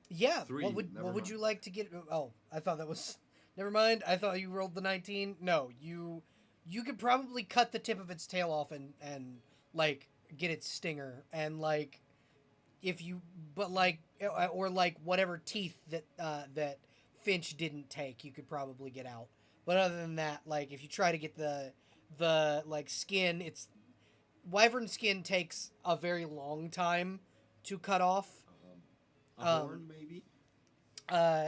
Yeah. 3, What never would you mind. like to get? Oh, I thought that was. Never mind. I thought you rolled the 19. No, you could probably cut the tip of its tail off and like get its stinger and like if you or like whatever teeth that Finch didn't take, you could probably get out. But other than that, like if you try to get the like skin, it's wyvern skin takes a very long time to cut off. A horn, maybe?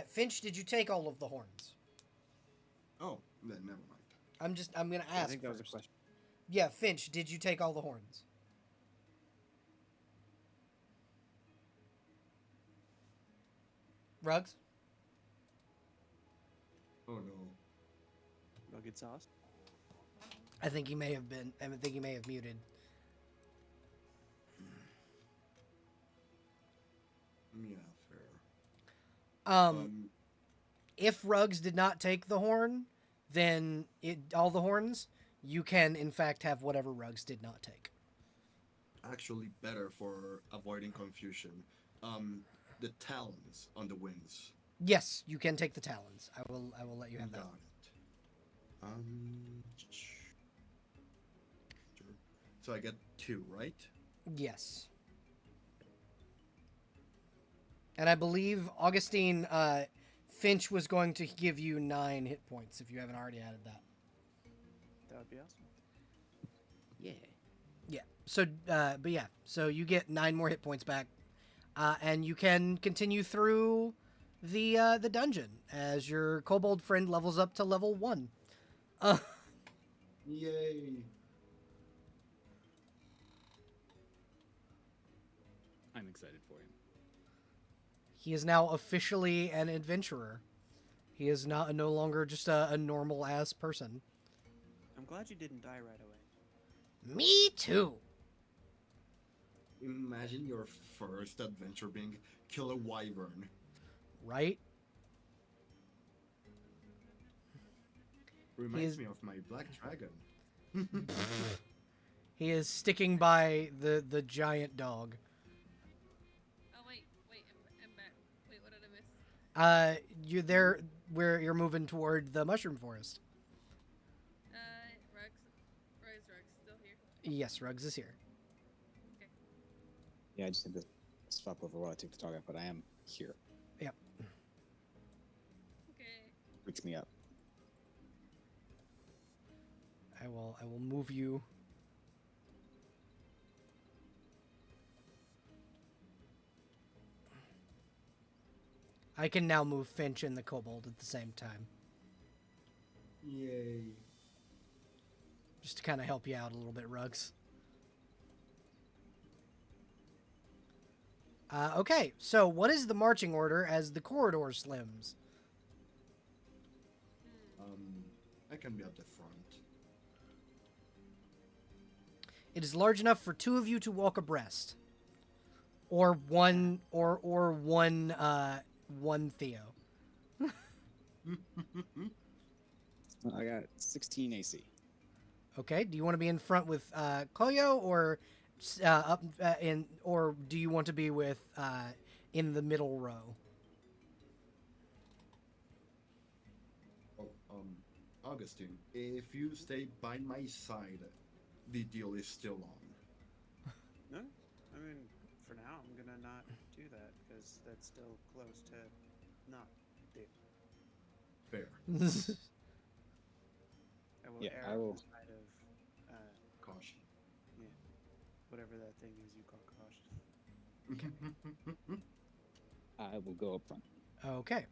Finch, did you take all of the horns? Oh, then never mind. I'm gonna I ask think that was a first. question. Yeah, Finch, did you take all the horns? Rugs? Oh no. Nugget sauce? I think he may have been. I think he may have muted. Yeah, fair. If Rugs did not take the horn, then all the horns, you can in fact have whatever Rugs did not take. Actually, better for avoiding confusion. The talons on the wings. Yes, you can take the talons. I will let you have that. Got it. Sure. So I get 2, right? Yes. And I believe Augustine Finch was going to give you 9 hit points if you haven't already added that. That would be awesome. Yeah. Yeah. So, but yeah. So you get 9 more hit points back, and you can continue through the dungeon as your kobold friend levels up to level 1. Uh, Yay! I'm excited for him. he is now officially an adventurer. He is not no longer just a normal ass person. I'm glad you didn't die right away. Me too. Imagine your first adventure being kill a wyvern. Right? Reminds is- me of my black dragon. He is sticking by the giant dog. Oh wait, I'm back. Wait, what did I miss? You're there where you're moving toward the mushroom forest. Rug's still here. Yes, Ruggs is here. Yeah, I just need to swap over while I take the dog out, but I am here. Okay. Reach me up. I will move you. I can now move Finch and the kobold at the same time, Yay! just to kind of help you out a little bit, Ruggs. Okay, so what is the marching order as the corridor slims? I can be at the front. It is large enough for two of you to walk abreast, or one one Theo. I got 16 AC. Okay, do you want to be in front with Koyo, or or do you want to be with in the middle row? Oh, Augustine, if you stay by my side, the deal is still on. No, I mean, for now, I'm gonna not do that because that's still close to not do. Fair. I will Yeah, err I on will- the side of Caution. whatever that thing is you call caution. I will go up front. Okay,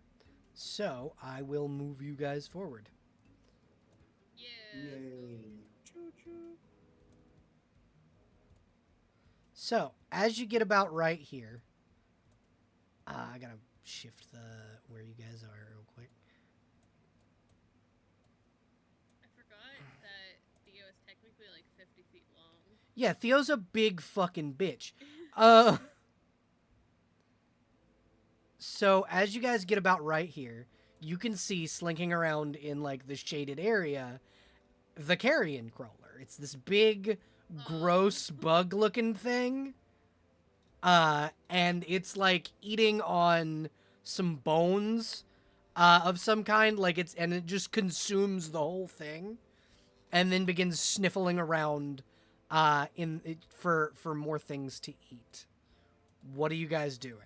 so I will move you guys forward. Yeah. Yay! Choo choo. So as you get about right here, I gotta shift the where you guys are real quick. I forgot that Theo is technically like 50 feet long. Yeah, Theo's a big fucking bitch. So as you guys get about right here, you can see slinking around in like the shaded area the carrion crawler. It's this big, gross bug-looking thing. And it's like eating on some bones of some kind, like it just consumes the whole thing, and then begins sniffling around for more things to eat. What are you guys doing?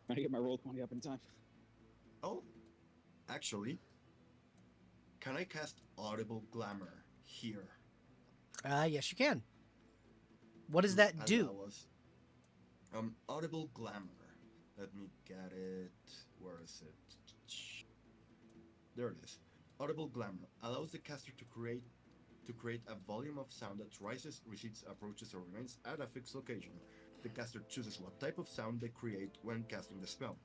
Can I get my roll 20 up in time? Oh, actually, can I cast Audible Glamour here? Yes, you can. What does that do? Allow us- Audible Glamour. Let me get it. Where is it? There it is. Audible Glamour allows the caster to create a volume of sound that rises, recedes, approaches, or remains at a fixed location. The caster chooses what type of sound they create when casting the spell,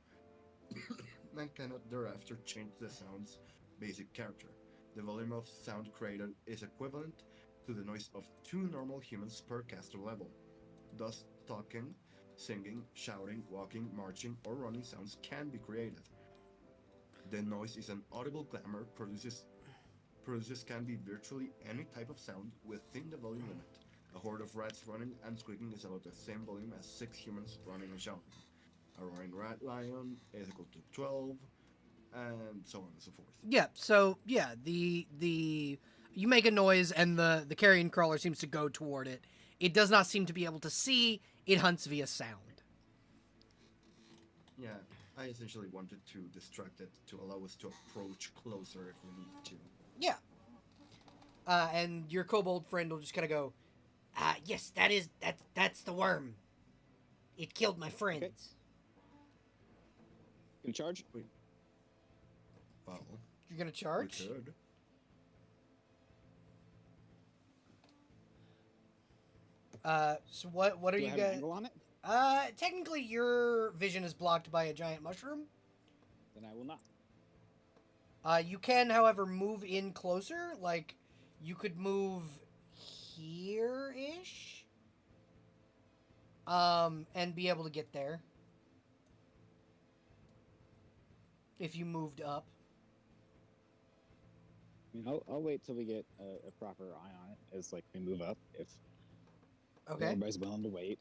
and cannot thereafter change the sound's basic character. The volume of sound created is equivalent to the noise of 2 normal humans per caster level. Thus, talking, singing, shouting, walking, marching, or running sounds can be created. The noise is an audible glamour produces can be virtually any type of sound within the volume limit. A horde of rats running and squeaking is about the same volume as 6 humans running and shouting. A roaring rat lion is equal to 12, and so on and so forth. Yeah. So yeah, the you make a noise and the carrion crawler seems to go toward it. It does not seem to be able to see. It hunts via sound. Yeah, I essentially wanted to distract it to allow us to approach closer if we need to. Yeah. And your kobold friend will just kind of go, yes, that's the worm. It killed my friends. Gonna charge? Well, You're gonna we charge? could. So what are Do I you have an guys? angle on it? Technically, your vision is blocked by a giant mushroom. Then I will not. You can, however, move in closer. Like, you could move here-ish. And be able to get there. If you moved up. I mean, I'll wait till we get a proper eye on it as like we move up. If Okay. everybody's willing to wait.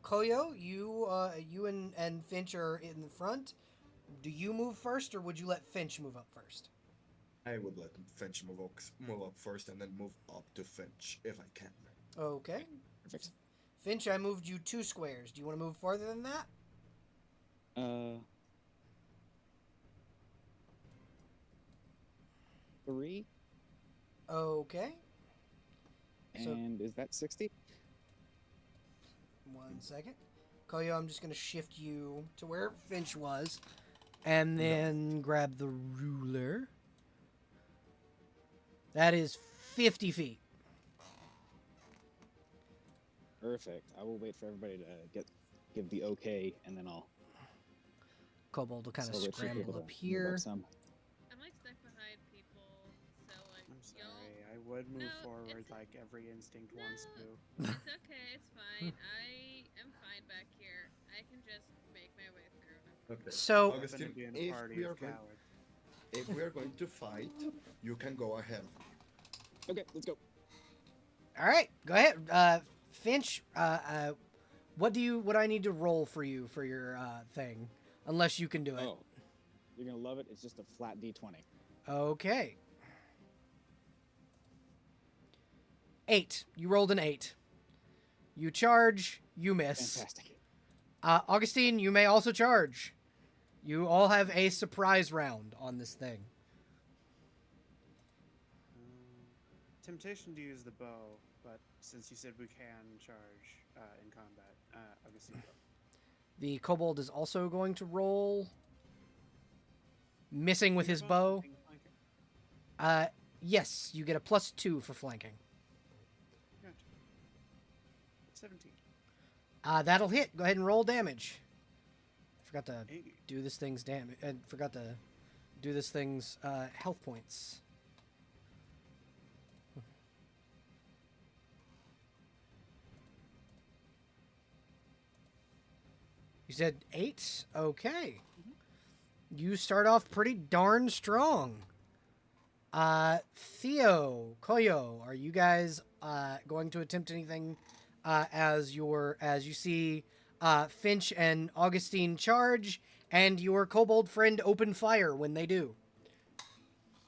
Koyo, you and Finch are in the front. Do you move first, or would you let Finch move up first? I would let Finch move up first and then move up to Finch if I can. Okay. Perfect. Finch, I moved you 2 squares. Do you want to move farther than that? 3. Okay. So- And is that 60? 1 second. Koyo, I'm just going to shift you to where Finch was. And then grab the ruler. That is 50 feet. Perfect. I will wait for everybody to give the okay, and then I'll Kobold will kind of wait for people scramble to up move here. some. I'm like stuck behind people, so like I'm y'all. sorry. I would move No, forward it's- like every instinct No, wants to. it's okay. It's fine. I am fine back here. I can just make my way through. Okay. So- I'm Augustine, gonna be in a if party we of are going, cowards. if we are going to fight, you can go ahead of me. Okay, let's go. All right, go ahead. Finch, what do I need to roll for you for your thing? Unless you can do it. Oh, you're gonna love it. It's just a flat D20. Okay. 8. You rolled an 8. You charge, you miss. Fantastic. Augustine, you may also charge. You all have a surprise round on this thing. Temptation to use the bow, but since you said we can charge in combat, Augustine, go. The kobold is also going to roll. Missing with Do you his have bow. flanking? Yes, you get a +2 for flanking. Gotcha. 17. That'll hit. Go ahead and roll damage. Forgot to Hey. do this thing's damage. Forgot to do this thing's health points. You said 8? Okay. You start off pretty darn strong. Theo, Koyo, are you guys going to attempt anything as you see Finch and Augustine charge and your kobold friend open fire when they do?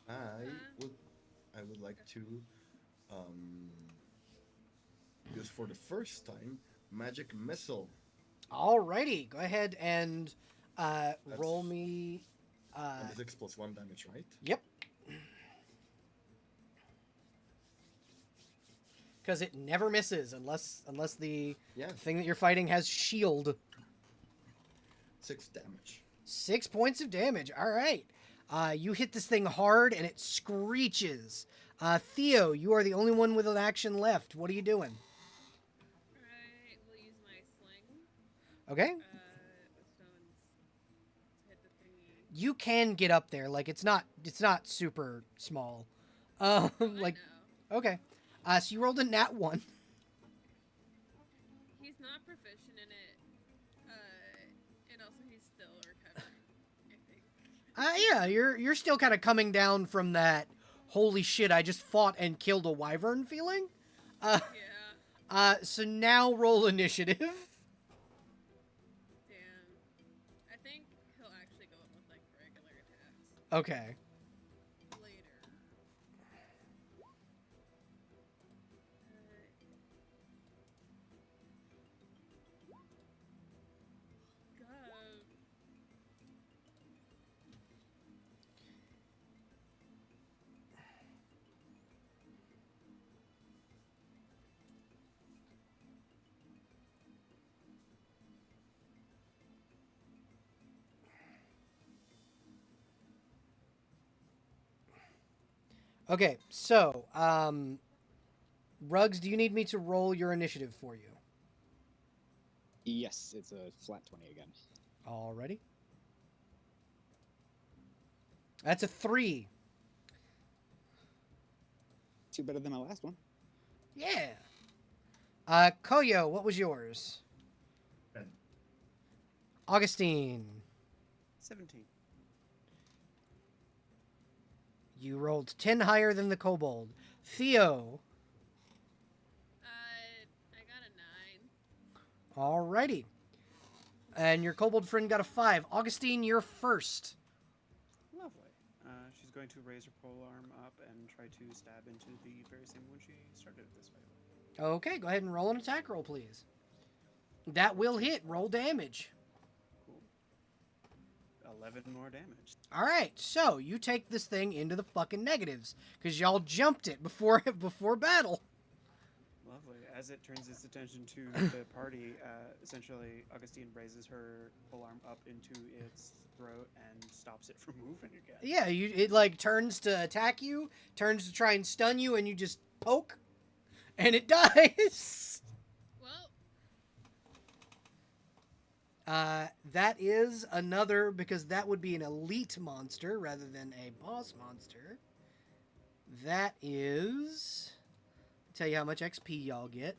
I would like to use for the first time magic missile. Alrighty, go ahead and roll me. And it's 6+1 damage, right? Yep. Because it never misses unless the Yeah, thing that you're fighting has shield. 6 damage. 6 points of damage. All right. You hit this thing hard and it screeches. Theo, you are the only one with an action left. What are you doing? I will use my sling. Okay. The stones to hit the thingy. You can get up there. Like it's not super small. I Like know. okay. So you rolled a nat 1. He's not proficient in it. And also he's still recovering, I think. Yeah, you're still kind of coming down from that holy shit, I just fought and killed a wyvern feeling. Yeah. So now roll initiative. Damn. I think he'll actually go up with like regular attacks Okay. later. God. Okay, so Rugs, do you need me to roll your initiative for you? Yes, it's a flat 20 again. Alrighty. That's a 3. Two better than my last one. Yeah. Koyo, what was yours? And Augustine, 17. you rolled 10 higher than the kobold. Theo, I got a 9. alrighty. And your kobold friend got a 5. Augustine, you're first. Lovely. She's going to raise her pole arm up and try to stab into the very same one she started this fight with. Okay, go ahead and roll an attack roll, please. That will hit. Roll damage. Cool. 11 more damage. Alright, so you take this thing into the fucking negatives, because y'all jumped it before battle. Lovely. As it turns its attention to the party, essentially, Augustine raises her pole arm up into its throat and stops it from moving again. Yeah, it like turns to attack you, turns to try and stun you, and you just poke, and it dies. Well, That is another, because that would be an elite monster rather than a boss monster. That is, tell you how much XP y'all get.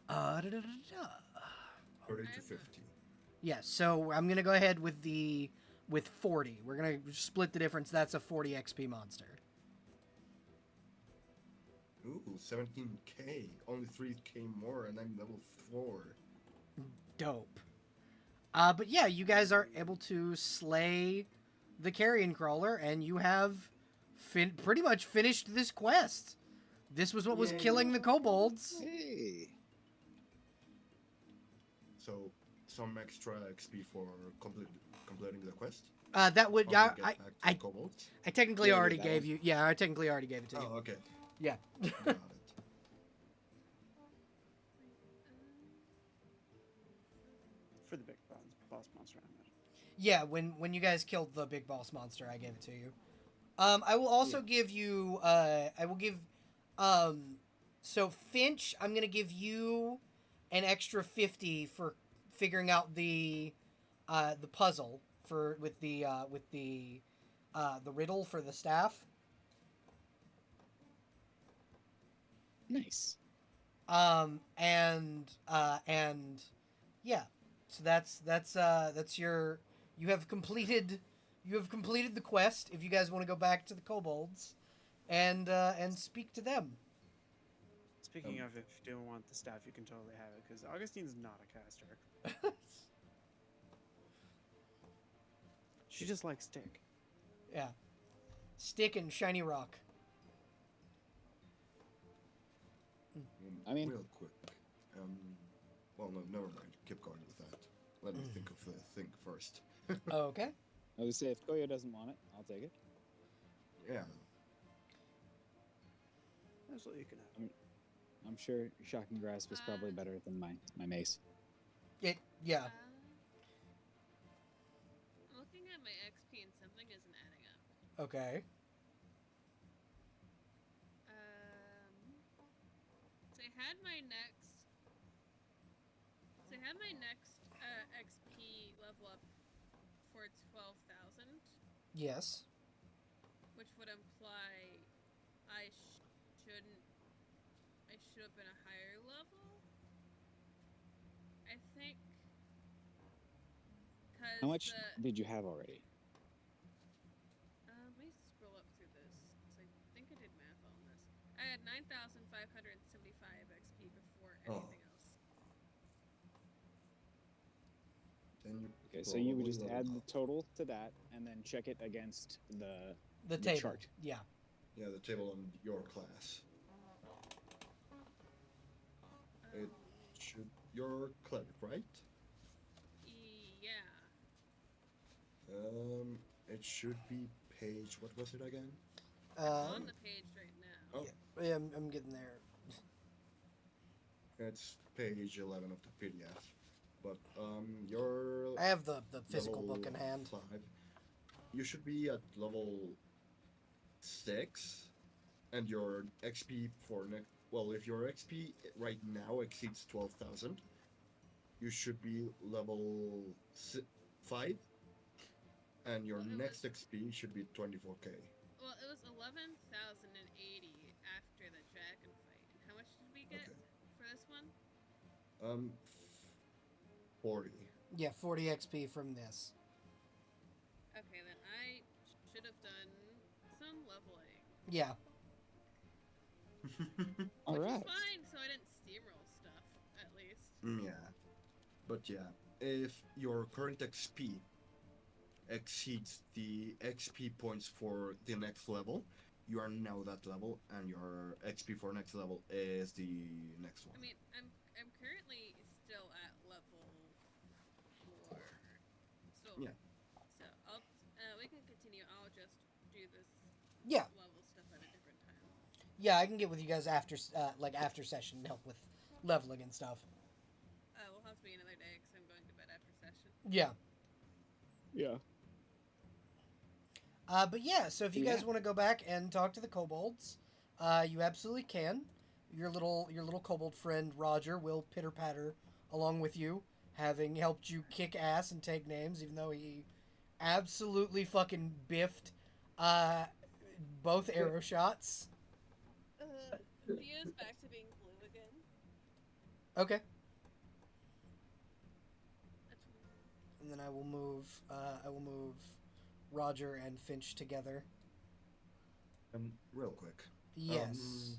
30 to 50. Yeah, so I'm gonna go ahead with 40. We're gonna split the difference. That's a 40 XP monster. Ooh, 17k. Only 3k more, and I'm level 4. Dope. But yeah, you guys are able to slay the carrion crawler, and you have pretty much finished this quest. This was what was Yay. killing the kobolds. Hey. So, some extra XP for completing the quest. That would How to get I back to I the kobolds. I technically Yeah, already that gave one. you. Yeah, I technically already gave it to you. Oh, okay. Yeah. Got it. For the big boss monster, I imagine. Yeah, when you guys killed the big boss monster, I gave it to you. I will also give you. I will give. So Finch, I'm gonna give you an extra 50 for figuring out the puzzle with the riddle for the staff. Nice. And yeah, so that's your you have completed the quest. If you guys want to go back to the kobolds and speak to them. Speaking of, if you don't want the staff, you can totally have it, because Augustine's not a caster. She just likes stick. Yeah, stick and shiny rock. I mean- real quick. Well, no, never mind. Keep going with that. Let me think of the thing first. Okay. I would say if Koyo doesn't want it, I'll take it. Yeah. Absolutely, you can have it. I'm sure Shocking Grasp is probably better than my mace. Yeah. I'm looking at my XP and something isn't adding up. Okay. So I had my next XP level up for 12,000, Yes. which would imply I should have been a higher level. I think. How much did you have already? Let me scroll up through this. 'Cause I think I did math on this. I had 9,575 XP before Oh. anything else. Then you Okay, so you would probably just level add the up. total to that, and then check it against the Table. chart. Yeah. Yeah, the table on your class. It should your cleric, right? Yeah. It should be page. What was it again? I'm on the page right now. Oh, Yeah, I'm getting there. it's page 11 of the PDF. But your I have the physical level book in hand. 5. You should be at level 6 and your XP for next. Well, if your XP right now exceeds 12,000, you should be level 5, and your Well, it next was XP should be 24k. well, it was 11,080 after the dragon fight. And how much did we get Okay. for this one? 40. Yeah, 40 XP from this. Okay, then I should have done some leveling, Yeah. All which right. is fine. So I didn't steamroll stuff, at least. Yeah. But yeah, if your current XP exceeds the XP points for the next level, you are now that level, and your XP for next level is the next one. I mean, I'm currently still at level 4. So Yeah. So I'll we can continue. I'll just do this Yeah. level stuff at a different time. Yeah, I can get with you guys after after session and help with leveling and stuff. We'll have to be another day because I'm going to bed after session. Yeah. Yeah. But yeah, so if you guys Yeah. want to go back and talk to the kobolds, you absolutely can. Your little kobold friend Roger will pitter patter along with you, having helped you kick ass and take names, even though he absolutely fucking biffed both arrow shots. Theo's back to being blue again. Okay. That's And then I will move Roger and Finch together. Real quick. Yes.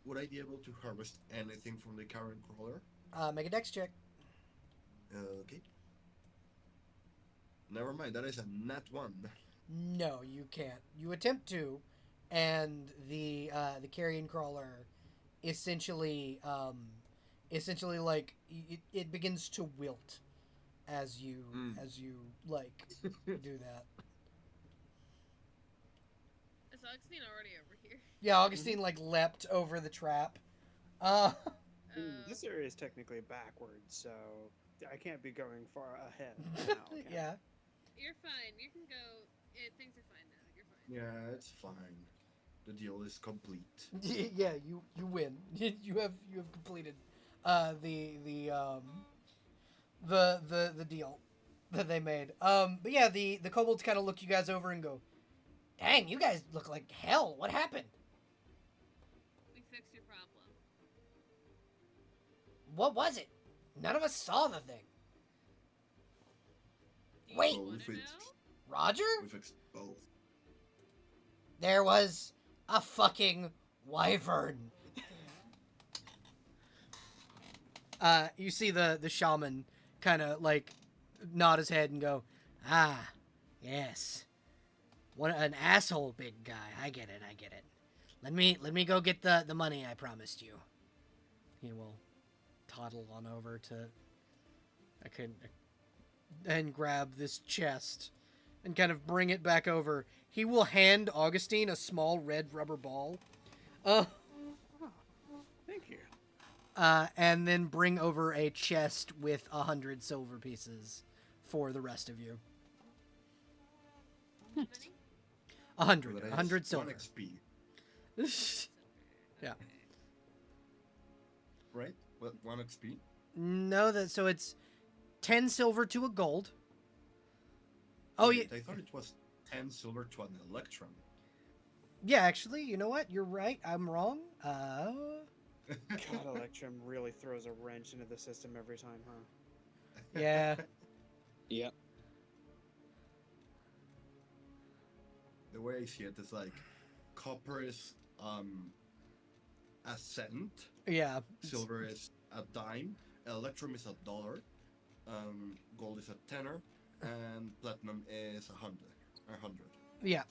Would I be able to harvest anything from the current crawler? Make a dex check. Okay. Never mind, that is a nat 1. No, you can't. You attempt to, and the carrion crawler essentially like it begins to wilt as you like do that. Is Augustine already over here? Yeah, Augustine like leapt over the trap. This area is technically backwards, so I can't be going far ahead now. can I? Yeah. You're fine. You can go. Things are fine now. You're fine. Yeah, it's fine. The deal is complete. Yeah, you win. You have completed the deal that they made. But yeah, the kobolds kind of look you guys over and go, "Dang, you guys look like hell. What happened? We fixed your problem. What was it? None of us saw the thing." Do you Wait. Well, we wanna fixed, know? Roger? we fixed both. There was a fucking wyvern. You see the shaman kind of like nod his head and go, "Ah, yes. An asshole big guy. I get it. Let me go get the money I promised you." He will toddle on over to and grab this chest and kind of bring it back over. He will hand Augustine a small red rubber ball. Oh, thank you. And then bring over a chest with 100 silver pieces for the rest of you. Money? 100. So that is 100 1 silver. XP, Yeah. Okay. right? What, 1 XP? No, so it's 10 silver to a gold. Oh, yeah. Wait, I thought it was 10 silver to an electrum. Yeah, actually, you know what? You're right. I'm wrong. God, Electrum really throws a wrench into the system every time, huh? Yeah. Yep. The way I see it is like copper is a cent, Yeah. silver is a dime, electrum is $1, gold is a tenner, and platinum is 100. Yeah.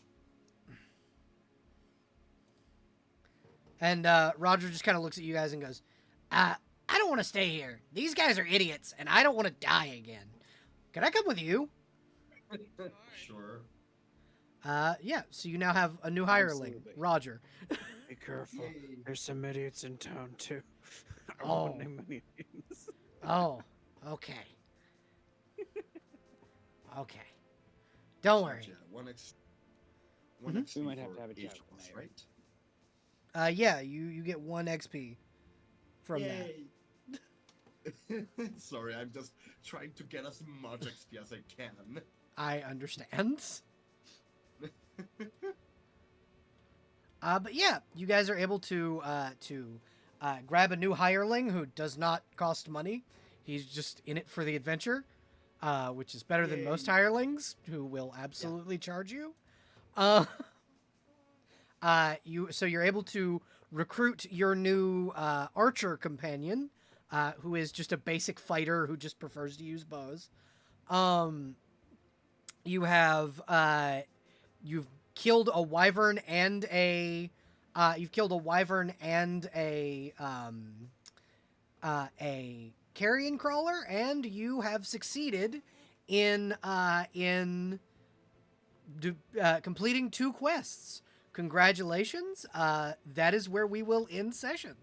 And Roger just kind of looks at you guys and goes, I don't want to stay here. These guys are idiots, and I don't want to die again. Can I come with you? Sure. Yeah, so you now have a new hireling, Absolutely. Roger. Be careful. Yay. There's some idiots in town too. I Oh. won't name any names. Oh, okay. Okay. Don't worry. Gotcha. One Mhm. XP We might have for to have a each chat of with us, the mayor. right? Yeah, you get 1 XP from that. Yay! Sorry, I'm just trying to get as much XP as I can. I understand. But yeah, you guys are able to grab a new hireling who does not cost money. He's just in it for the adventure, which is better than most Yay. hirelings who will absolutely charge you. You're able to recruit your new archer companion, who is just a basic fighter who just prefers to use bows. You have you've killed a wyvern and a a carrion crawler, and you have succeeded in completing 2 quests. Congratulations. That is where we will end session.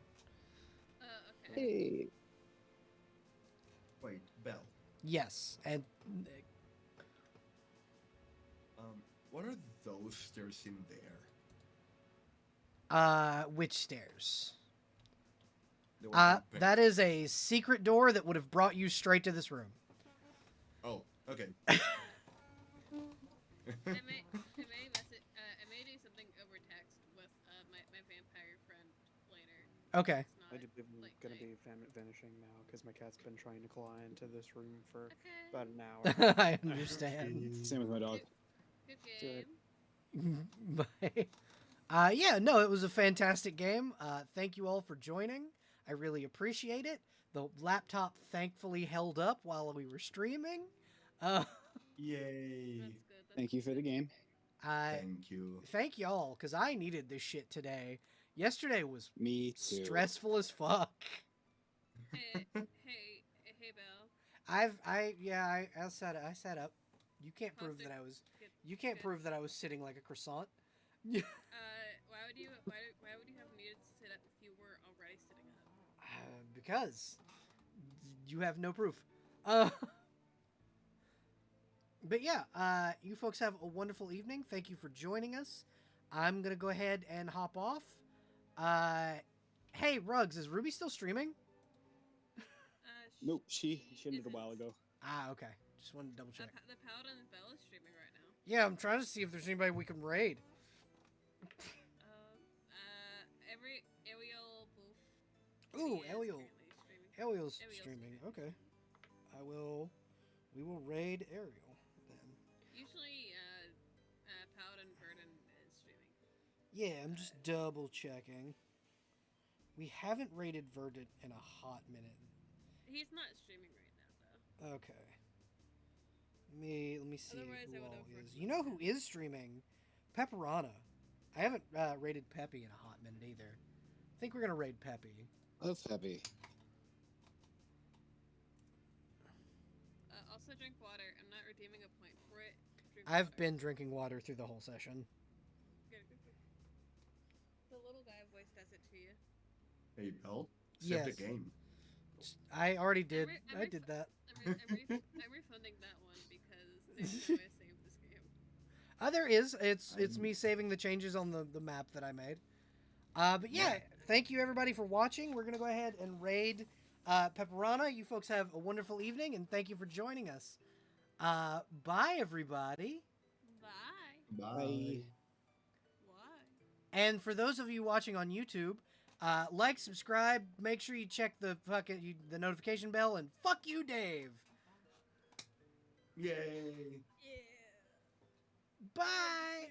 Okay. Hey. Wait, Bell. Yes, and What are those stairs in there? which stairs? The ones in That is a secret door that would have brought you straight to this room. Oh, okay. I may do something over text with my vampire friend later. Okay. It's I not, do believe I'm like, gonna night. be vanishing now because my cat's been trying to claw into this room for Okay. about an hour. I understand. Same with my dog. Good Do it. game. Bye. Yeah, no, it was a fantastic game. Thank you all for joining. I really appreciate it. The laptop thankfully held up while we were streaming. Yay! That's good. Thank you for the game. Thank you. Thank y'all, because I needed this shit today. Yesterday was Me too. stressful as fuck. Hey, Belle. I sat up. You can't prove Caustic. that I was. Good. You can't good. prove that I was sitting like a croissant. Why would you have needed to sit up if you were already sitting up? Because you have no proof. But yeah, you folks have a wonderful evening. Thank you for joining us. I'm gonna go ahead and hop off. Hey, Ruggs, is Ruby still streaming? Nope, she ended a isn't. while ago. Okay. Just wanted to double check. The Paladin Bell is streaming right now. Yeah, I'm trying to see if there's anybody we can raid. Every Ariel Boof. Ooh, is Ariel. currently streaming. Ariel's Ariel's streaming. streaming. Okay. We will raid Ariel then. Usually, Paladin Verdon is streaming. Yeah, I'm just double checking. We haven't raided Verdant in a hot minute. He's not streaming right now, though. Okay. Let me see Otherwise, I who would all have is. You know who is streaming? Pepperana. I haven't raided Peppy in a hot minute either. I think we're gonna raid Peppy. Love Peppy. Also, drink water. I'm not redeeming a point for it. Drink I've water. been drinking water through the whole session. Good. The little guy voice does it to you. Hey, Bell. Save Yes. the game. I already did. I'm I did that. I'm refunding that one because there's no way I saved this game. There is. It's I'm- me saving the changes on the map that I made. But yeah, thank you everybody for watching. We're gonna go ahead and raid Pepperana. You folks have a wonderful evening, and thank you for joining us. Bye everybody. Bye. Bye. Why? And for those of you watching on YouTube, like, subscribe, make sure you check the the notification bell, and fuck you, Dave. Yay! Yeah. Bye.